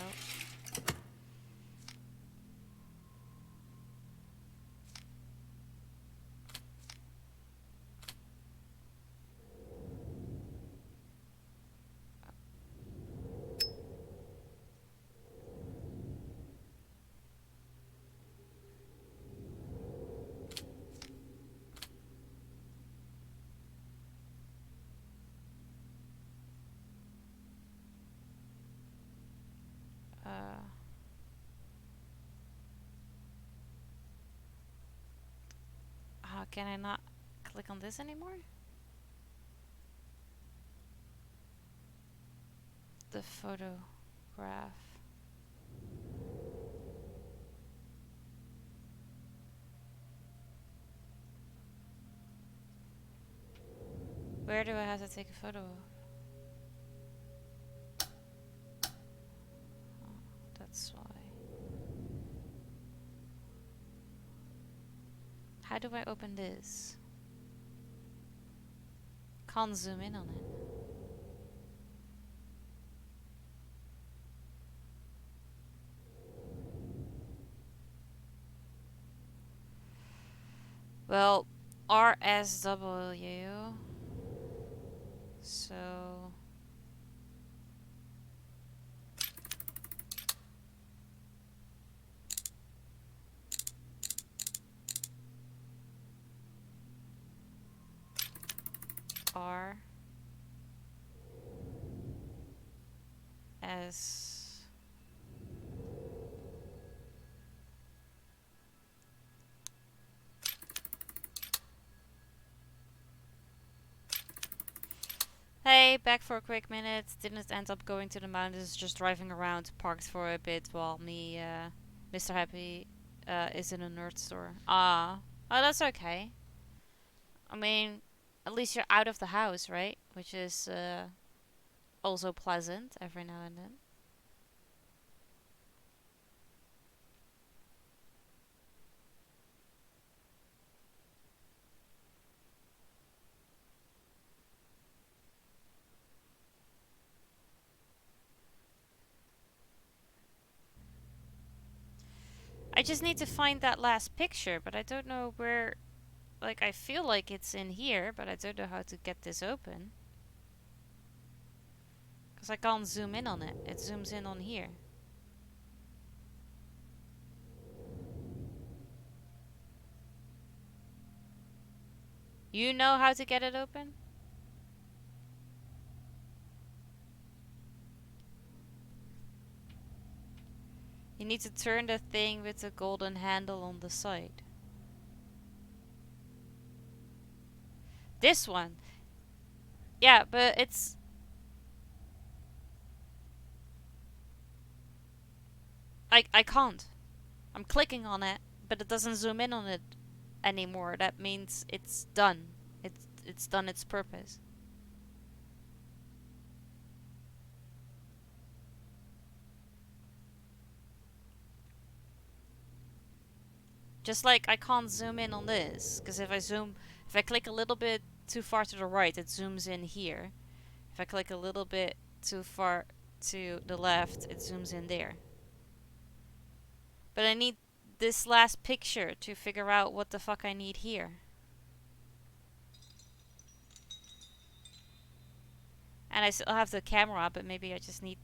Can I not click on this anymore? The photograph. Where do I have to take a photo of? Oh, that's why. How do I open this? Can't zoom in on it. Well, RSW. So R S. Hey, back for a quick minute. Didn't end up going to the mountains, just driving around, parked for a bit while Mr. Happy, is in a nerd store. Ah, oh, that's okay. I mean, at least you're out of the house, right? Which is, also pleasant every now and then. I just need to find that last picture, but I don't know where. Like, I feel like it's in here, but I don't know how to get this open. Because I can't zoom in on it. It zooms in on here. You know how to get it open? You need to turn the thing with the golden handle on the side. This one. Yeah, but it's... I can't. I'm clicking on it, but it doesn't zoom in on it anymore. That means it's done. It's done its purpose. Just like I can't zoom in on this, because if I click a little bit too far to the right, it zooms in here. If I click a little bit too far to the left, it zooms in there. But I need this last picture to figure out what the fuck I need here. And I still have the camera, but maybe I just need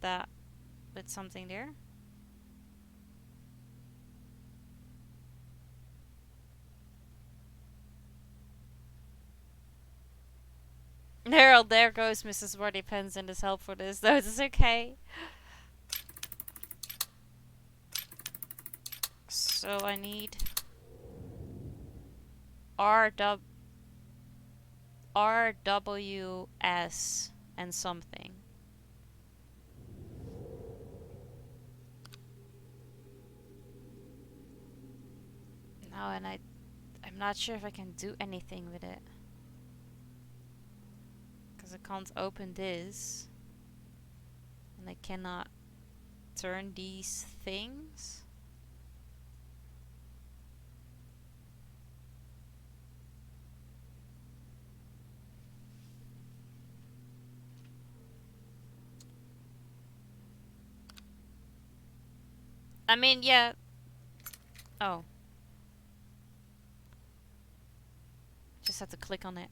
that with something there. There goes Mrs. Smarty Pants and his help for this. No, it's okay. So I need RWS and something. No, and I'm not sure if I can do anything with it. Because I can't open this. And I cannot turn these things. I mean, yeah. Oh. Just have to click on it.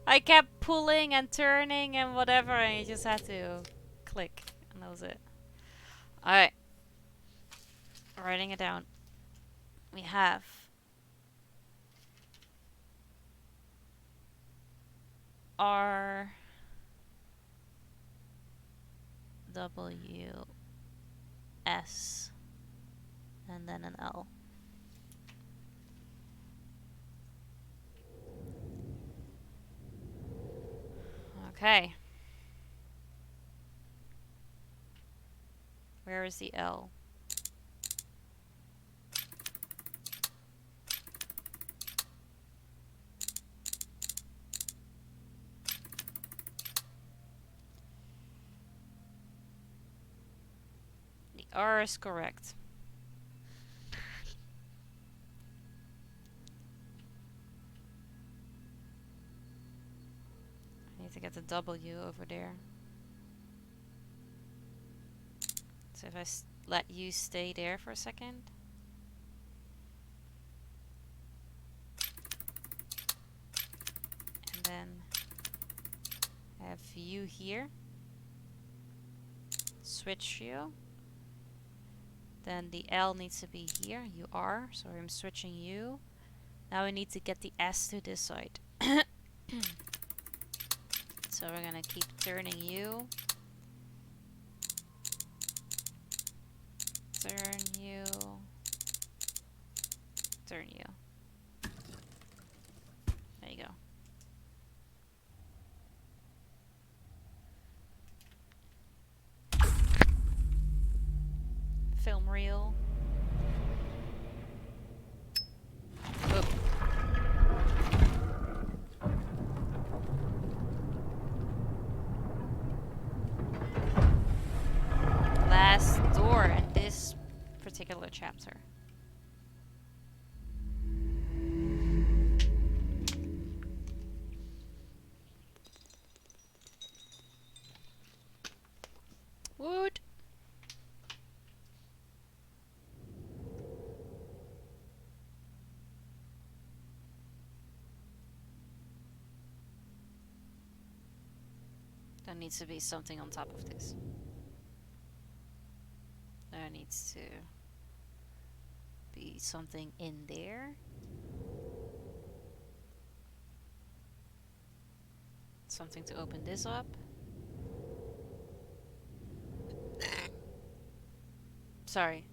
I kept pulling and turning and whatever, and you just had to click, and that was it. Alright. Writing it down. We have R W S and then an L. Okay. Where is the L? The R is correct. I need to get the W over there. So if I let you stay there for a second. And then I have you here. Switch you. Then the L needs to be here. You are. So I'm switching you. Now we need to get the S to this side. So we're gonna keep turning you. Turn you. Turn you. There you go. Film reel. Oop. Last door in this particular chapter. Wood. There needs to be something on top of this. There needs to be something in there. Something to open this up. Sorry.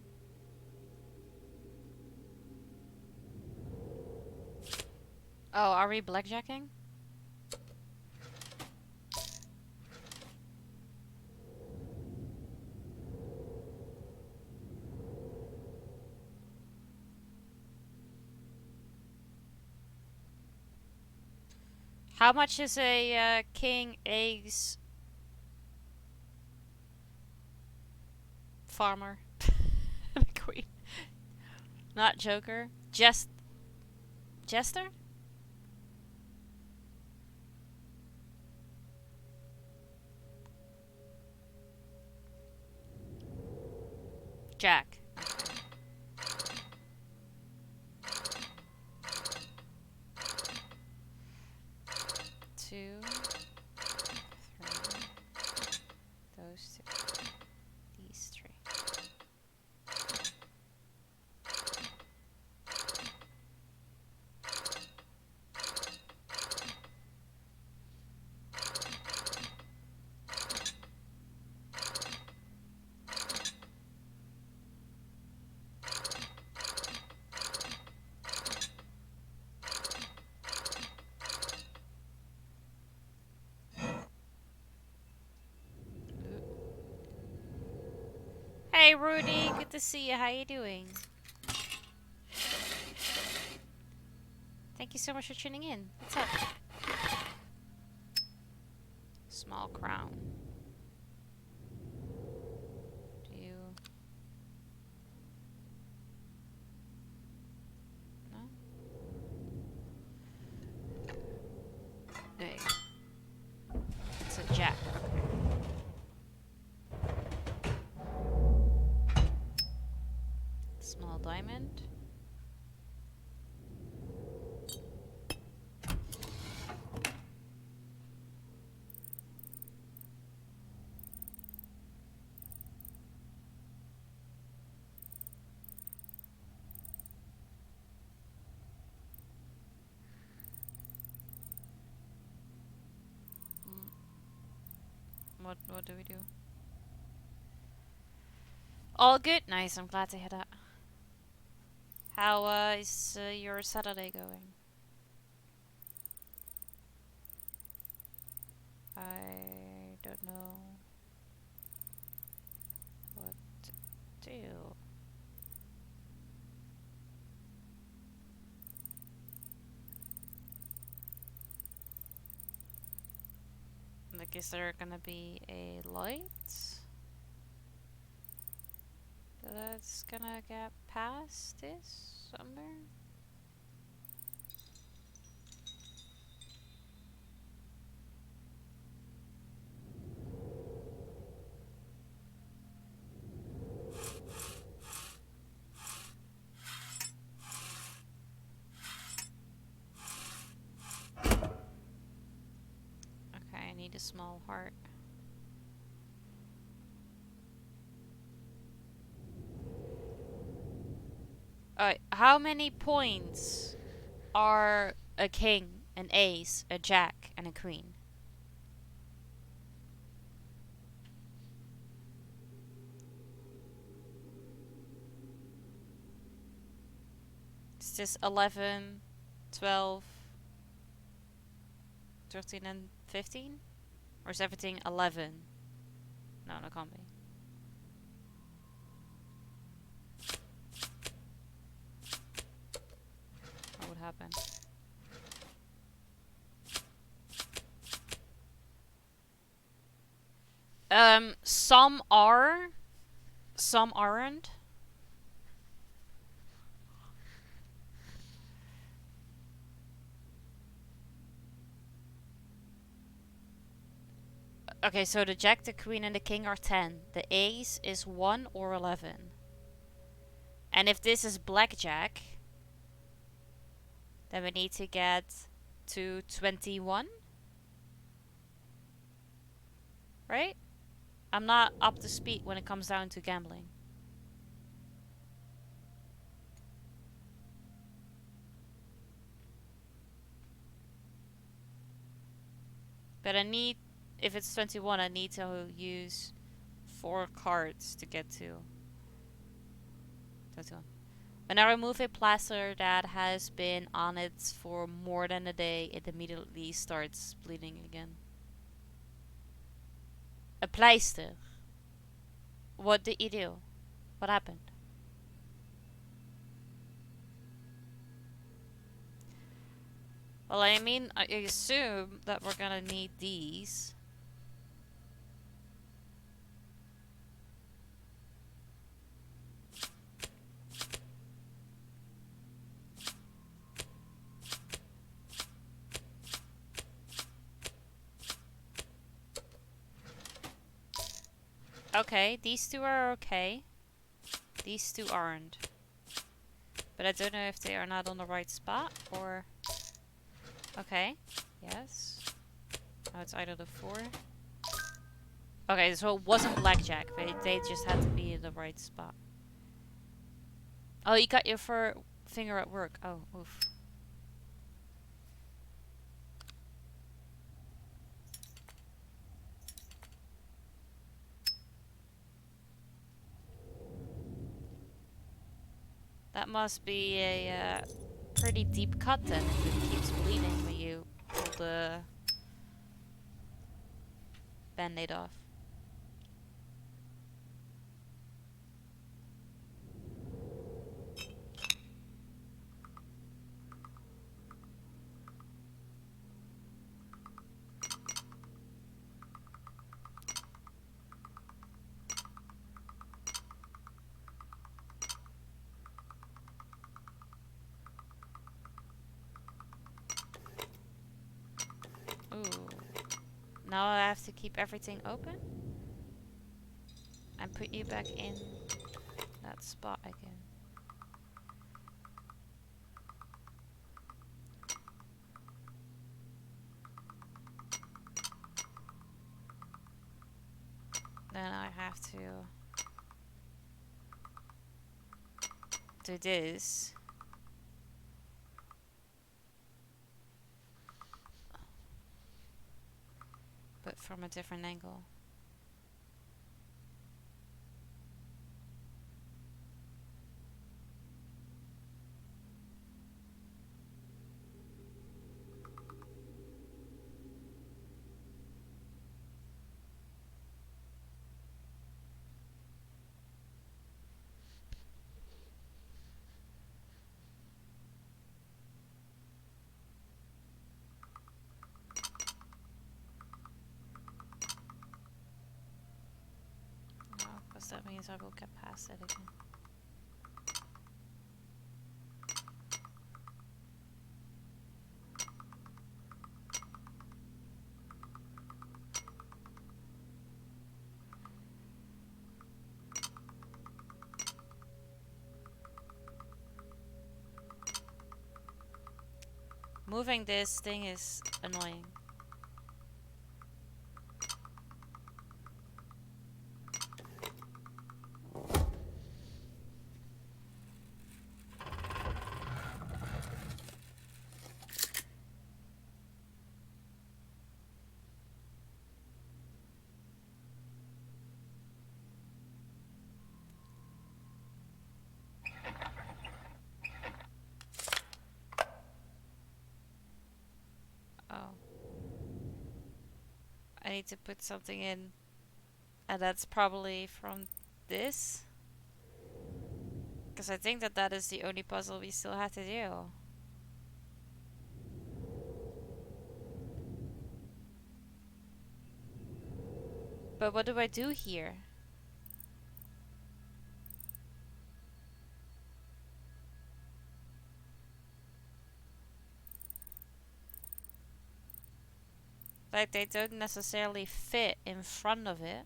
Oh, are we blackjacking? How much is a king, ace, farmer, the queen? Not joker. Jester? Jack. Two, three, those two, these three. Hey Rudy, good to see you. How you doing? Thank you so much for tuning in. What's up? Small crown. Do you... No? There you go. It's a jack. Small diamond. What do we do? All good? Nice, I'm glad to hear that. How is your Saturday going? I don't know what to do. Like, is there gonna be a light that's gonna get past this somewhere? Okay, I need a small heart. Alright, how many points are a king, an ace, a jack, and a queen. Is this 11, 12, 13, and 15? Or is everything 11? No, that can't be. What would happen? Some are, some aren't. Okay, so the jack, the queen, and the king are 10. The ace is 1 or 11. And if this is blackjack, then we need to get to 21. Right? I'm not up to speed when it comes down to gambling. But I need, if it's 21, I need to use 4 cards to get to 21. When I remove a plaster that has been on it for more than a day, it immediately starts bleeding again. A pleister. What did you do? What happened? Well, I mean, I assume that we're gonna need these. Okay, these two are okay. These two aren't. But I don't know if they are not on the right spot or... Okay, yes. Now it's either the 4. Okay, so it wasn't blackjack, but they just had to be in the right spot. Oh, you got your finger at work. Oh, oof. That must be a pretty deep cut then, if it keeps bleeding when you pull the band-aid off. Ooh. Now I have to keep everything open? And put you back in that spot again. Then I have to do this. But from a different angle. Because that means I will get past it again. Moving this thing is annoying. need to put something in. And that's probably from this. Because I think that that is the only puzzle we still have to do. But what do I do here? Like, they don't necessarily fit in front of it.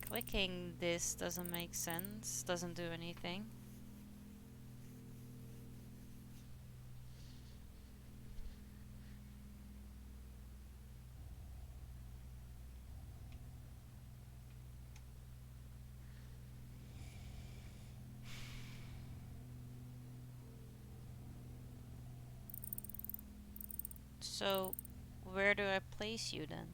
Clicking this doesn't make sense, doesn't do anything. So, where do I place you then?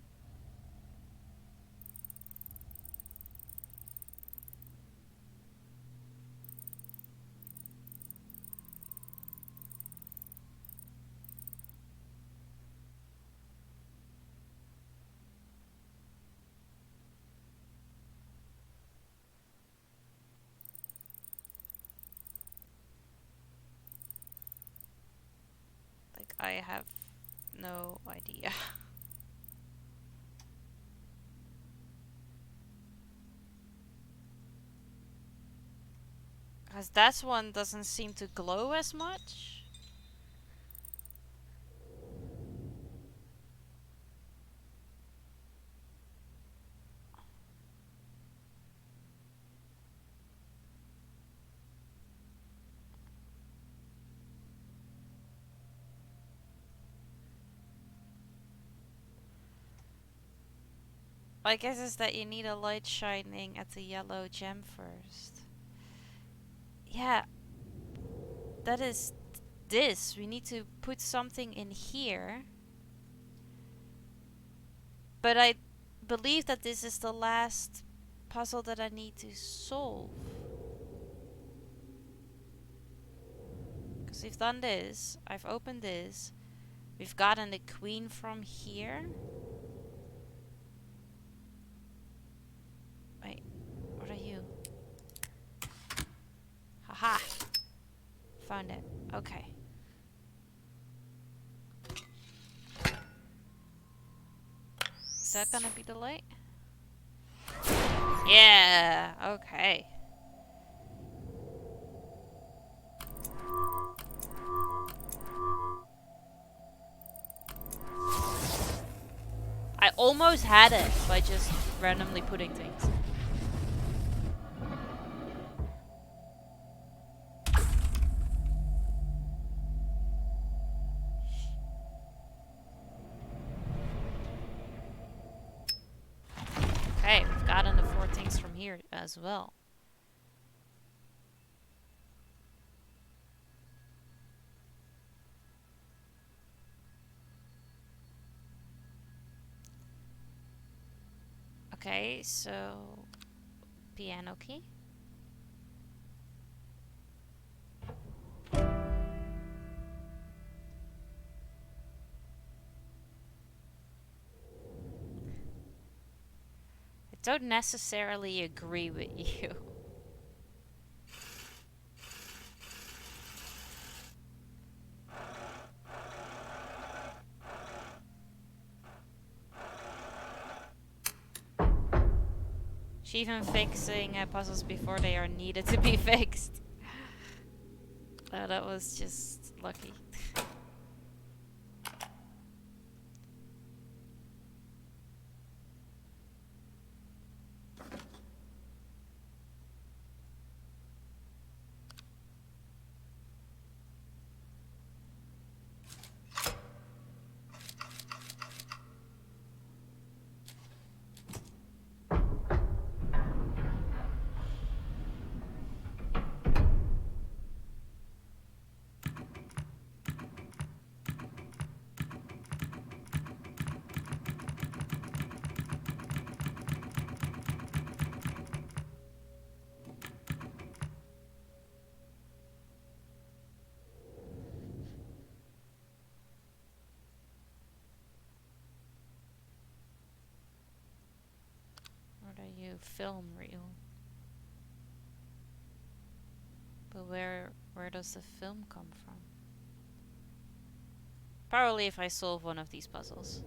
Like, I have no idea. Because that one doesn't seem to glow as much. I guess it's that you need a light shining at the yellow gem first. Yeah, that is this. We need to put something in here. But I believe that this is the last puzzle that I need to solve. Because we've done this. I've opened this. We've gotten the queen from here. Wait, what are you? Haha! Found it. Okay. Is that gonna be the light? Yeah, okay. I almost had it by just randomly putting things. Okay, we've gotten the 4 things from here as well. Okay, so piano key. I don't necessarily agree with you. She's even fixing puzzles before they are needed to be fixed. That was just lucky. film reel. But where does the film come from? Probably if I solve one of these puzzles.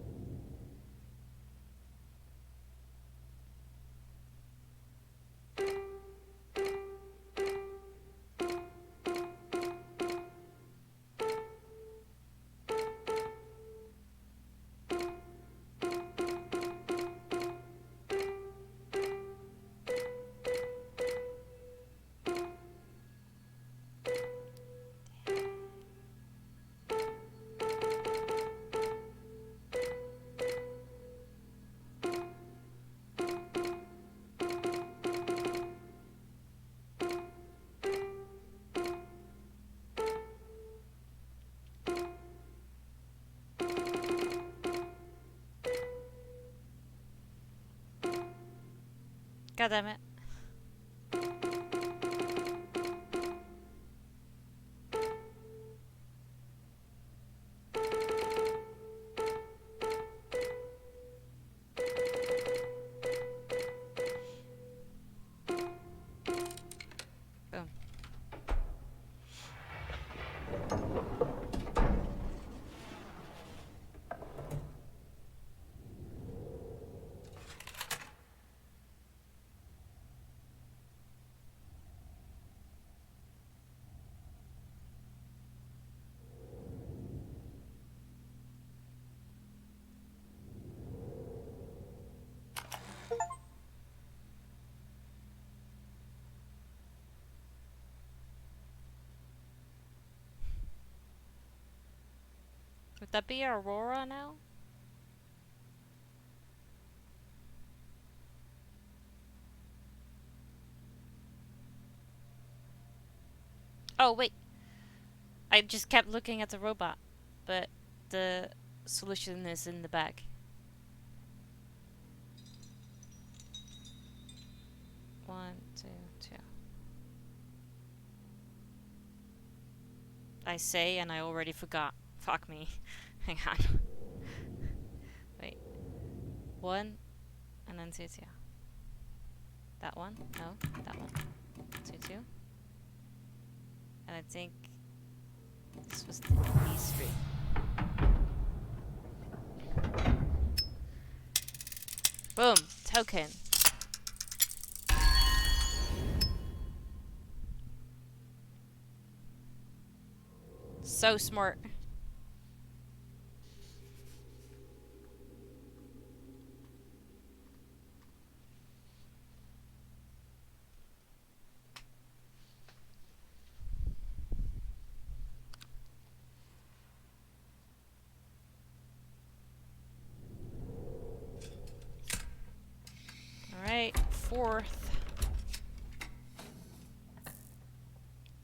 God damn it. Boom. Would that be Aurora now? Oh, wait. I just kept looking at the robot, but the solution is in the bag. One, two, two. I say and I already forgot. Fuck me. Hang on. Wait. One, and then two, two. That one? No, that one. Two, two. And I think this was these three. Boom! Token. So smart. Alright, fourth.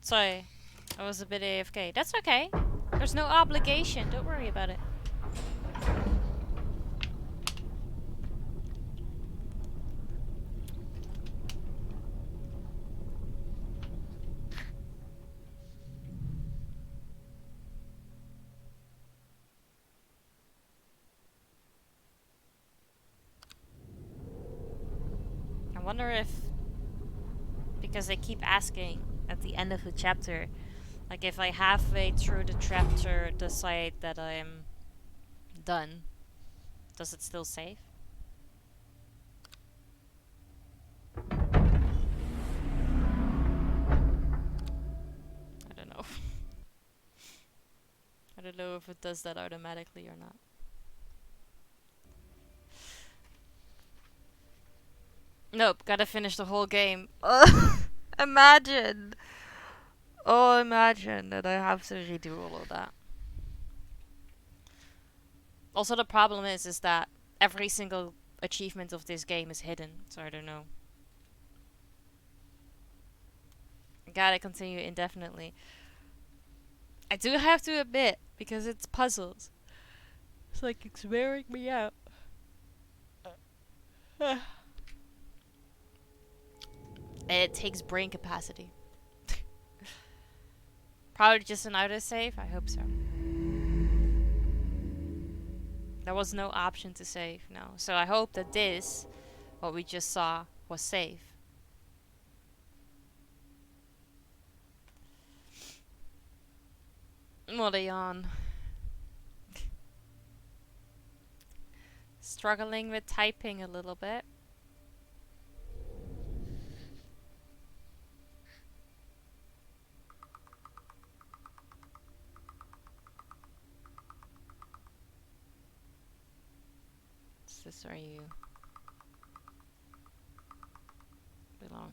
Sorry, I was a bit AFK. That's okay. There's no obligation. Don't worry about it. I wonder if, because they keep asking at the end of the chapter, like if I halfway through the chapter decide that I'm done, does it still save? I don't know. I don't know if it does that automatically or not. Nope, gotta finish the whole game. Imagine! Oh, imagine that I have to redo all of that. Also, the problem is that every single achievement of this game is hidden, so I don't know. Gotta continue indefinitely. I do have to admit, because it's puzzles, it's like it's wearing me out. It takes brain capacity. Probably just an autosave? I hope so. There was no option to save, no. So I hope that this, what we just saw, was safe. What a yawn. Struggling with typing a little bit. Is this where you belong?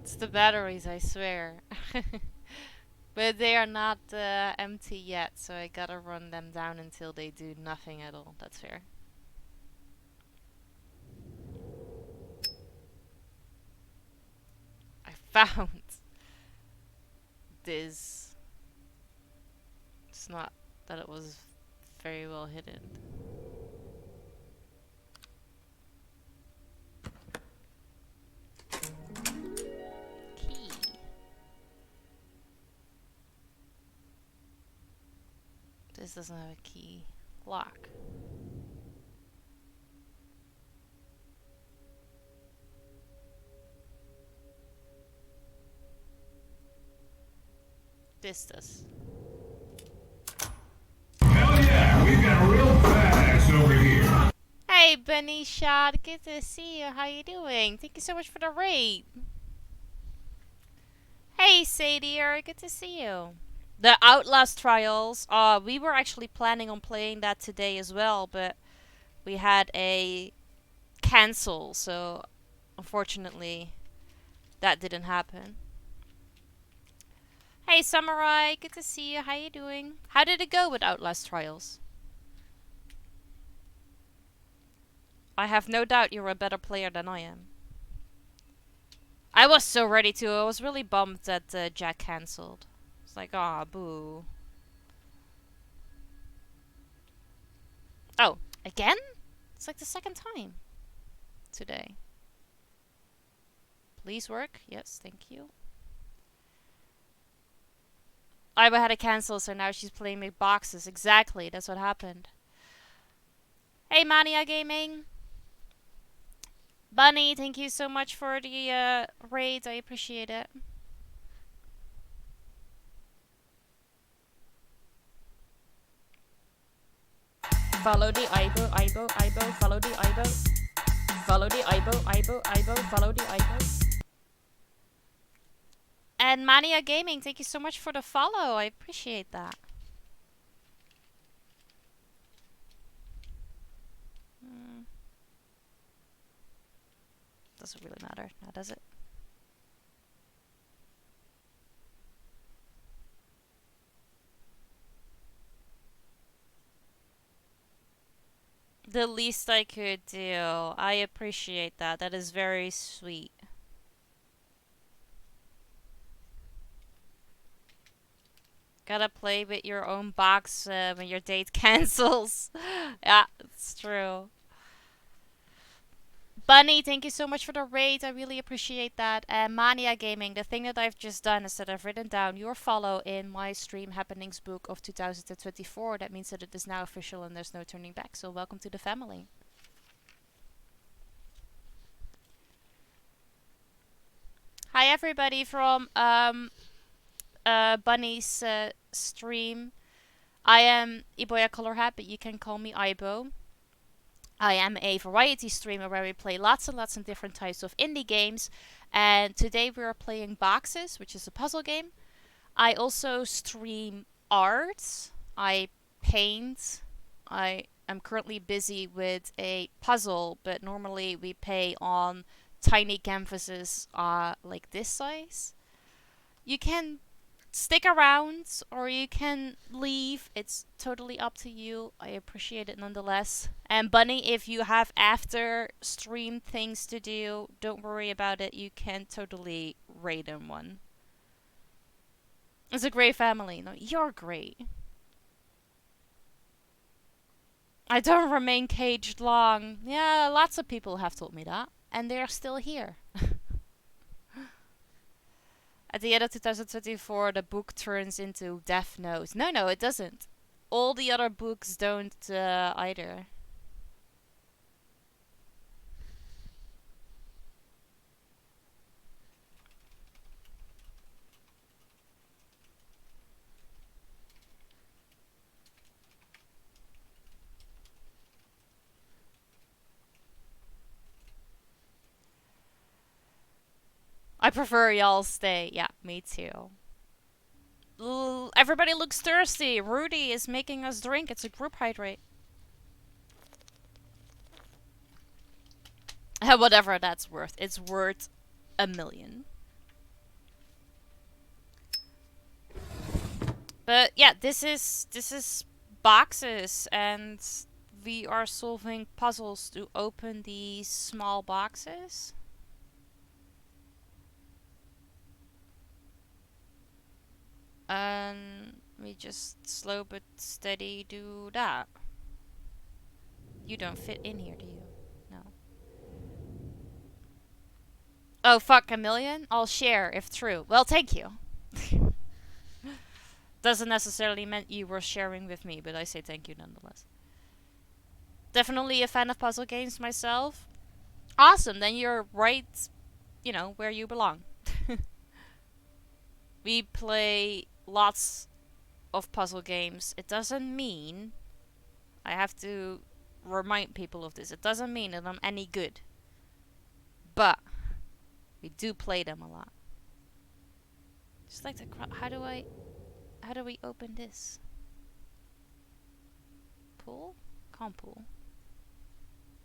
It's the batteries, I swear. But they are not empty yet, so I gotta run them down until they do nothing at all. That's fair. I found this. It's not that it was very well hidden. Key. This doesn't have a key. Lock. This does. Hell yeah, we've got a real badass over here. Hey, Benny Shad, good to see you. How you doing? Thank you so much for the raid. Hey, Sadier, good to see you. The Outlast Trials. We were actually planning on playing that today as well, but we had a cancel, so unfortunately that didn't happen. Hey, Samurai, good to see you. How you doing? How did it go with Outlast Trials? I have no doubt you're a better player than I am. I was so ready to. I was really bummed that Jack cancelled. It's like, ah, boo. Oh, again? It's like the second time today. Please work. Yes, thank you. Iba had to cancel, so now she's playing big boxes. Exactly, that's what happened. Hey, Mania Gaming. Bunny, thank you so much for the raids. I appreciate it. Follow the Ibo, follow the Ibo. Follow the Ibo, follow the Ibo. And Mania Gaming, thank you so much for the follow. I appreciate that. Doesn't really matter now, does it? The least I could do. I appreciate that. That is very sweet. Gotta play with your own box when your date cancels. Yeah, it's true. Bunny, thank you so much for the raid. I really appreciate that. And Mania Gaming, the thing that I've just done is that I've written down your follow in my stream happenings book of 2024. That means that it is now official and there's no turning back. So welcome to the family. Hi everybody from Bunny's stream. I am Iboya Colorhat, but you can call me Ibo. I am a variety streamer where we play lots and lots of different types of indie games. And today we are playing Boxes, which is a puzzle game. I also stream art. I paint. I am currently busy with a puzzle, but normally we play on tiny canvases like this size. You can stick around or you can leave. It's totally up to you. I appreciate it nonetheless. And Bunny, if you have after stream things to do, don't worry about it. You can totally raid in one. It's a great family. No, you're great. I don't remain caged long. Yeah, lots of people have told me that. And they're still here. At the end of 2024, the book turns into Death Note. No, no, it doesn't. All the other books don't either. I prefer y'all stay. Yeah, me too. Everybody looks thirsty. Rudy is making us drink. It's a group hydrate. Whatever that's worth. It's worth a million. But yeah, this is boxes, and we are solving puzzles to open these small boxes. And we just slow but steady do that. You don't fit in here, do you? No. Oh, fuck, a million? I'll share if true. Well, thank you. Doesn't necessarily mean you were sharing with me, but I say thank you nonetheless. Definitely a fan of puzzle games myself. Awesome, then you're right, you know, where you belong. We play lots of puzzle games. It doesn't mean, I have to remind people of this, it doesn't mean that I'm any good. But we do play them a lot. Just like the how do we open this? Pull? Can't pull.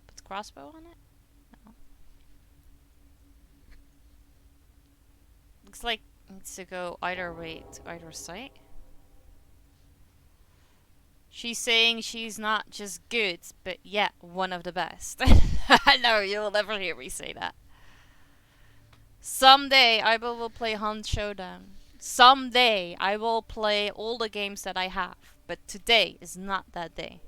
Put the crossbow on it? No. Looks like it needs to go either way to either side. She's saying she's not just good, but yet one of the best. No, you'll never hear me say that. Someday I will play Hunt Showdown. Someday I will play all the games that I have. But today is not that day.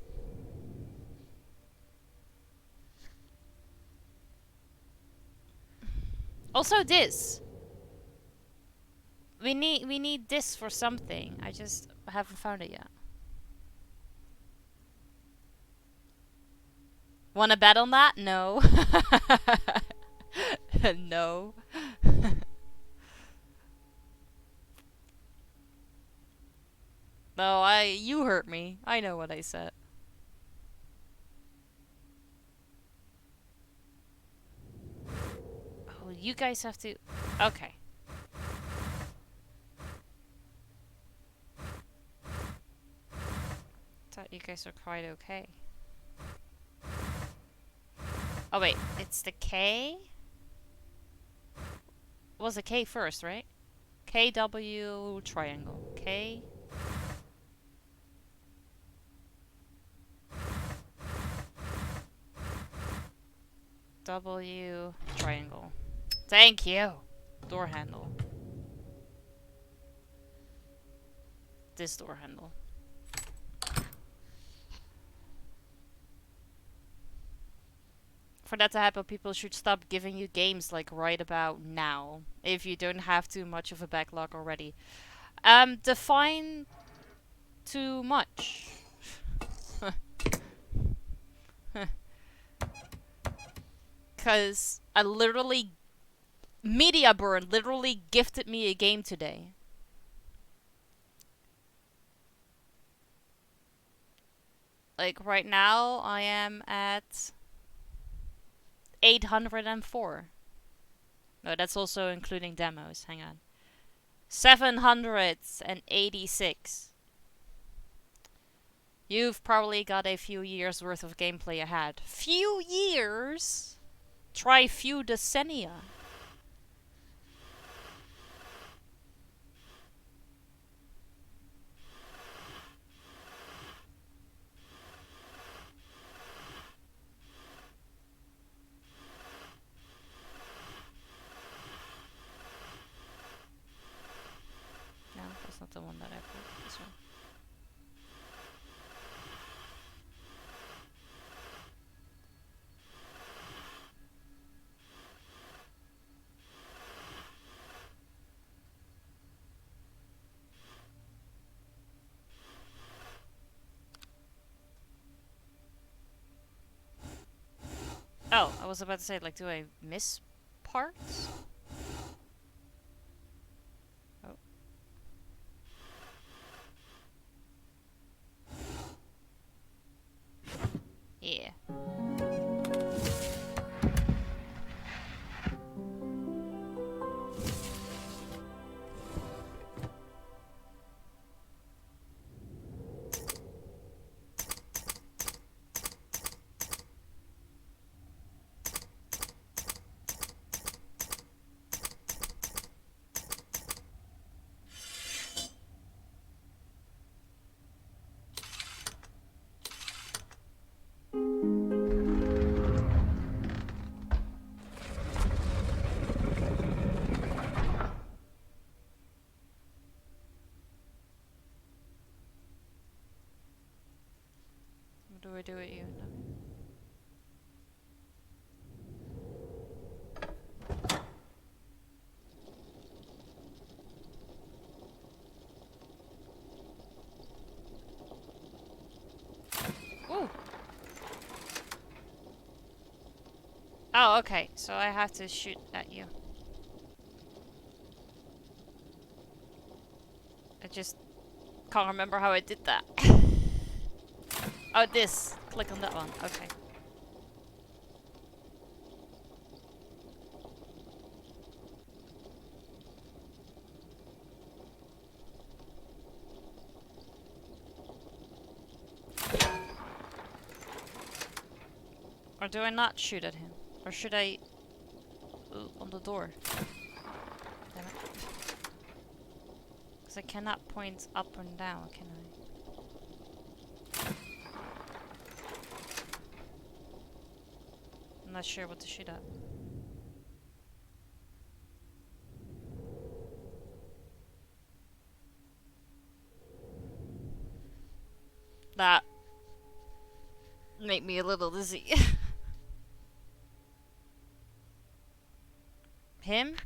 Also this. We need this for something. I just haven't found it yet. Wanna bet on that? No. No. No, you hurt me. I know what I said. Oh, you guys have to... Okay. Thought you guys were quite okay. Oh wait, it's the K? Was the K first, right? KW triangle. K. W triangle. Thank you. Door handle. This door handle. For that to happen, people should stop giving you games like right about now, if you don't have too much of a backlog already. Define too much. Cause Mediaburn literally gifted me a game today. Like right now, I am at 804. No, that's also including demos. Hang on. 786. You've probably got a few years worth of gameplay ahead. Few years? Try few decennia. No, that's not the one that I put. This one. was about to say, like, do I miss parts? Oh. Yeah. What do I do with you? Ooh. Oh, okay. So I have to shoot at you. I just can't remember how I did that. Oh, this. Click on that one. Okay. Or do I not shoot at him? Or should I... Ooh, on the door. Damn it. Because I cannot point up and down, can I? I'm not sure what to shoot at. That made me a little dizzy. Him?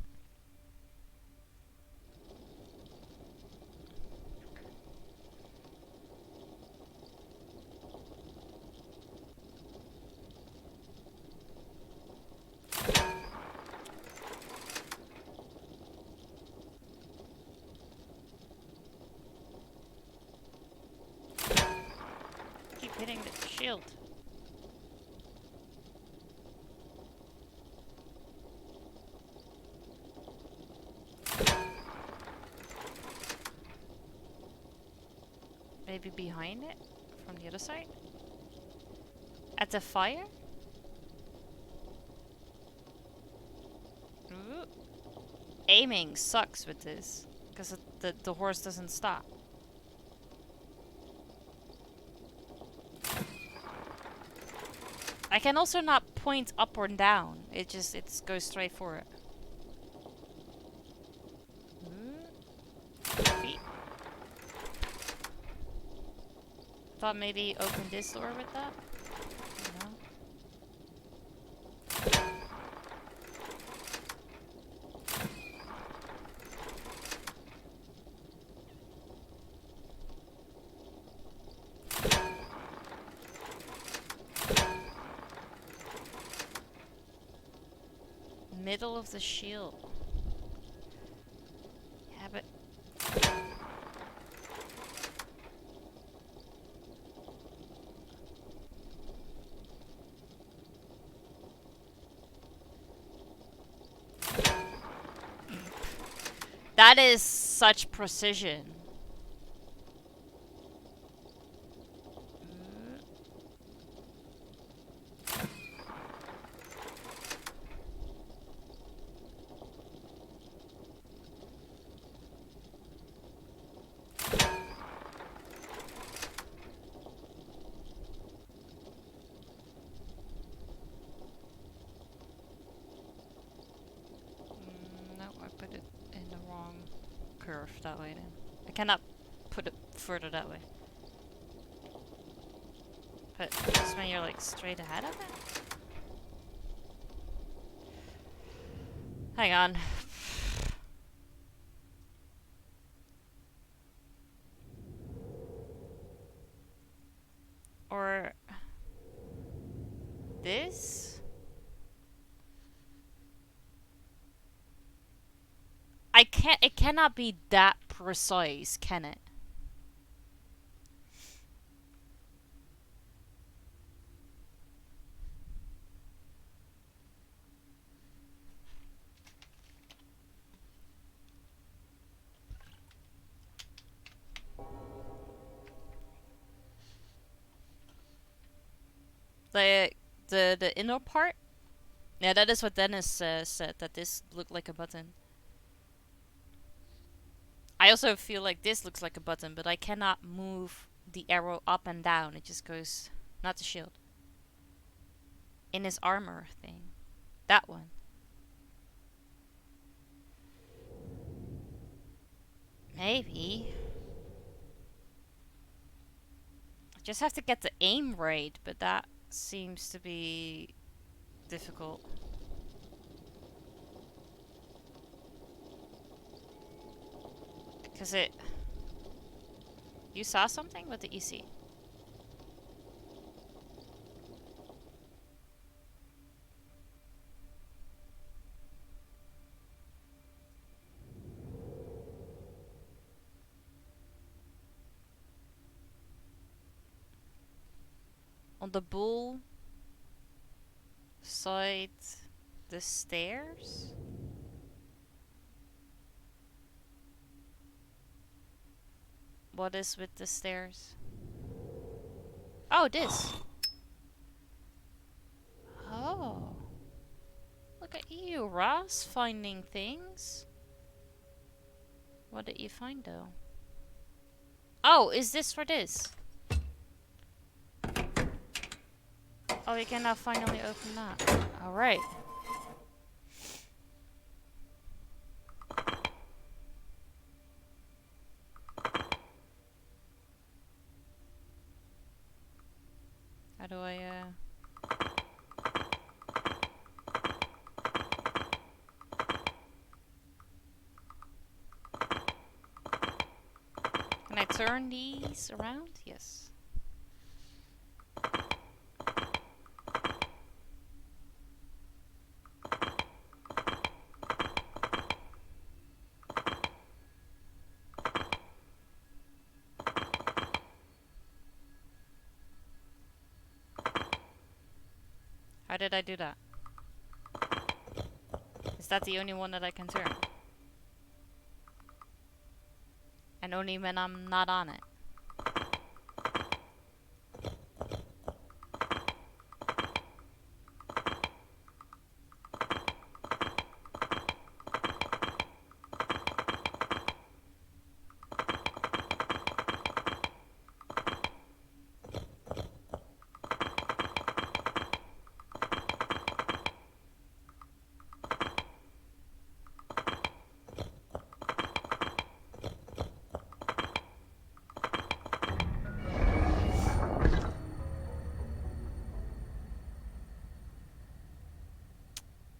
Keep hitting the shield. Maybe behind it? From the other side? At the fire? Ooh. Aiming sucks with this. Because the horse doesn't stop. I can also not point up or down. It goes straight for it. Feet. Thought maybe open this door with that. No. Middle of the shield. Yeah, but that is such precision. No, I put it in the wrong curve that way then. I cannot put it further that way. But just when you're like straight ahead of it? Hang on. Or this? cannot be that precise, can it? The the inner part? Yeah, that is what Dennis said, that this looked like a button. I also feel like this looks like a button, but I cannot move the arrow up and down. It just goes... Not the shield. In his armor thing. That one. Maybe. I just have to get the aim right, but that seems to be difficult. Because it... You saw something? What did you see? On the bull side, the stairs? What is with the stairs? Oh, this. Oh. Look at you, Ross, finding things. What did you find, though? Oh, is this for this? Oh, we can now finally open that. Alright. How do I, Can I turn these around? Yes. How did I do that? Is that the only one that I can turn? And only when I'm not on it.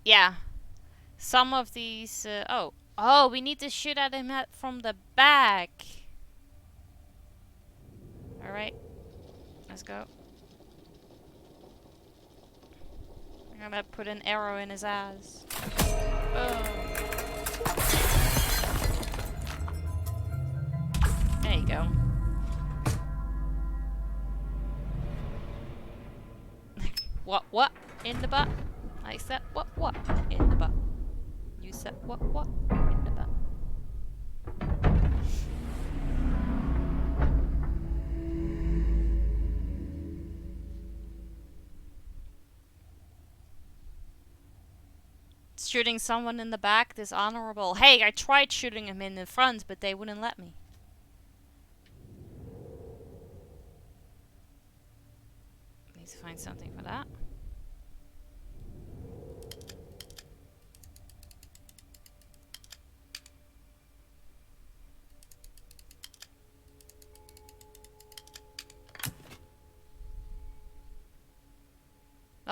Yeah. Some of these... oh. Oh, we need to shoot at him from the back. Alright. Let's go. I'm gonna put an arrow in his ass. Oh. There you go. What? In the butt? I said what in the butt. You said what in the butt. Shooting someone in the back, dishonorable. Hey, I tried shooting him in the front, but they wouldn't let me. Need to find something for that.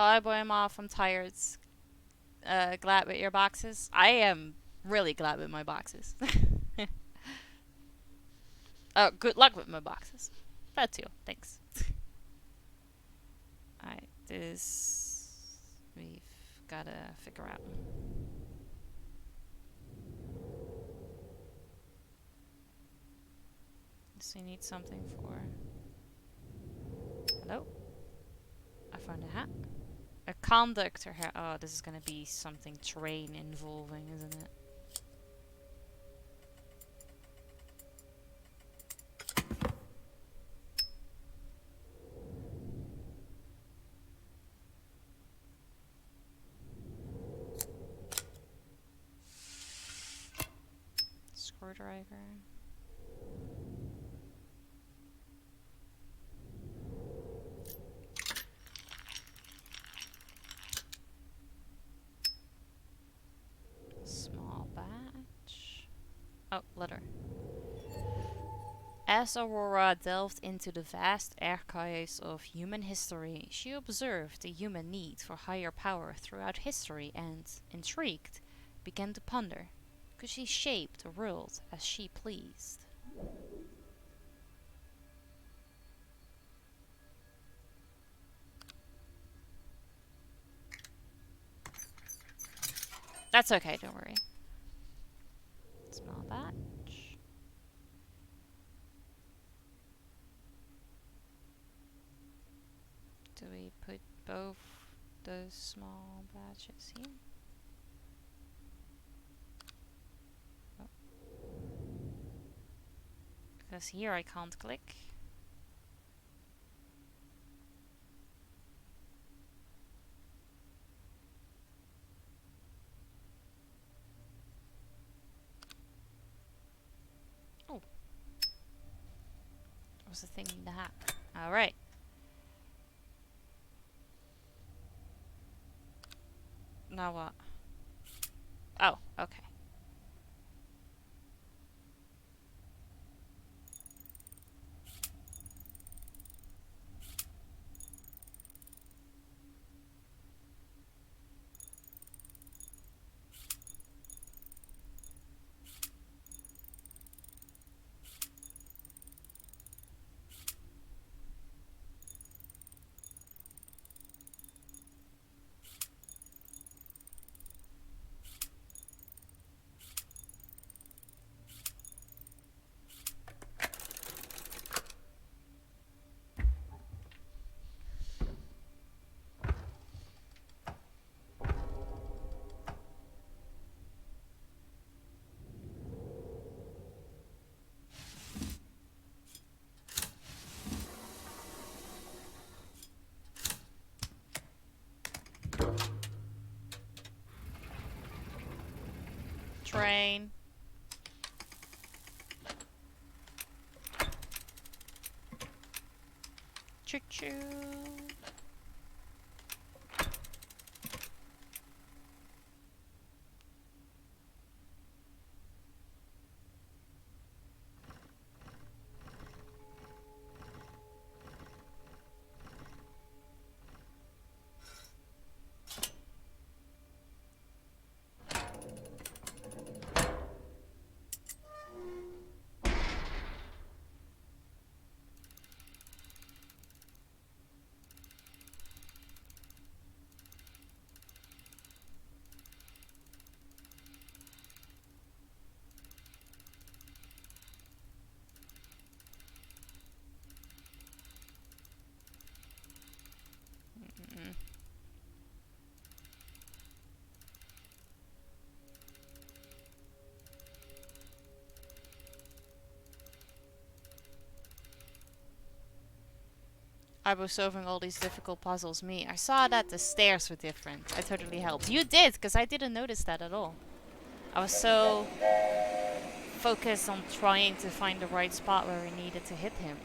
Oh boy, I'm off. I'm tired. Glad with your boxes. I am really glad with my boxes. Oh, good luck with my boxes. That too. Thanks. Alright, this we've gotta figure out. So you need something for... Hello? I found a hat. A conductor hat. Oh, this is gonna be something train involving, isn't it? Screwdriver. Small batch. Oh, letter. As Aurora delved into the vast archives of human history, she observed the human need for higher power throughout history and, intrigued, began to ponder, could she shape the world as she pleased? That's okay, don't worry. Small batch. Do we put both those small batches here? Oh. Because here I can't click. Oh. What's the thing in the hat? Alright. Now what? Oh, okay. Train. Choo-choo. I was solving all these difficult puzzles. Me, I saw that the stairs were different. I totally helped. You did, because I didn't notice that at all. I was so focused on trying to find the right spot where we needed to hit him.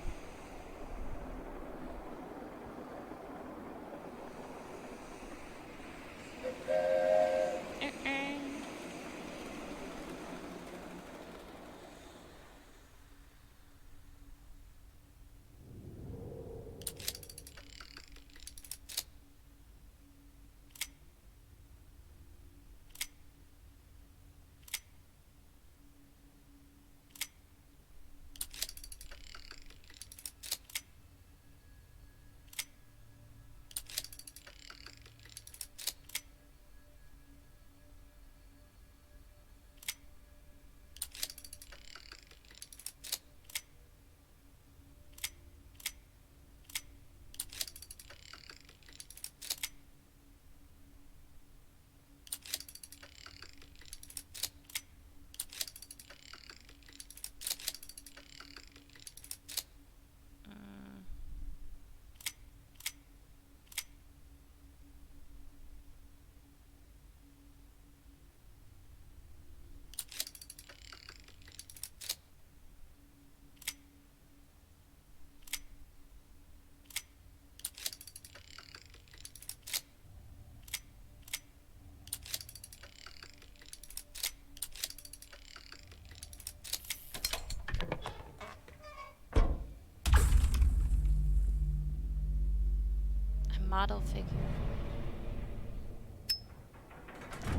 model figure.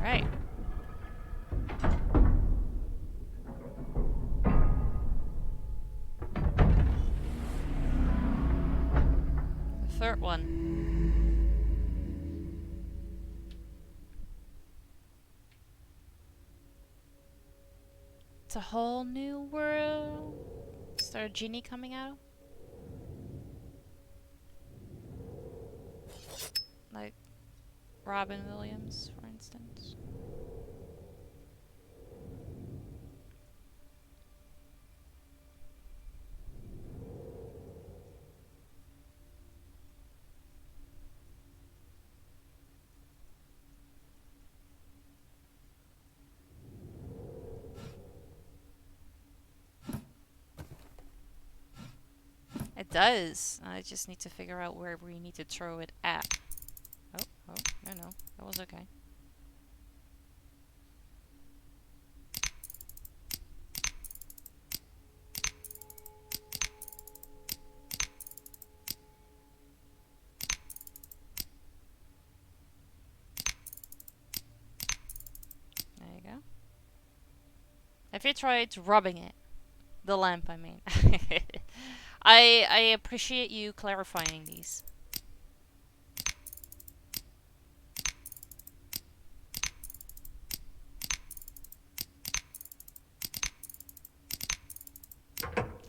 Right. The third one. It's a whole new world. Is there a genie coming out? Like Robin Williams, for instance. It does. I just need to figure out where we need to throw it at. Oh, no, that was okay. There you go. If you tried rubbing it, the lamp, I mean. I appreciate you clarifying these.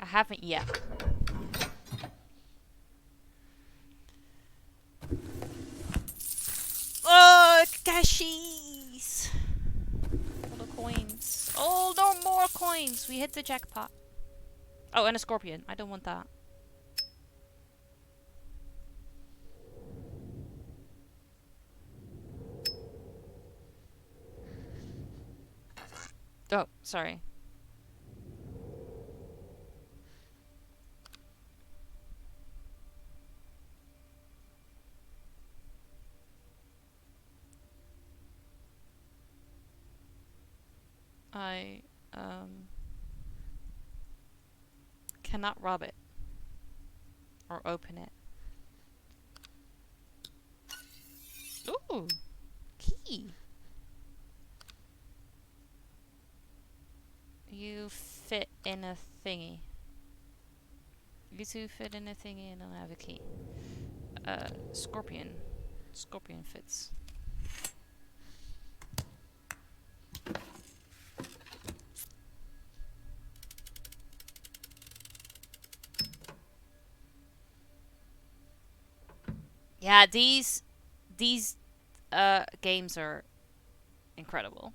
I haven't yet. Oh, cashies! All the coins. Oh, no more coins! We hit the jackpot. Oh, and a scorpion. I don't want that. Oh, sorry. I cannot rob it or open it. Ooh, key. You fit in a thingy. You two fit in a thingy and don't have a key. Scorpion. Scorpion fits. Yeah, these games are incredible.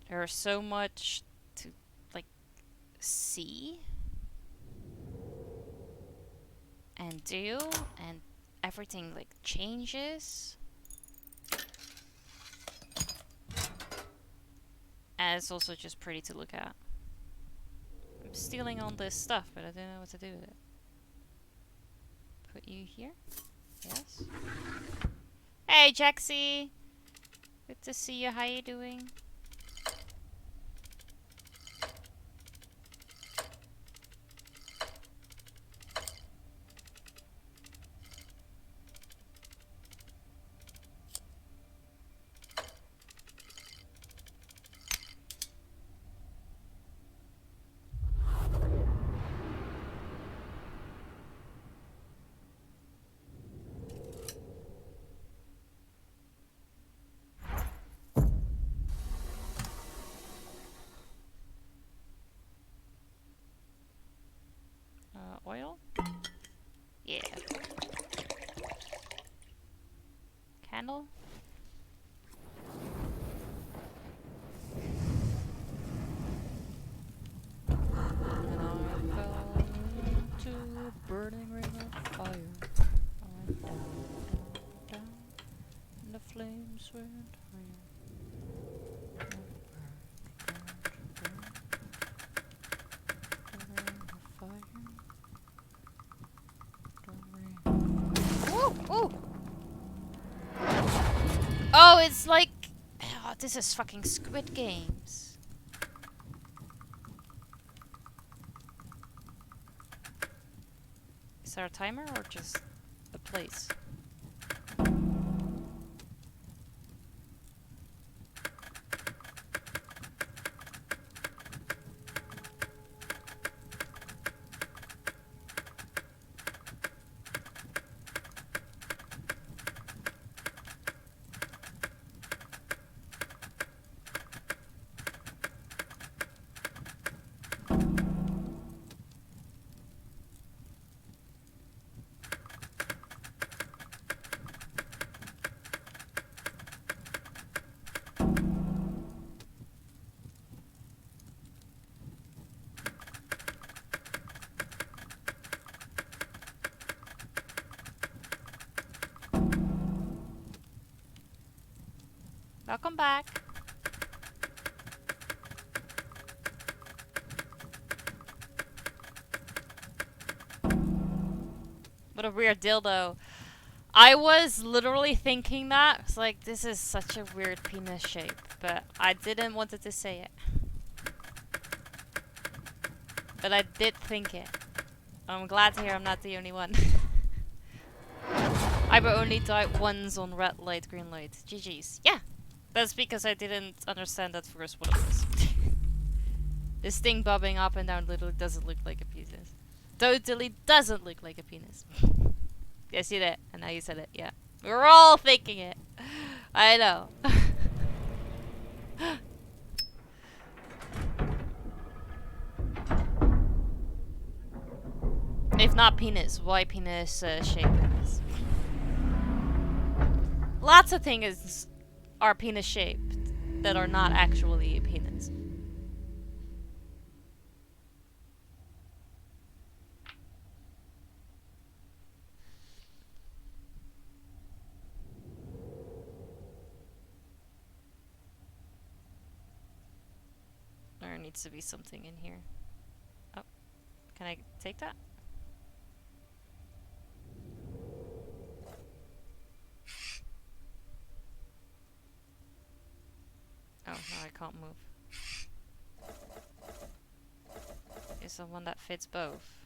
There's so much to like see and do, and everything like changes. And it's also just pretty to look at. I'm stealing all this stuff, but I don't know what to do with it. Put you here? Yes. Hey, Jaxie! Good to see you. How you doing? Oil? Yeah. Candle? And I fell into a burning ring of fire. I went down, down, down, and the flames went higher. Ooh! Oh, it's like... Oh, this is fucking Squid Games. Is there a timer or just a place. Welcome back. What a weird dildo. I was literally thinking that. It's like, this is such a weird penis shape. But I didn't want to say it. But I did think it. I'm glad to hear I'm not the only one. I will only die once on red light, green light. GG's. Yeah. That's because I didn't understand at first what it was. This thing bobbing up and down literally doesn't look like a penis. Totally doesn't look like a penis. Yes, you did. And now you said it. Yeah. We're all thinking it. I know. If not penis, why penis shape penis? Lots of things are penis shaped that are not actually a penis. There needs to be something in here. Oh, can I take that? Oh, no, I can't move. Is the one that fits both?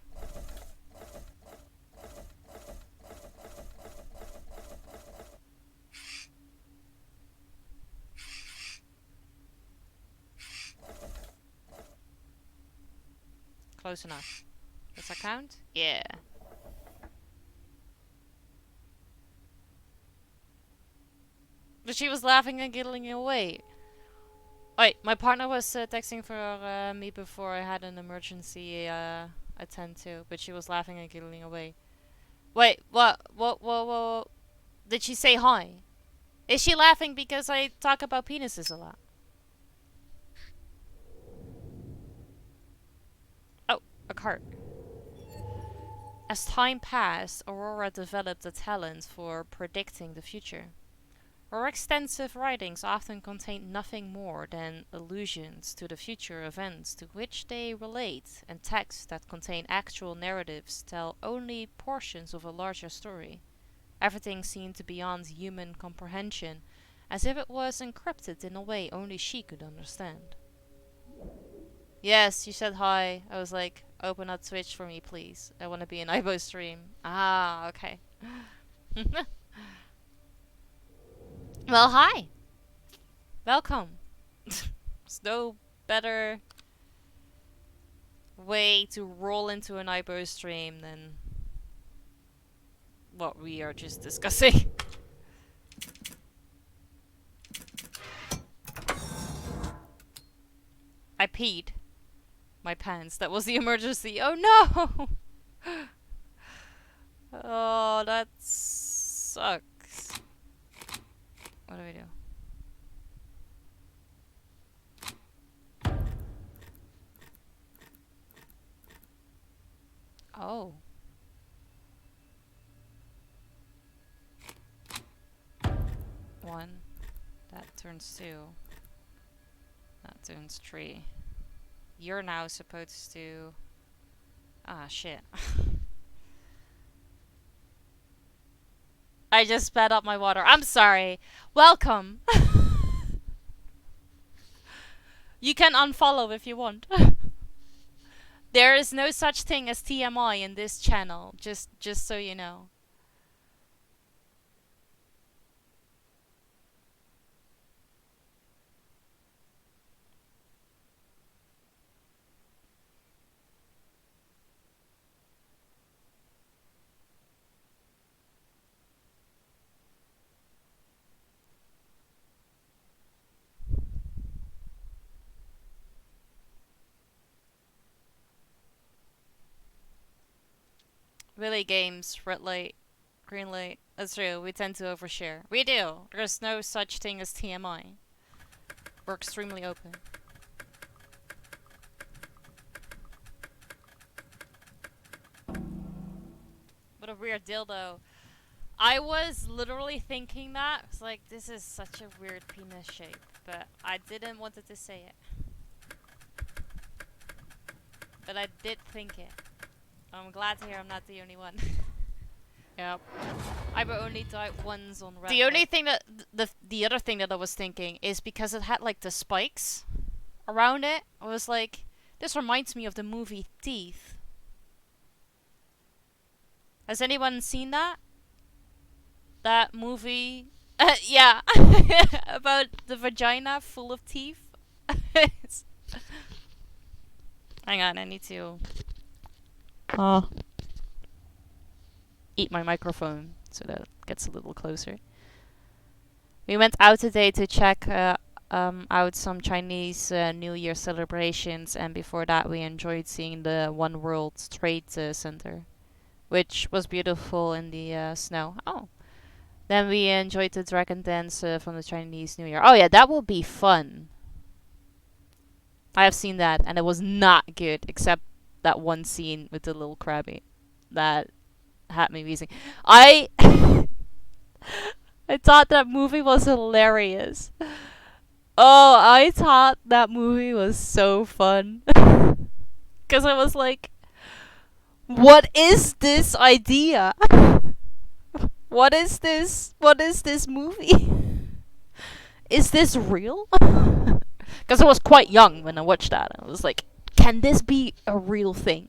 Close enough. Does that count? Yeah. But she was laughing and giggling away. Wait, my partner was texting for me before I had an emergency attend to, but she was laughing and giggling away. Wait, what? Did she say hi? Is she laughing because I talk about penises a lot? Oh, a cart. As time passed, Aurora developed a talent for predicting the future. Her extensive writings often contain nothing more than allusions to the future events to which they relate, and texts that contain actual narratives tell only portions of a larger story. Everything seemed beyond human comprehension, as if it was encrypted in a way only she could understand. Yes, you said hi. I was like, open up Twitch for me, please. I want to be in Ibo stream. Ah, okay. Well, hi. Welcome. There's no better way to roll into an Ibo stream than what we are just discussing. I peed my pants. That was the emergency. Oh no! Oh, that sucks. What do we do? Oh. One. That turns 2. That turns 3. You're now supposed to... Ah, shit. I just spat up my water. I'm sorry. Welcome. You can unfollow if you want. There is no such thing as TMI in this channel. Just so you know. Willy games, red light, green light. That's true, we tend to overshare. We do. There's no such thing as TMI. We're extremely open. What a weird dildo. I was literally thinking that. I was like, this is such a weird penis shape. But I didn't want to say it. But I did think it. I'm glad to hear I'm not the only one. Yep. I will only died once on red. The only thing that the other thing that I was thinking is because it had like the spikes around it. I was like, this reminds me of the movie Teeth. Has anyone seen that? That movie? Yeah, about the vagina full of teeth. Hang on, I need to eat my microphone so that it gets a little closer. We went out today to check out some Chinese New Year celebrations, and before that we enjoyed seeing the One World Trade Center, which was beautiful in the snow. Oh. Then we enjoyed the dragon dance from the Chinese New Year. Oh yeah, that will be fun. I have seen that, and it was not good, except that one scene with the little crabby. That had me wheezing. I thought that movie was hilarious. Oh, I thought that movie was so fun. Because I was like, what is this idea? What is this? What is this movie? Is this real? Because I was quite young when I watched that. I was like, can this be a real thing?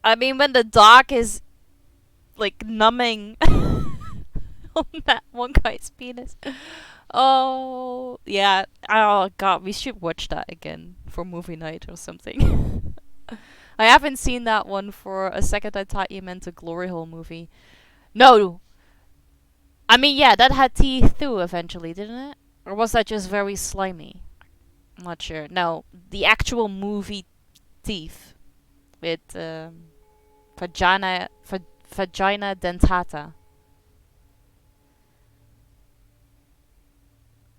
I mean, when the dog is like numbing on that one guy's penis. Oh, yeah. Oh, God. We should watch that again for movie night or something. I haven't seen that one for a second. I thought you meant a Glory Hole movie. No. I mean, yeah, that had teeth too eventually, didn't it? Or was that just very slimy? I'm not sure. No, the actual movie Teeth with vagina dentata.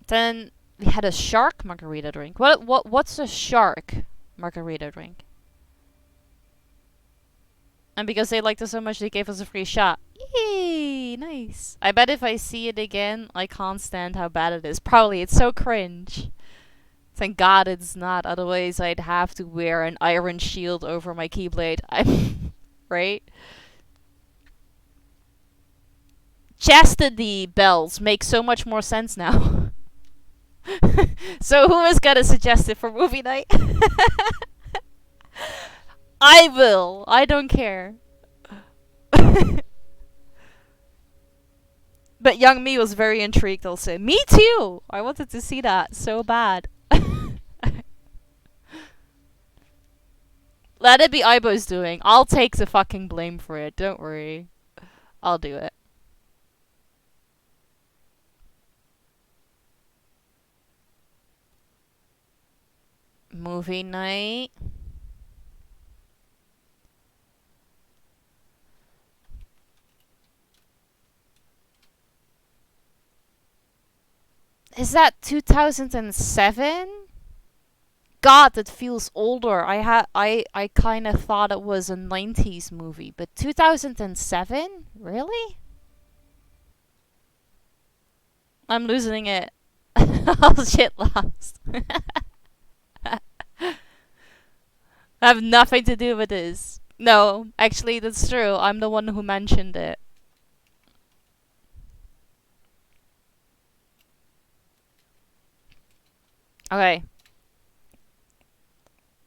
Then we had a shark margarita drink. What's a shark margarita drink? And because they liked us so much, they gave us a free shot. Yay! Nice. I bet if I see it again, I can't stand how bad it is. Probably. It's so cringe. Thank God it's not. Otherwise, I'd have to wear an iron shield over my keyblade. Right? Chastity bells make so much more sense now. So who is gonna suggest it for movie night? I will. I don't care. But young me was very intrigued, I'll say. Me too! I wanted to see that so bad. Let it be Aibo's doing. I'll take the fucking blame for it. Don't worry. I'll do it. Movie night. Is that 2007? God, that feels older. I kind of thought it was a 90s movie, but 2007? Really? I'm losing it. All shit lost. I have nothing to do with this. No, actually, that's true. I'm the one who mentioned it. Okay.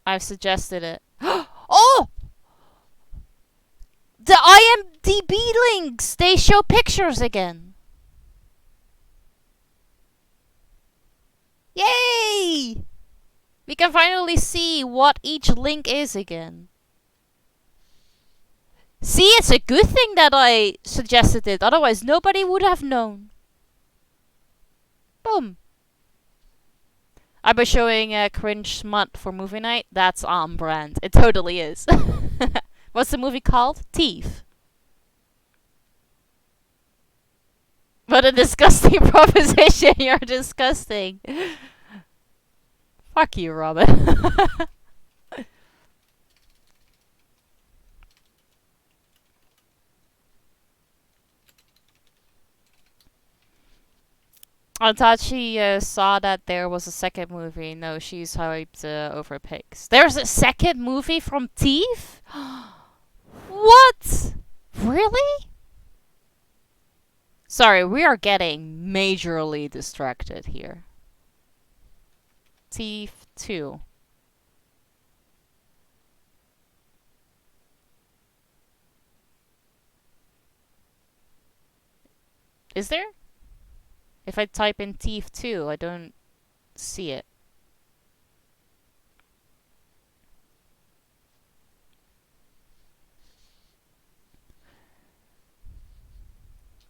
I've suggested it. Oh! The IMDb links! They show pictures again. Yay! We can finally see what each link is again. See, it's a good thing that I suggested it. Otherwise, nobody would have known. Boom. I've been showing a cringe smut for movie night. That's on brand. It totally is. What's the movie called? Thief. What a disgusting proposition. You're disgusting. Fuck you, Robin. I thought she saw that there was a second movie. No, she's hyped over pigs. There's a second movie from Thief? What? Really? Sorry, we are getting majorly distracted here. Thief 2. Is there? If I type in Thief 2, I don't see it.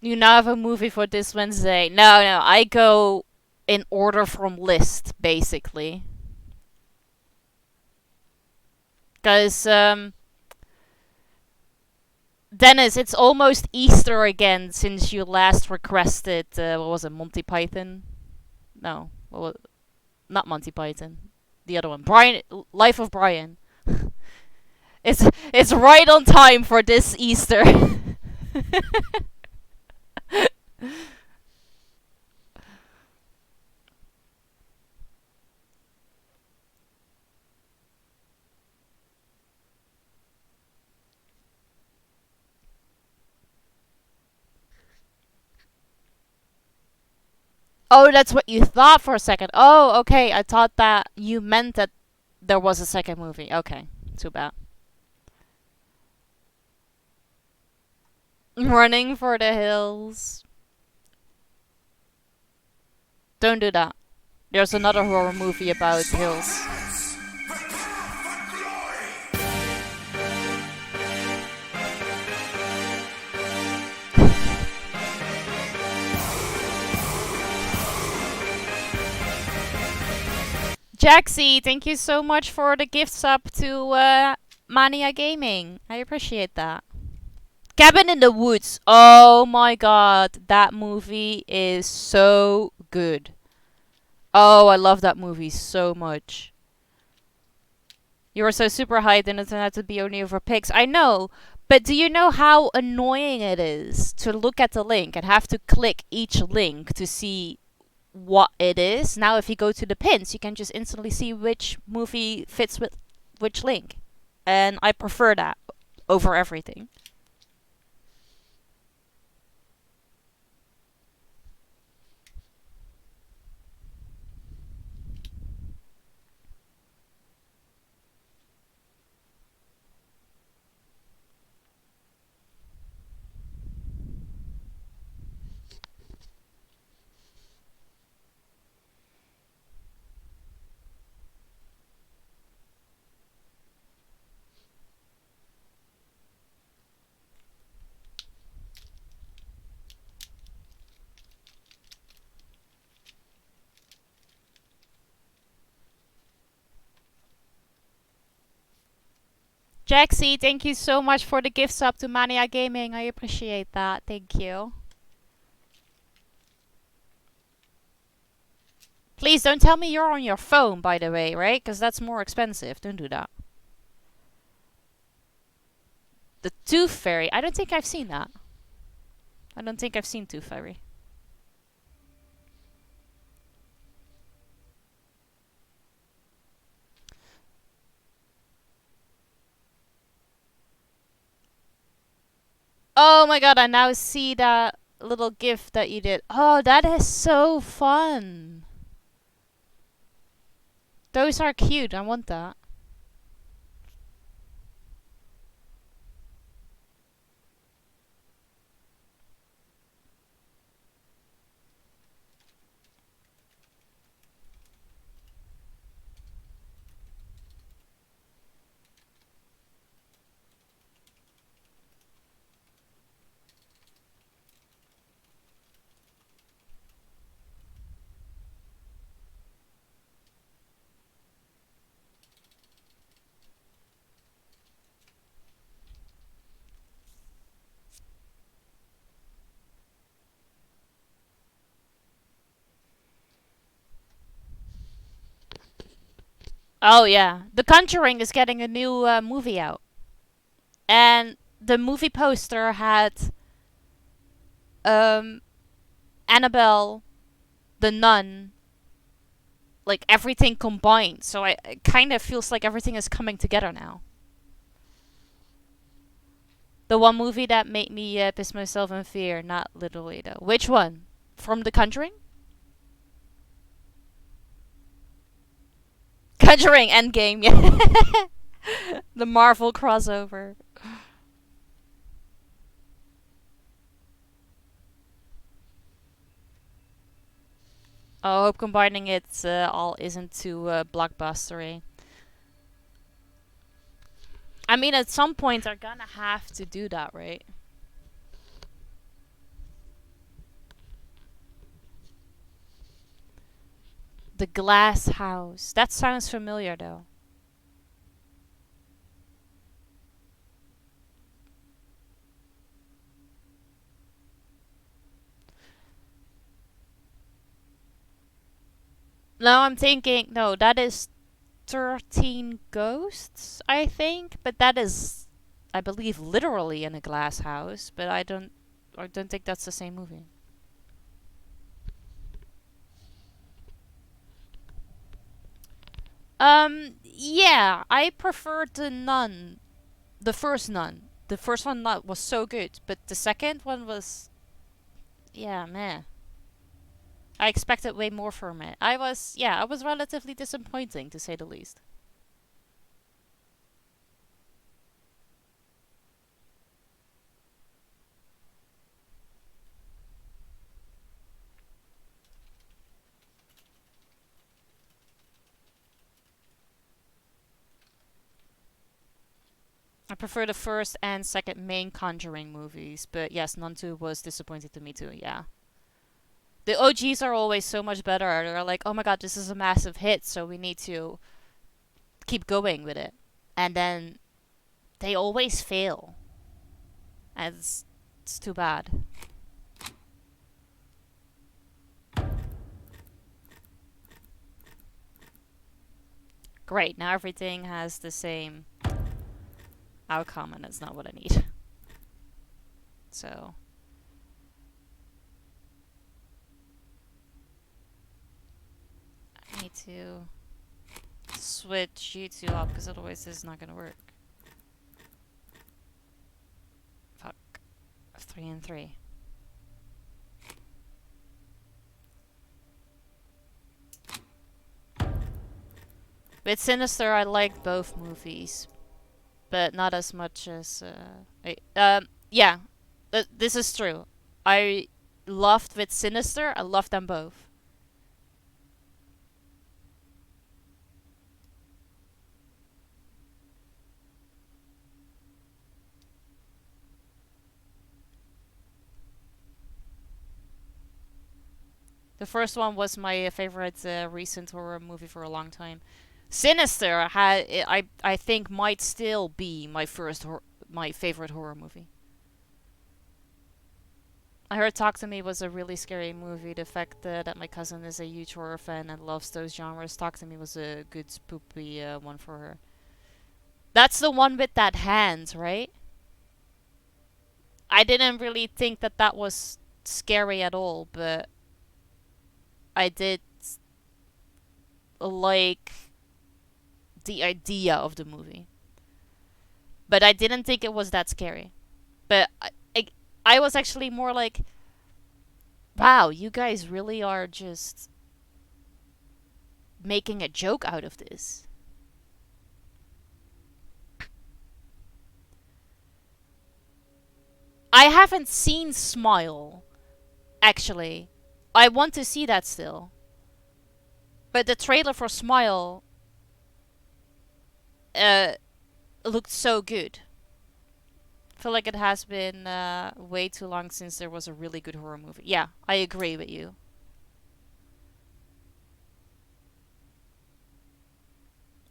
You now have a movie for this Wednesday. No, I go in order from list, basically. Because, Dennis, it's almost Easter again since you last requested, what was it, Monty Python? No, not Monty Python. The other one. Life of Brian. It's right on time for this Easter. Oh, that's what you thought for a second. Oh, okay. I thought that you meant that there was a second movie. Okay, too bad. Running for the hills. Don't do that. There's another horror movie about hills. Jaxie, thank you so much for the gift sub to Mania Gaming. I appreciate that. Cabin in the Woods. Oh my god, that movie is so good. Oh, I love that movie so much. You were so super hyped and it turned out to be only over pics. I know, but do you know how annoying it is to look at the link and have to click each link to see what it is? Now if you go to the pins, you can just instantly see which movie fits with which link. And I prefer that over everything. Jaxie, thank you so much for the gift sub to Mania Gaming. I appreciate that. Thank you. Please don't tell me you're on your phone, by the way, right? Because that's more expensive. Don't do that. The Tooth Fairy. I don't think I've seen that. I don't think I've seen Tooth Fairy. Oh my god, I now see that little gift that you did. Oh, that is so fun. Those are cute. I want that. Oh yeah, The Conjuring is getting a new movie out, and the movie poster had um Annabelle, the nun, like everything combined. So it kind of feels like everything is coming together now. The one movie that made me piss myself in fear, not literally though. Which one? From The Conjuring? Conjuring Endgame, yeah. The Marvel crossover. I hope combining it all isn't too blockbustery. I mean, at some point, they're gonna have to do that, right? The Glass House. That sounds familiar, though. No, I'm thinking. No, that is 13 Ghosts, I think. But that is, I believe, literally in a glass house. But I don't think that's the same movie. Yeah, I preferred the Nun, the first Nun. The first one not was so good, but the second one was, yeah, meh. I expected way more from it. I was relatively disappointing to say the least. I prefer the first and second main Conjuring movies, but yes, Nun 2 was disappointing to me too, yeah. The OGs are always so much better. They're like, oh my god, this is a massive hit, so we need to keep going with it. And then they always fail. And it's too bad. Great, now everything has the same outcome, and that's not what I need. So, I need to switch you two up, because otherwise this is not gonna work. Fuck. 3 and 3. With Sinister, I liked both movies, but not as much as. Yeah, this is true. I loved with Sinister. I loved them both. The first one was my favorite recent horror movie for a long time. Sinister I think might still be my favorite horror movie. I heard Talk to Me was a really scary movie. The fact that my cousin is a huge horror fan and loves those genres, Talk to Me was a good spoopy one for her. That's the one with that hand, right? I didn't really think that that was scary at all, but I did like the idea of the movie. But I didn't think it was that scary. But I was actually more like, wow, you guys really are just making a joke out of this. I haven't seen Smile, actually. I want to see that still. But the trailer for Smile uh, looked so good. I feel like it has been way too long since there was a really good horror movie. Yeah, I agree with you.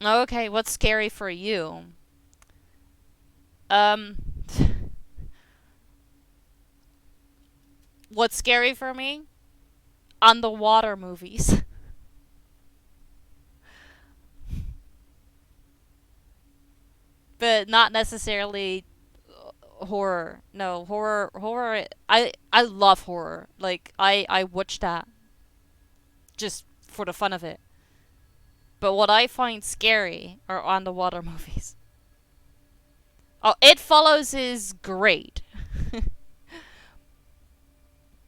Okay, what's scary for you? Um, what's scary for me? Underwater movies. but not necessarily horror. No, horror. I love horror. Like I watch that just for the fun of it. But what I find scary are underwater movies. Oh, It Follows is great,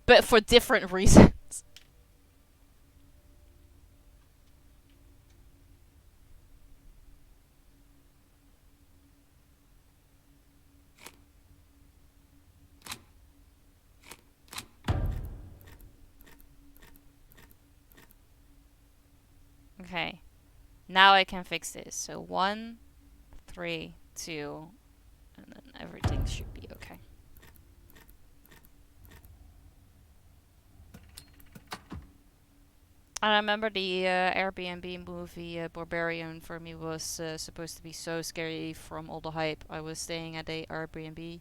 but for different reasons. Okay, now I can fix this. So 1, 3, 2, and then everything should be okay. I remember the Airbnb movie Barbarian for me was supposed to be so scary from all the hype. I was staying at a Airbnb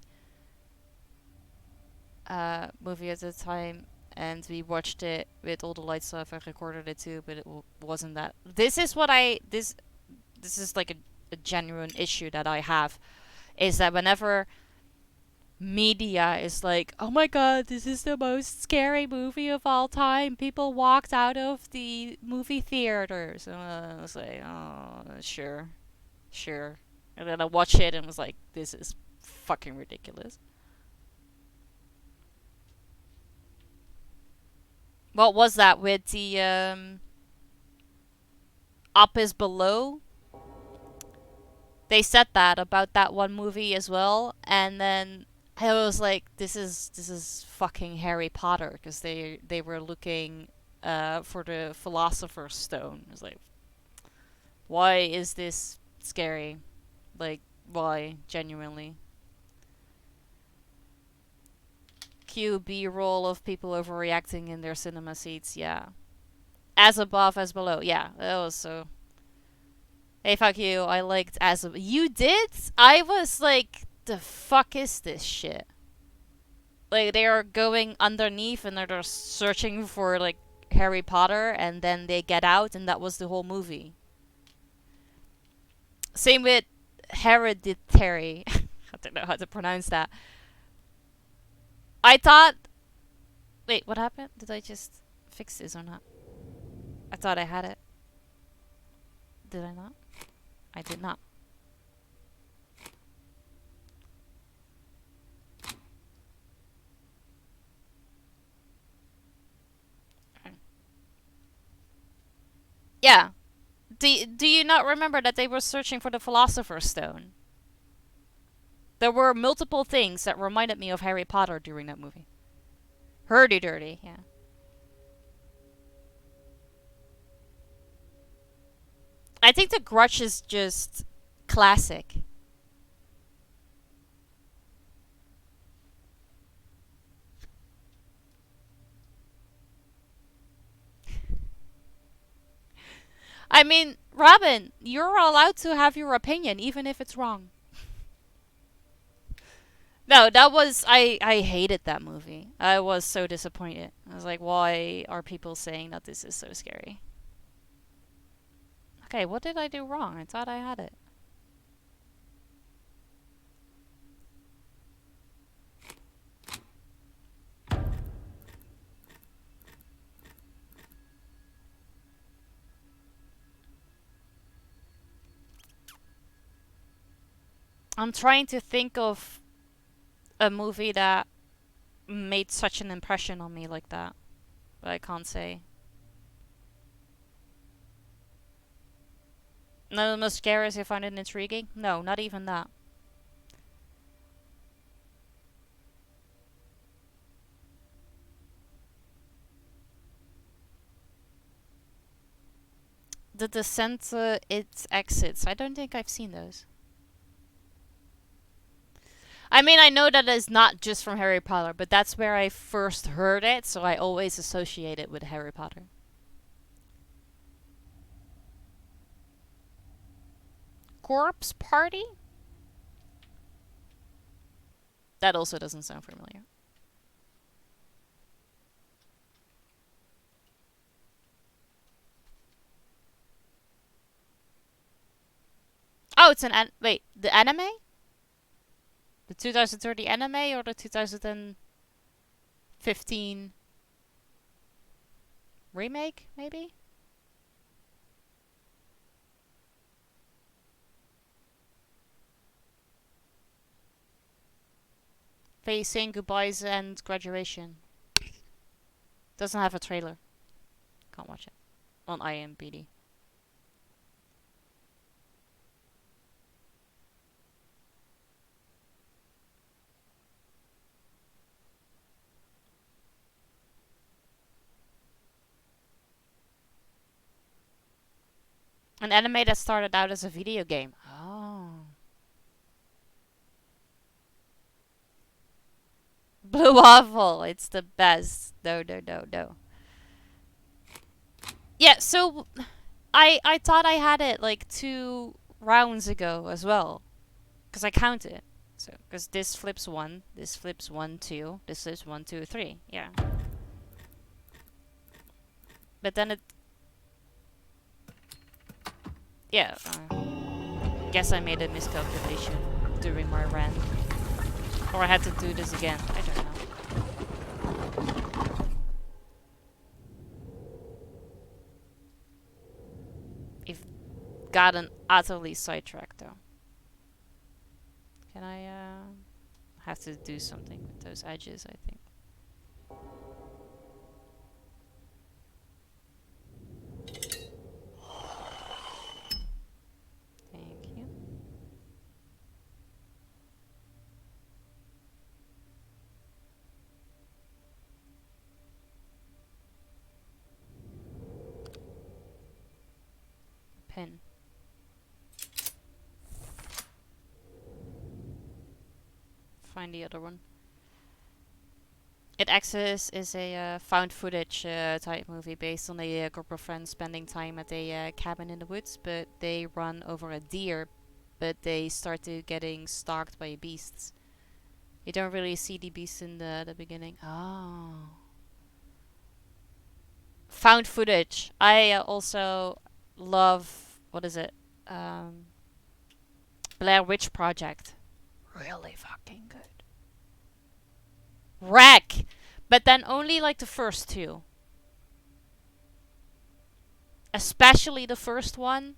movie at the time, and we watched it with all the lights off. I recorded it too, but it wasn't that. This is what this is like a genuine issue that I have, is that whenever media is like, oh my god, this is the most scary movie of all time, people walked out of the movie theaters, and I was like, oh, sure, sure. And then I watched it and was like, this is fucking ridiculous. What was that with the Up is Below? They said that about that one movie as well, and then I was like, this is fucking Harry Potter, because they were looking for the Philosopher's Stone. I was like, why is this scary? Like, why? Genuinely. Cue B-roll of people overreacting in their cinema seats, yeah. As above, as below, yeah. That was so... Hey, fuck you, I liked As Above. You did? I was like, the fuck is this shit? Like, they are going underneath and they're searching for, like, Harry Potter, and then they get out, and that was the whole movie. Same with Hereditary. I don't know how to pronounce that. I thought... Wait, what happened? Did I just fix this or not? I thought I had it. Did I not? I did not. Yeah. Do you not remember that they were searching for the Philosopher's Stone? There were multiple things that reminded me of Harry Potter during that movie. Hurdy-durdy, yeah. I think The Grudge is just classic. I mean, Robin, you're allowed to have your opinion, even if it's wrong. No, that was... I hated that movie. I was so disappointed. I was like, why are people saying that this is so scary? Okay, what did I do wrong? I thought I had it. I'm trying to think of a movie that made such an impression on me like that, but I can't say. None of the most scary as I find it intriguing? No, not even that. The Descent, It Exits. I don't think I've seen those. I mean, I know that it's not just from Harry Potter, but that's where I first heard it, so I always associate it with Harry Potter. Corpse Party? That also doesn't sound familiar. Oh it's wait, the anime? The 2030 anime or the 2015 remake, maybe? Facing goodbyes and graduation. Doesn't have a trailer. Can't watch it. On IMDb. An anime that started out as a video game. Oh. Blue Waffle, it's the best. No, no, no, no. Yeah, so I thought I had it like 2 rounds ago as well, because I counted. So, because this flips 1, this flips 1, 2, this is 1, 2, 3. Yeah. But then it. Yeah. Guess I made a miscalculation during my rant. Or I had to do this again. I don't know. I've gotten utterly sidetracked though. Can I have to do something with those edges, I think. Thank you. Pen. Find the other one. It Access is a found footage type movie based on a group of friends spending time at a cabin in the woods, but they run over a deer, but they start to getting stalked by beasts. You don't really see the beasts in the beginning. Oh. Found footage. I also love, what is it? Blair Witch Project. Really fucking good. Wreck! But then only like the first 2. Especially the first one.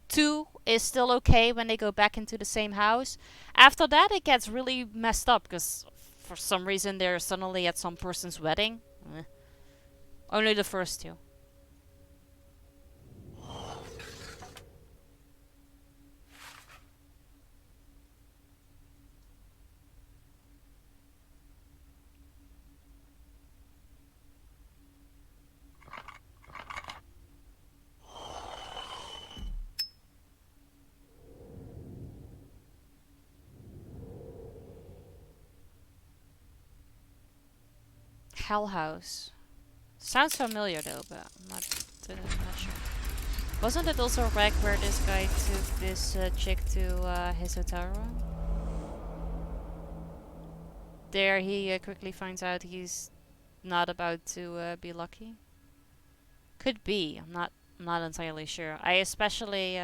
2 is still okay when they go back into the same house. After that it gets really messed up because for some reason they're suddenly at some person's wedding. Only the first 2. Hell House. Sounds familiar though, but I'm not sure. Wasn't it also a wreck where this guy took this chick to his hotel room? There he quickly finds out he's not about to be lucky. Could be. I'm not entirely sure. I especially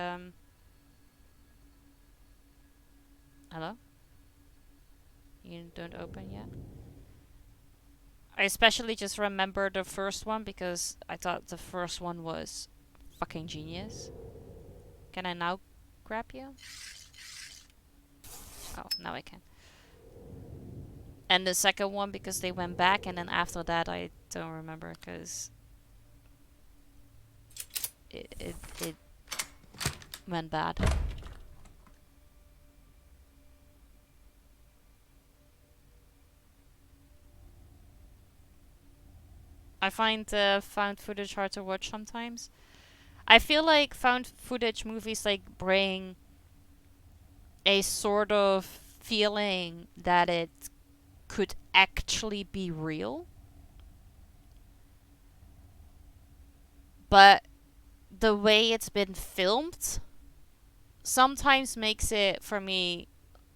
hello? You don't open yet? I especially just remember the first one because I thought the first one was fucking genius. Can I now grab you? Oh, now I can. And the second one because they went back, and then after that I don't remember because it went bad. I find found footage hard to watch sometimes. I feel like found footage movies like bring a sort of feeling that it could actually be real. But the way it's been filmed sometimes makes it for me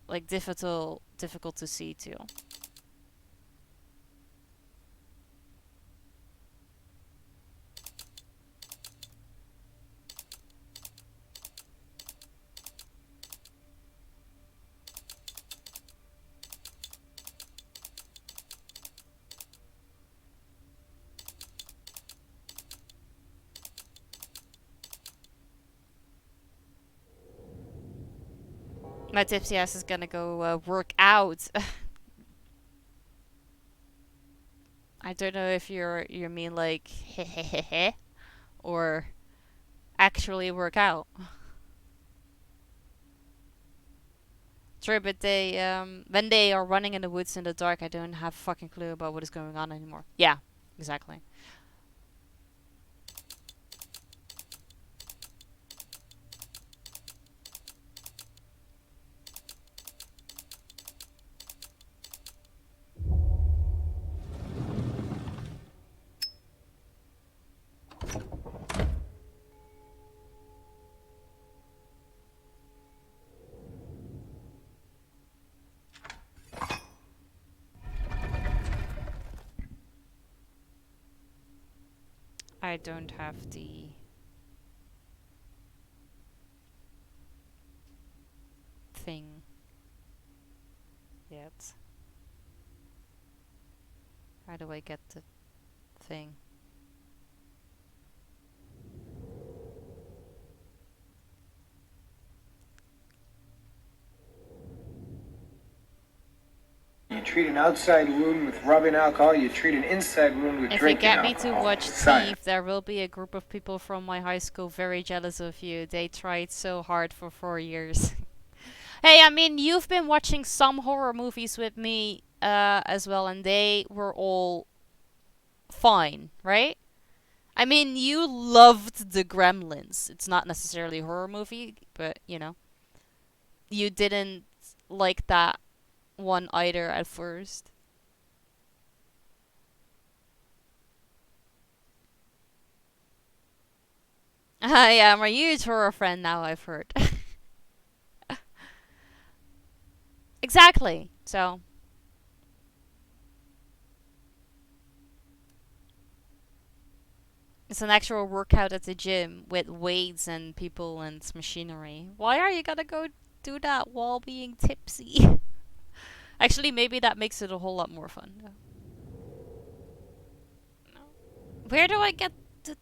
like difficult to see too. My tipsy ass is gonna go work out. I don't know if you mean like hehehehe or actually work out. True, but they when they are running in the woods in the dark, I don't have a fucking clue about what is going on anymore. Yeah, exactly. I don't have the thing yet. How do I get the thing? You treat an outside wound with rubbing alcohol, you treat an inside wound with If you drinking get me alcohol. to watch Science. Thief, there will be a group of people from my high school very jealous of you. They tried so hard for 4 years. Hey, I mean, you've been watching some horror movies with me as well, and they were all fine, right? I mean, you loved the Gremlins. It's not necessarily a horror movie, but you know, you didn't like that one either at first. Yeah, I'm a huge horror fan now, I've heard. Exactly. So, it's an actual workout at the gym with weights and people and machinery. Why are you gonna go do that while being tipsy? Actually, maybe that makes it a whole lot more fun. Though. No. Where do I get the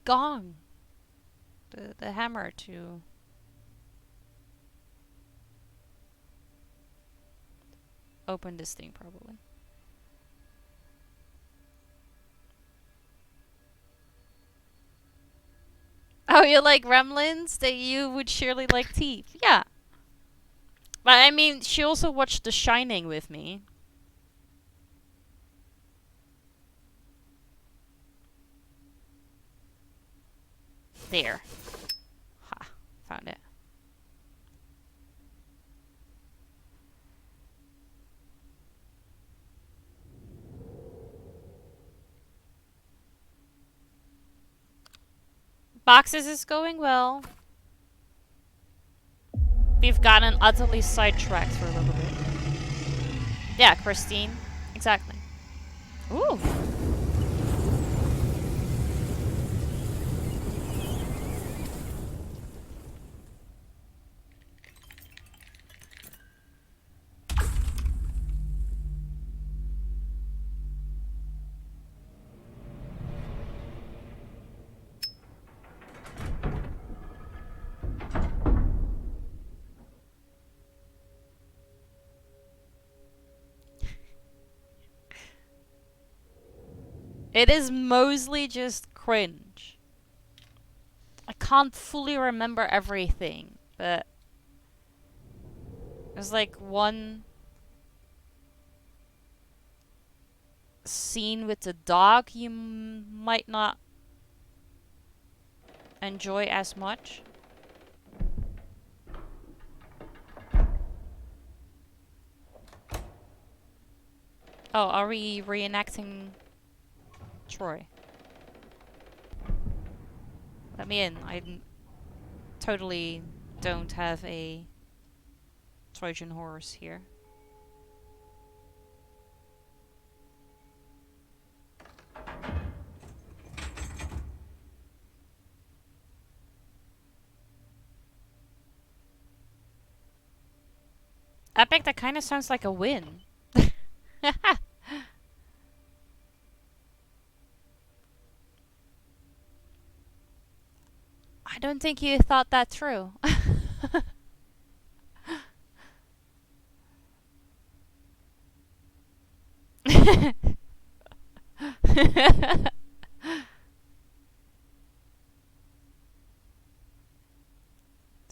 gong? The hammer to... open this thing, probably. Oh, you like Gremlins? That you would surely like Thief. Yeah. But I mean, she also watched The Shining with me. There. Ha. Found it. Boxes is going well. We've gotten utterly sidetracked for a little bit. Yeah, Christine. Exactly. Ooh. It is mostly just cringe. I can't fully remember everything, but there's like one scene with the dog you might not enjoy as much. Oh, are we reenacting Troy? Let me in. Totally don't have a Trojan horse here. Epic, that kind of sounds like a win. I don't think you thought that through.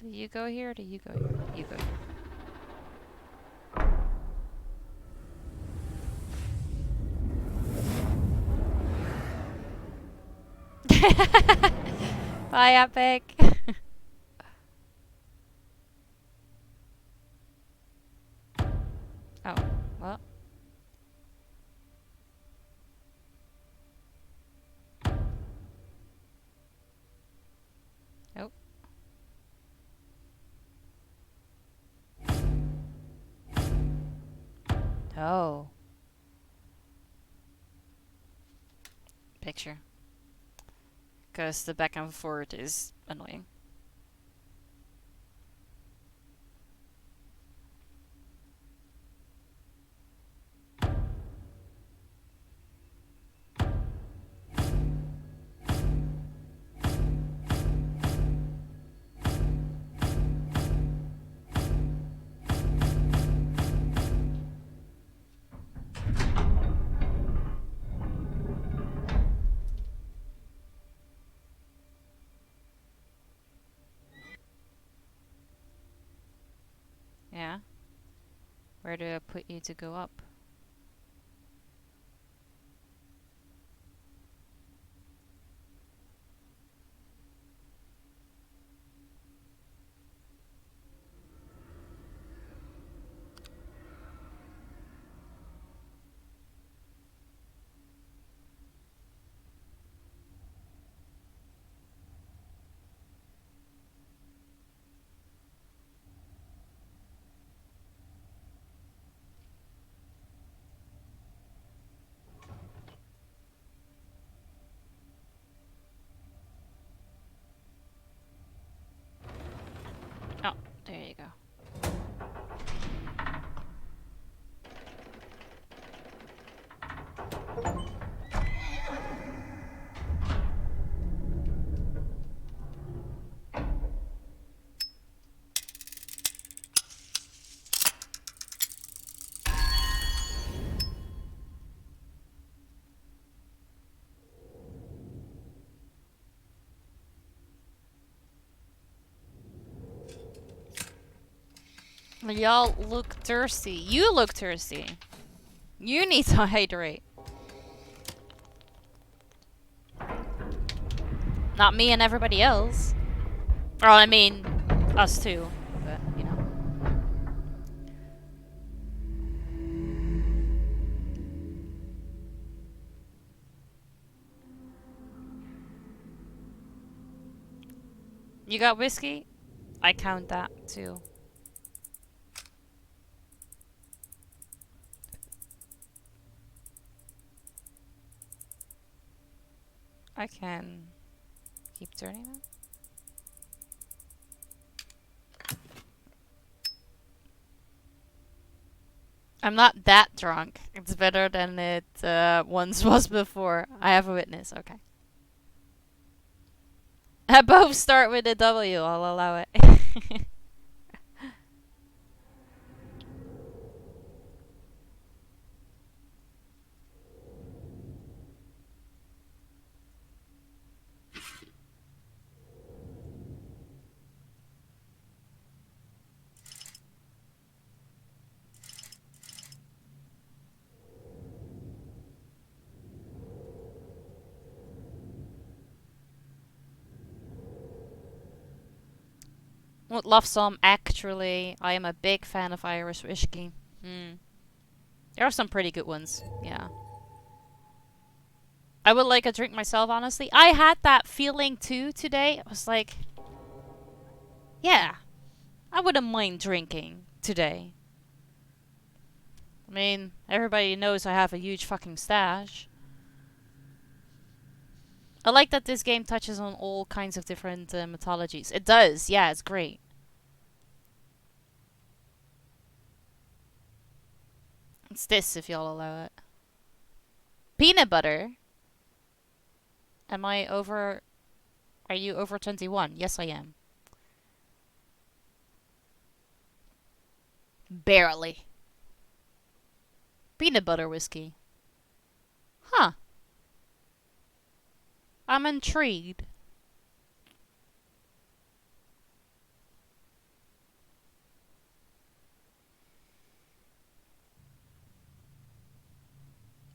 Do you go here? Do you go here? You go here. Bye, Epic. Oh, well. Oh. Oh. Picture. Because the back and forth is annoying. Yeah? Where do I put you to go up? Oh, there you go. Y'all look thirsty. You look thirsty. You need to hydrate. Not me and everybody else. Or I mean, us too. But, you know. You got whiskey? I count that too. I can keep turning it. I'm not that drunk. It's better than it once was before. I have a witness. Okay. Both start with a W. I'll allow it. Would love some, actually. I am a big fan of Irish whiskey. There are some pretty good ones, yeah. I would like a drink myself, honestly. I had that feeling too today. I was like, yeah, I wouldn't mind drinking today. I mean, everybody knows I have a huge fucking stash. I like that this game touches on all kinds of different mythologies. It does, yeah, it's great. It's this, if y'all allow it. Peanut butter? Am I over... Are you over 21? Yes, I am. Barely. Peanut butter whiskey. I'm intrigued.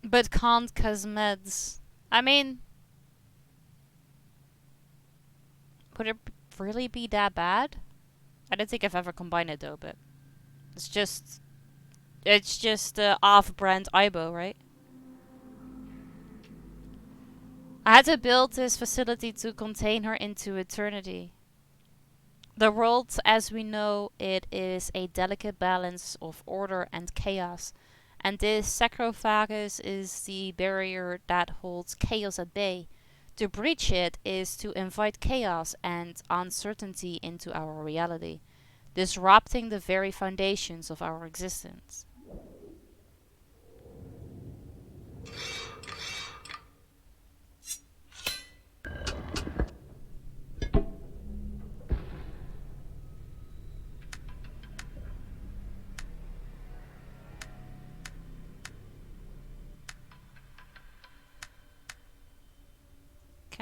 But can't cause meds. I mean, would it really be that bad? I don't think I've ever combined it though, but it's just off-brand Aibo, right? I had to build this facility to contain her into eternity. The world as we know it is a delicate balance of order and chaos, and this sarcophagus is the barrier that holds chaos at bay. To breach it is to invite chaos and uncertainty into our reality, disrupting the very foundations of our existence.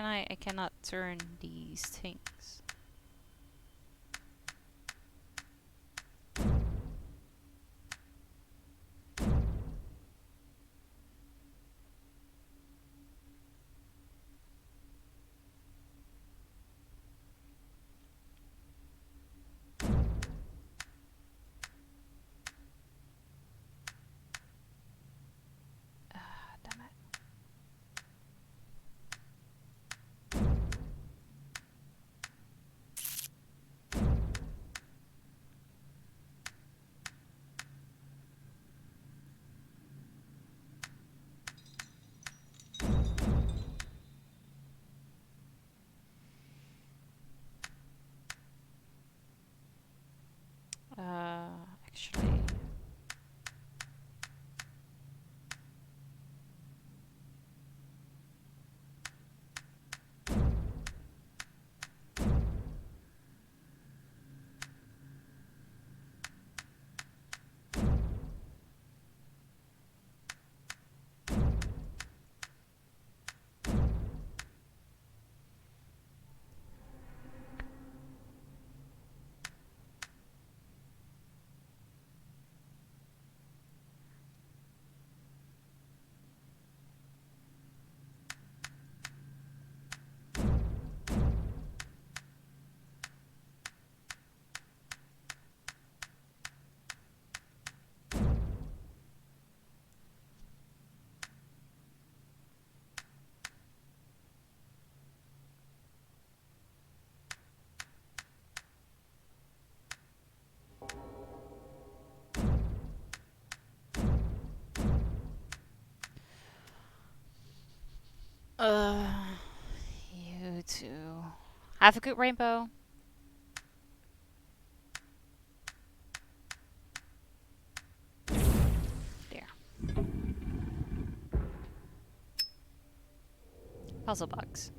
I cannot turn these things. Damn it. Actually. You too. Have a good rainbow. There. Puzzle bugs.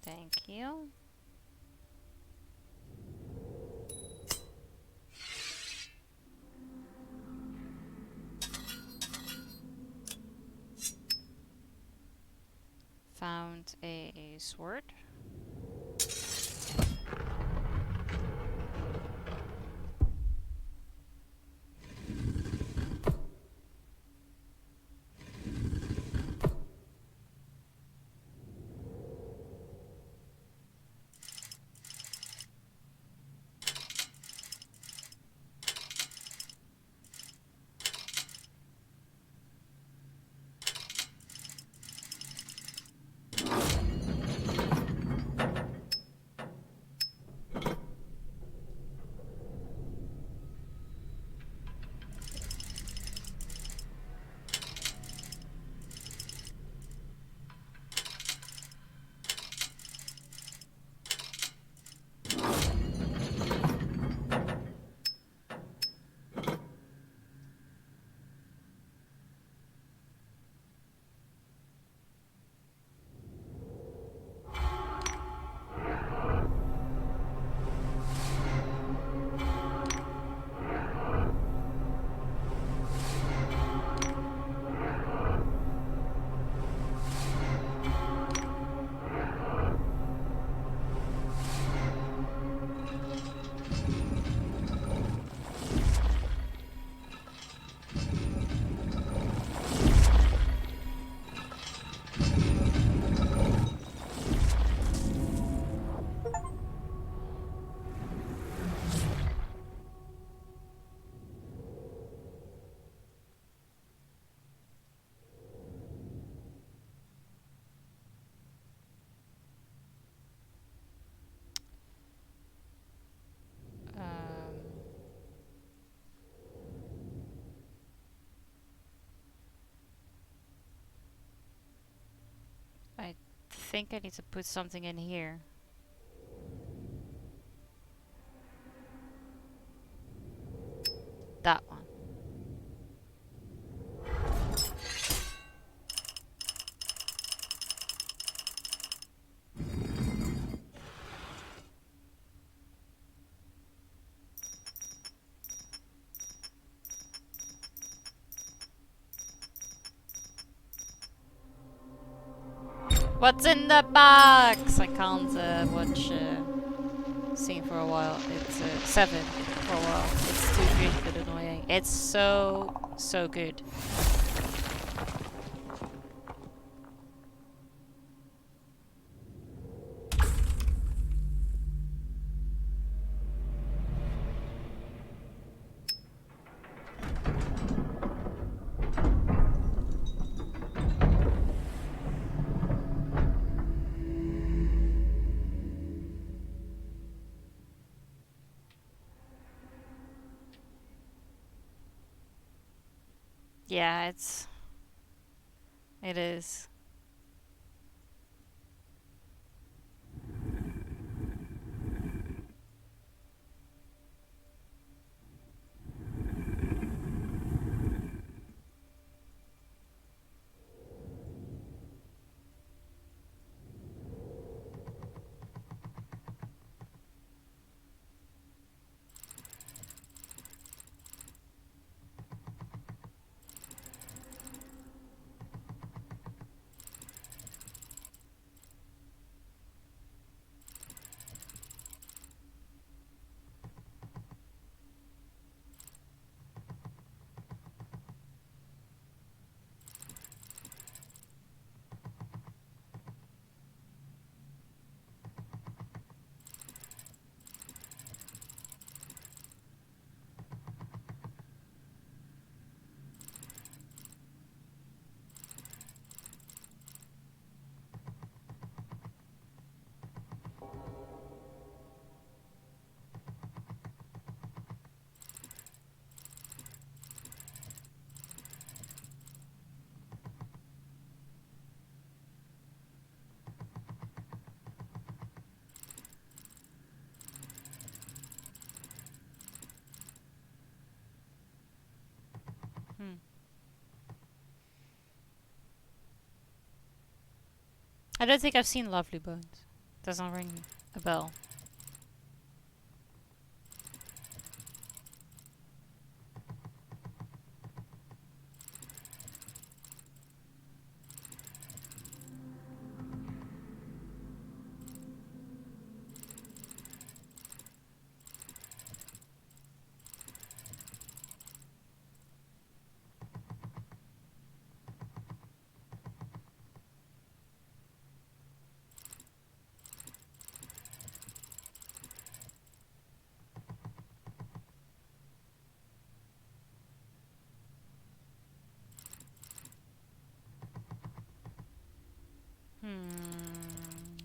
Thank you. Found a sword. think I need to put something in here. That one. What's in the box? I can't watch scene for a while. It's 7 for a while. It's too good but annoying. It's so good. Yeah, it is. I don't think I've seen Lovely Bones. Doesn't ring a bell.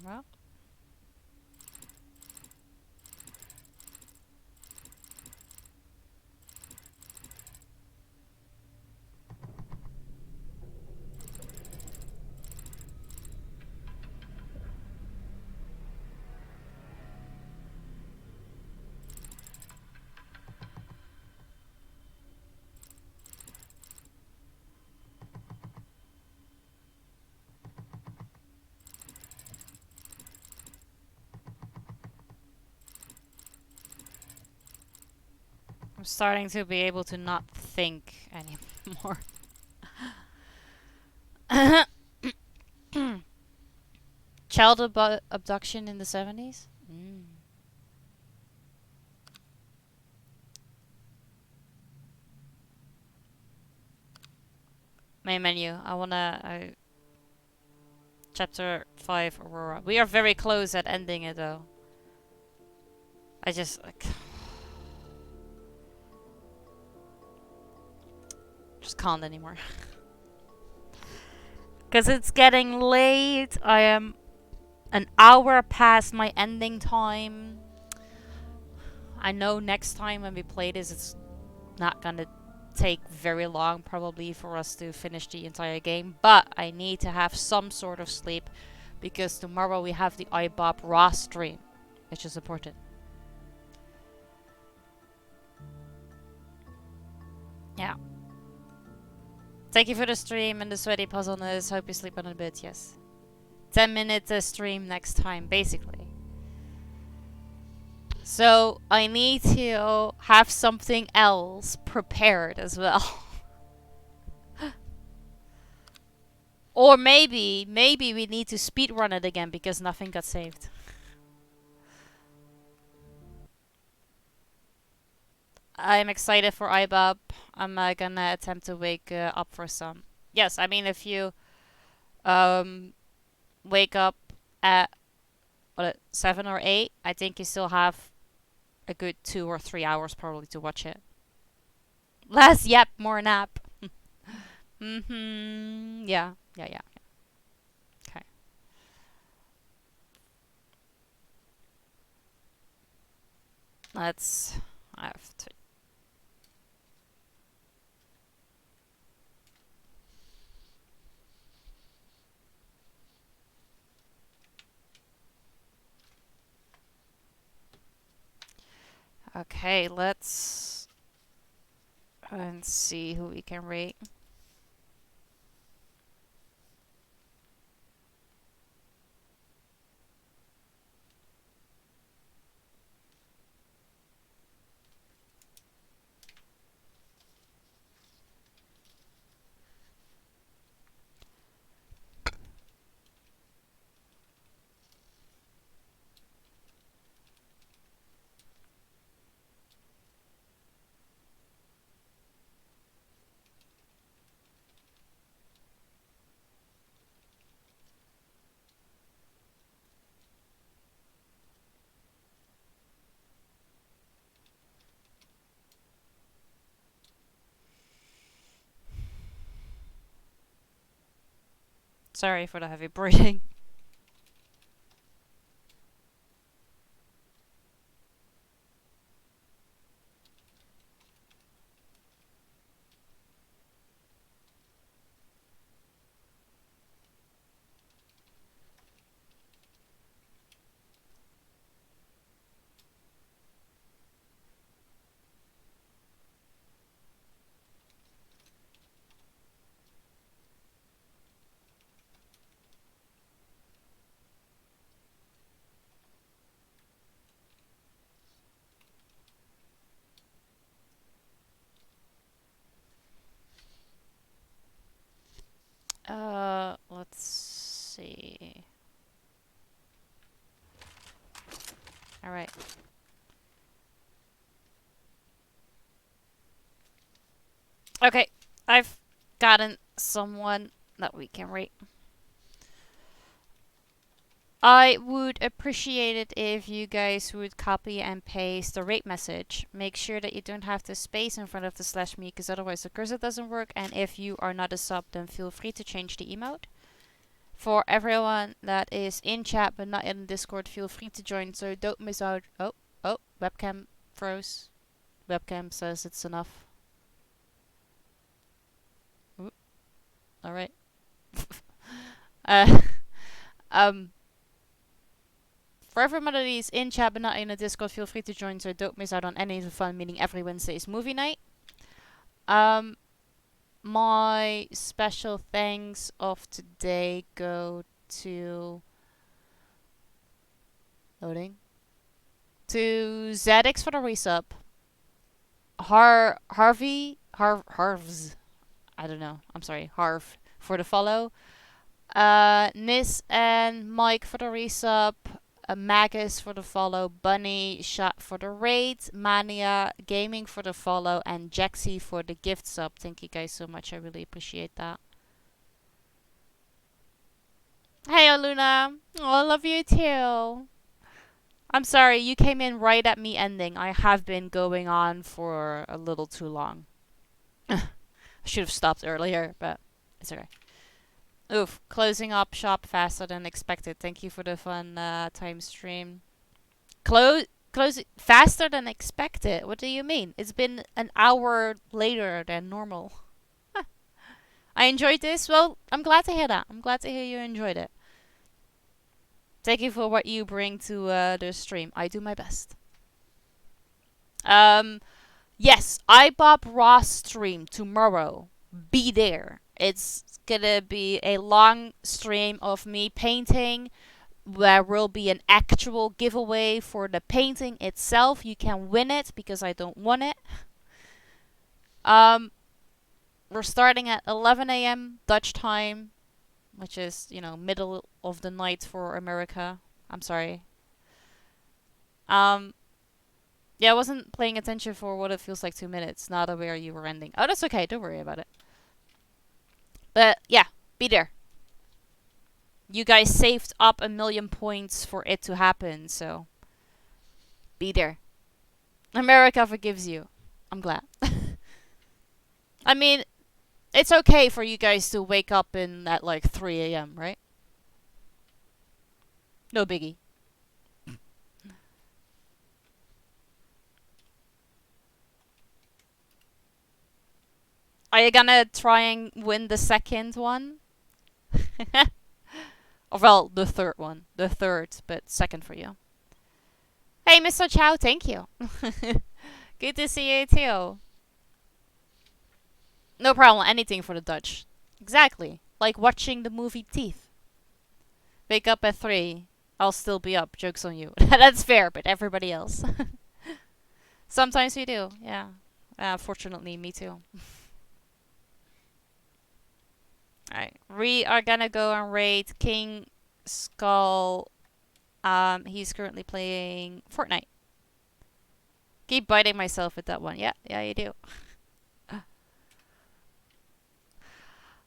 Well. I'm starting to be able to not think anymore. Child abduction in the 70s? Main menu. I wanna... Chapter 5, Aurora. We are very close at ending it though. I just... like, just can't anymore. Because it's getting late. I am an hour past my ending time. I know next time when we play this, it's not gonna take very long probably for us to finish the entire game. But I need to have some sort of sleep because tomorrow we have the iBob Raw stream, which is important. Yeah. Thank you for the stream and the sweaty puzzleness. Hope you sleep on a bit, yes. 10-minute stream next time, basically. So I need to have something else prepared as well. Or maybe we need to speedrun it again because nothing got saved. I'm excited for iBob. I'm gonna attempt to wake up for some. Yes, I mean if you wake up at 7 or 8, I think you still have a good 2 or 3 hours probably to watch it. Less yep, more nap. Yeah. Okay. I have to. Okay, let's and see who we can rate. Sorry for the heavy breathing. Let's see. All right. Okay, I've gotten someone that we can rate. I would appreciate it if you guys would copy and paste the rate message. Make sure that you don't have the space in front of the /me because otherwise the cursor doesn't work. And if you are not a sub, then feel free to change the emote. For everyone that is in chat but not in Discord, feel free to join so don't miss out. Oh, webcam froze. Webcam says it's enough. Alright. For everyone that is in chat but not in the Discord, feel free to join so don't miss out on any of the fun, meaning every Wednesday is movie night. My special thanks of today go to loading to Zadix for the resub, Harvs, I don't know, I'm sorry, Harv for the follow, Nis and Mike for the resub, Magus for the follow, Bunny Shot for the raid, Mania Gaming for the follow, and Jaxie for the gift sub. Thank you guys so much. I really appreciate that. Hey, Luna. Oh, I love you too. I'm sorry, you came in right at me ending. I have been going on for a little too long. I should have stopped earlier, but it's okay. Oof, closing up shop faster than expected. Thank you for the fun time stream. Close faster than expected? What do you mean? It's been an hour later than normal. I enjoyed this. Well, I'm glad to hear that. I'm glad to hear you enjoyed it. Thank you for what you bring to the stream. I do my best. Yes, iBob Raw stream tomorrow. Be there. It's gonna be a long stream of me painting. There will be an actual giveaway for the painting itself. You can win it because I don't want it. We're starting at 11 a.m. Dutch time, which is, you know, middle of the night for America. I'm sorry. Yeah, I wasn't paying attention for what it feels like 2 minutes. Not aware you were ending. Oh, that's okay. Don't worry about it. But yeah, be there. You guys saved up 1,000,000 points for it to happen, so be there. America forgives you. I'm glad. I mean, it's okay for you guys to wake up at like 3 a.m., right? No biggie. Are you gonna try and win the second one? Or well, the third one. The third, but second for you. Hey, Mr. Chow, thank you. Good to see you too. No problem, anything for the Dutch. Exactly. Like watching the movie Teeth. Wake up at 3. I'll still be up. Joke's on you. That's fair, but everybody else. Sometimes we do, yeah. Fortunately, me too. Alright, we are gonna go and raid King Skull. He's currently playing Fortnite. Keep biting myself with that one. Yeah, you do.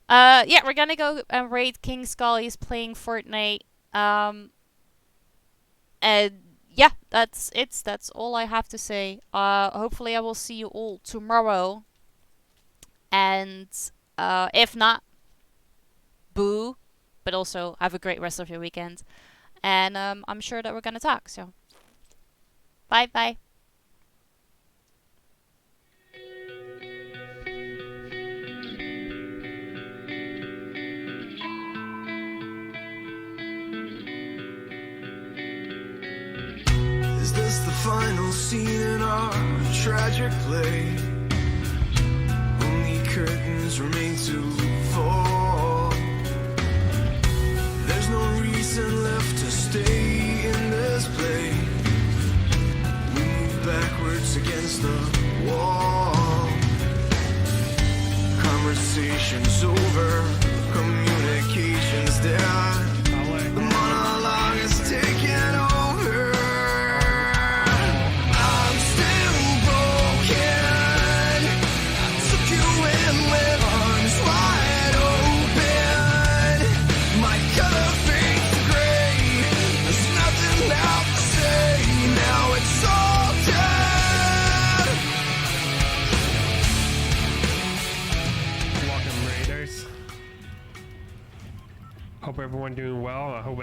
Yeah, we're gonna go and raid King Skull. He's playing Fortnite. And yeah, that's it. That's all I have to say. Hopefully I will see you all tomorrow. And if not, boo. But also have a great rest of your weekend. And I'm sure that we're gonna talk. So bye. Is this the final scene in our tragic play? Only curtains remain to fall. There's no reason left to stay in this place. We move backwards against the wall. Conversations over, communications dead. The monologue is taking over. I'm still broken. I took you in with arms wide open. My color fades to gray. There's nothing left to say. Now it's all dead. Welcome, Raiders. Hope everyone doing well. I hope